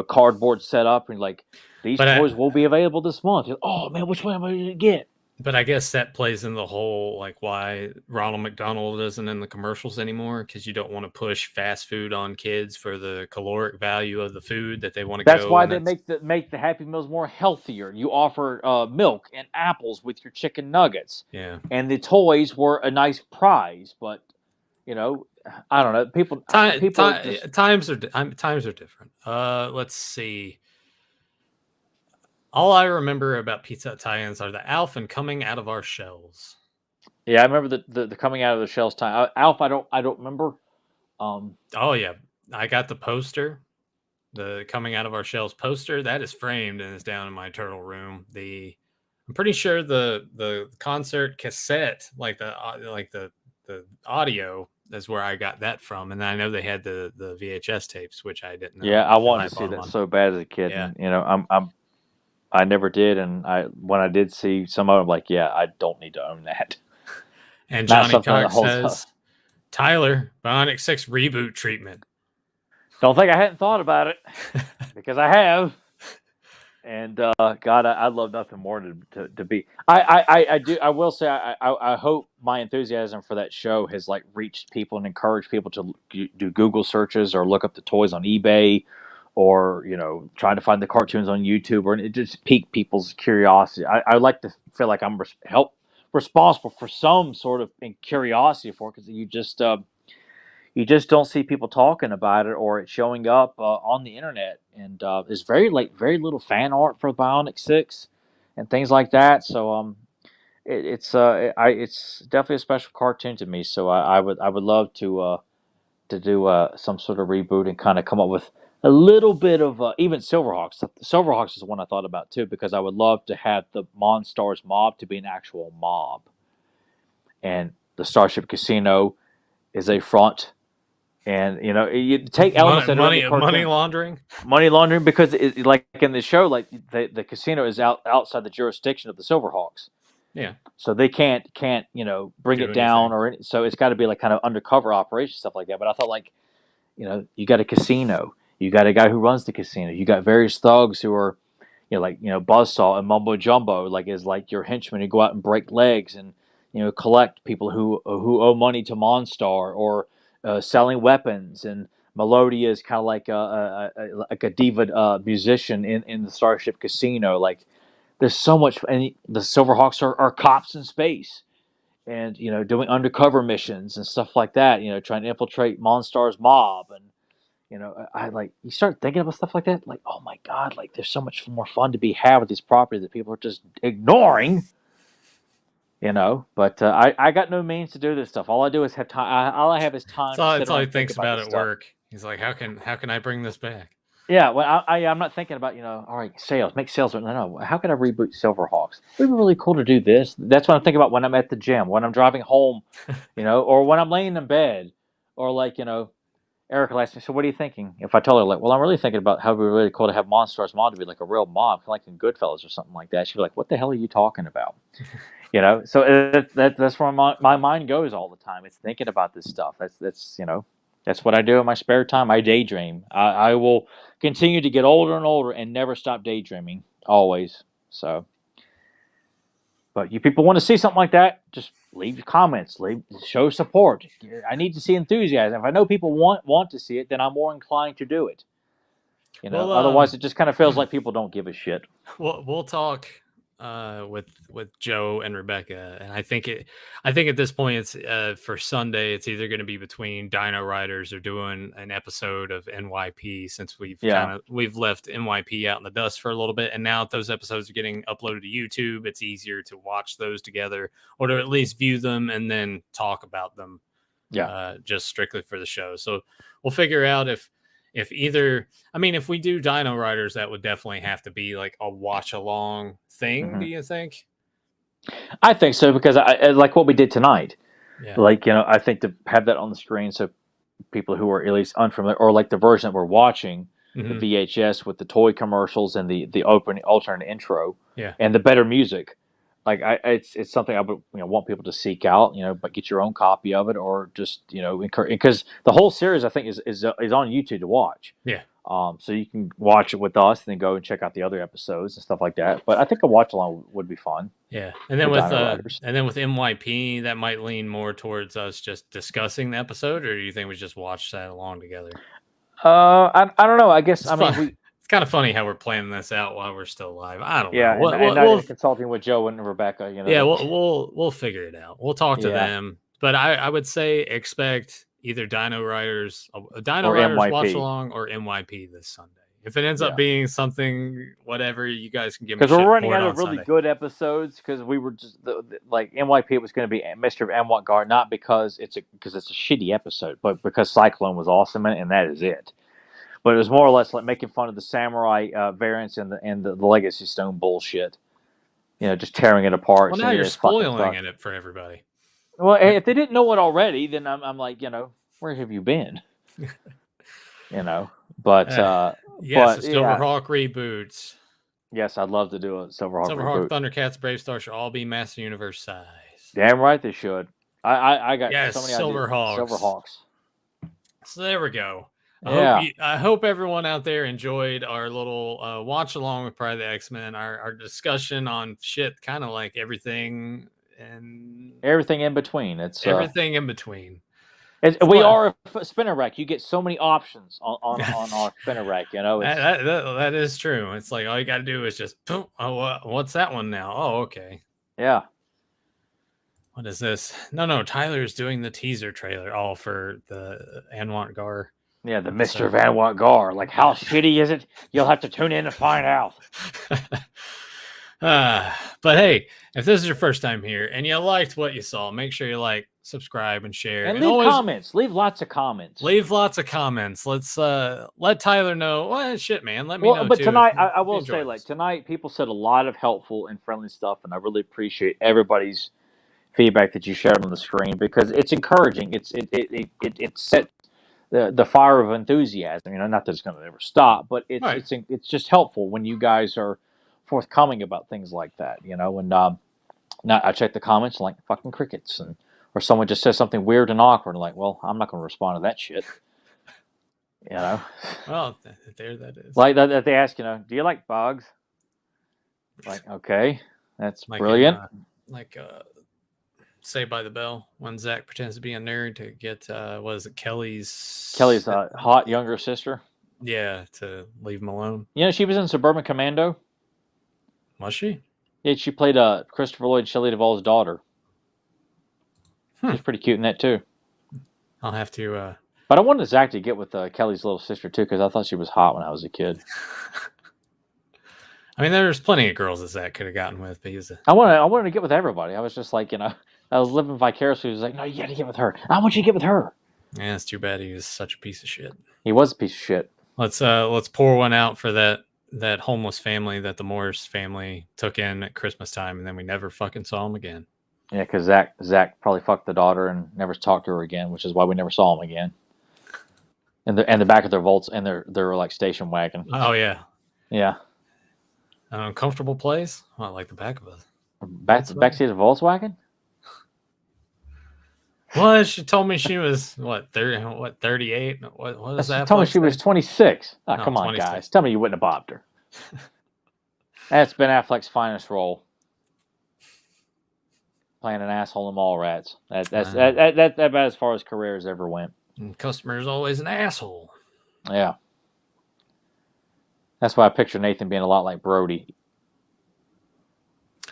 cardboard setup, and like these But toys will be available this month. You're, oh man, which one am I going to get? But I guess that plays in the whole like why Ronald McDonald isn't in the commercials anymore, because you don't want to push fast food on kids for the caloric value of the food that they want to That's go. why And they that's make the Happy Meals more healthier. You offer milk and apples with your chicken nuggets, yeah. and the toys were a nice prize. But I don't know. People just Times are different. Let's see. All I remember about Pizza Hut tie-ins are the Alf and Coming Out of Our Shells. yeah. I remember the coming out of the shells time. Alf, I don't remember. Oh yeah, I got the poster, the Coming Out of Our Shells poster. That is framed and is down in my turtle room. I'm pretty sure the concert cassette, like the audio, is where I got that from. And I know they had the VHS tapes, which I didn't know. Yeah, I wanted to bought see them that on. so bad as a kid. Yeah. And, I never did, and when I did see some of them, like, yeah, I don't need to own that. And Not Johnny something that Cox holds says, Tyler, Bionic 6 reboot treatment. Don't think I hadn't thought about it, because I have. And God, I'd love nothing more to be. I do. I will say I hope my enthusiasm for that show has like reached people and encouraged people to do Google searches or look up the toys on eBay, or trying to find the cartoons on YouTube, or it just pique people's curiosity. I like to feel like I'm responsible for some sort of curiosity for it, because you just don't see people talking about it or it showing up on the internet. And there's very little fan art for Bionic 6 and things like that. So it's definitely a special cartoon to me. So I would love to do some sort of reboot and kind of come up with a little bit of even Silverhawks. Silverhawks is one I thought about too, because I would love to have the Monstars mob to be an actual mob, and the Starship Casino is a front. And you take elements that are in the cartoon. Money laundering, because like in the show, like the casino is outside the jurisdiction of the Silverhawks. Yeah. So they can't bring it down, so it's got to be like kind of undercover operation stuff like that. But I thought, like, you got a casino, you got a guy who runs the casino, you got various thugs who are Buzzsaw and Mumbo Jumbo, like, is like your henchmen who go out and break legs and collect people who owe money to Monstar, or selling weapons. And Melodia is kind of like a diva musician in the Starship Casino. Like, there's so much, and the Silverhawks are cops in space, and doing undercover missions and stuff like that. Trying to infiltrate Monstar's mob, and I like, you start thinking about stuff like that. Like, oh my God, like there's so much more fun to be had with these properties that people are just ignoring. But I got no means to do this stuff. All I do is have time. All I have is time. That's all he thinks about at work. He's like, how can I bring this back? Yeah, well, I'm not thinking about, all right, make sales. No. How can I reboot Silverhawks? It would be really cool to do this. That's what I'm thinking about when I'm at the gym, when I'm driving home, or when I'm laying in bed, or like, Erica asked me, so what are you thinking? If I tell her, like, well, I'm really thinking about how it would be really cool to have Monstars Mob to be like a real mob, like in Goodfellas or something like that. She'd be like, what the hell are you talking about? So that's where my mind goes all the time. It's thinking about this stuff. That's what I do in my spare time. I daydream. I will continue to get older and older and never stop daydreaming, always. So, but you people want to see something like that, just leave comments, show support. I need to see enthusiasm. If I know people want to see it, then I'm more inclined to do it. Otherwise it just kind of feels like people don't give a shit. We'll talk with Joe and Rebecca, and I think at this point it's for Sunday. It's either going to be between Dino Riders or doing an episode of NYP, since we've left NYP out in the dust for a little bit, and now that those episodes are getting uploaded to YouTube, it's easier to watch those together, or to at least view them and then talk about them. Just strictly for the show. So we'll figure out if we do Dino Riders, that would definitely have to be like a watch along thing. Mm-hmm. Do you think? I think so, because I like what we did tonight. Yeah. Like, I think to have that on the screen, so people who are at least unfamiliar, or like the version that we're watching, mm-hmm. the VHS with the toy commercials and the opening alternate intro, yeah, and the better music. it's something I would want people to seek out, but get your own copy of it, or just encourage, because the whole series I think is on YouTube to watch. Yeah. So you can watch it with us, and then go and check out the other episodes and stuff like that. But I think a watch along would be fun. Yeah, and then with with Dino Riders. and then with MYP, that might lean more towards us just discussing the episode, or do you think we just watch that along together? I don't know. I guess it's kind of funny how we're planning this out while we're still live. I don't know. Yeah, and We'll consulting with Joe and Rebecca. Yeah, we'll figure it out. We'll talk to them, but I would say expect either Dino Riders MYP. watch along, or MYP this Sunday. If it ends up being something, whatever, you guys can give me. Because we're running out of really really good episodes. Because we were just like MYP was going to be Mr. Amwat not because it's a shitty episode, but because Cyclone was awesome in it, and that is it. But it was more or less like making fun of the samurai variants and the Legacy Stone bullshit. Just tearing it apart. Well, now you're spoiling it for everybody. Well, if they didn't know it already, then I'm like, where have you been? But yes, the Silverhawk reboots. Yes, I'd love to do a Silverhawk reboot. Silverhawk, Thundercats, Brave Star should all be Master Universe size. Damn right they should. I got so many Silverhawks. So there we go. I hope everyone out there enjoyed our little watch along with Pryde the X-Men, our discussion on shit, kind of like everything in between. It's everything in between. We are a spinner rack. You get so many options on our spinner rack. That is true. It's like all you got to do is just, what's that one now? Oh, okay. Yeah. What is this? No. Tyler's doing the teaser trailer all for the Anwant Gar. Yeah, the Mr. Van Watt Gar. Like, how shitty is it? You'll have to tune in to find out. But hey, if this is your first time here and you liked what you saw, make sure you like, subscribe, and share. And leave comments. Leave lots of comments. Let's let Tyler know. Well, shit, man. Let me know. But too, tonight, I will say, tonight, people said a lot of helpful and friendly stuff, and I really appreciate everybody's feedback that you shared on the screen, because it's encouraging. It set the fire of enthusiasm. Not that it's going to ever stop, but it's just helpful when you guys are forthcoming about things like that. And now I check the comments like fucking crickets, or someone just says something weird and awkward, and like, well, I'm not going to respond to that shit. Well, there that is. Like that they ask, do you like bugs? Like, okay, that's brilliant. Saved by the Bell, when Zach pretends to be a nerd to get Kelly's hot younger sister. Yeah, to leave him alone. She was in Suburban Commando. Was she? Yeah, she played Christopher Lloyd Shelley Duvall's daughter. She's pretty cute in that too. I'll have to. But I wanted Zach to get with Kelly's little sister too, because I thought she was hot when I was a kid. I mean, there's plenty of girls that Zach could have gotten with, but I wanted to get with everybody. I was just like, I was living vicariously. He was like, no, you got to get with her. I want you to get with her. Yeah, it's too bad he was such a piece of shit. He was a piece of shit. Let's pour one out for that homeless family that the Morris family took in at Christmas time, and then we never fucking saw him again. Yeah, because Zach probably fucked the daughter and never talked to her again, which is why we never saw him again. And the back of their Volts and their like station wagon. Oh yeah, yeah. An uncomfortable place. Well, like the back of a backseat of a Volkswagen. Well, she told me she was 38. What was that? She told me she was 26. Oh, come on, 26. guys. Tell me you wouldn't have bopped her. That's Ben Affleck's finest role. Playing an asshole in Mallrats. That's about as far as career as ever went. And customer is always an asshole. Yeah. That's why I picture Nathan being a lot like Brody.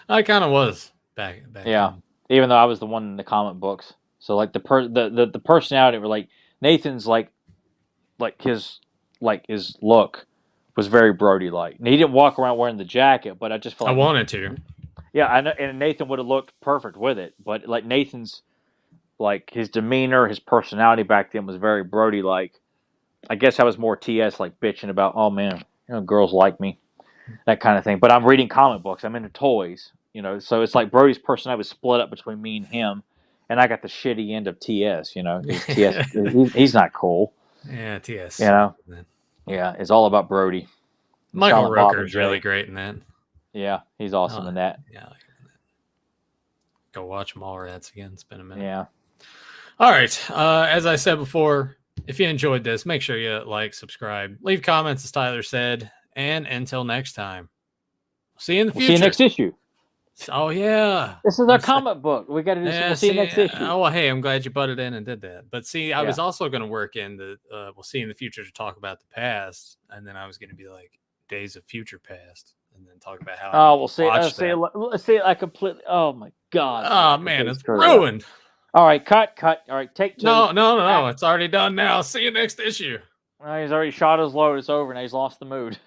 I kind of was back. Yeah. Then. Even though I was the one in the comic books. So like the personality, were like Nathan's like his look was very Brody like. He didn't walk around wearing the jacket, but I just felt like I wanted to. Yeah, I know, and Nathan would have looked perfect with it. But like Nathan's, like his demeanor, his personality back then was very Brody like. I guess I was more TS like bitching about, oh man, girls like me, that kind of thing. But I'm reading comic books. I'm into toys, So it's like Brody's personality was split up between me and him, and I got the shitty end of TS. TS, he's not cool. Yeah, TS. Yeah, it's all about Brody. Michael Rooker is really great in that. Yeah, he's awesome in that. Yeah, I like him in that. go watch Mallrats again. It's been a minute. Yeah. All right. As I said before, if you enjoyed this, make sure you like, subscribe, leave comments, as Tyler said, and until next time, see you in the future. See you next issue. Oh yeah, this is our comic book. We got to do. We'll see you next issue. Oh well, hey, I'm glad you butted in and did that. But see, I Yeah. was also going to work in the we'll see in the future to talk about the past, and then I was going to be like Days of Future Past, and then talk about how. Oh, we'll see. That. Let's see. I completely. Oh my god. Oh man, it's ruined. All right, cut. All right, take two. No. It's already done now. See you next issue. He's already shot his load. It's over. Now he's lost the mood.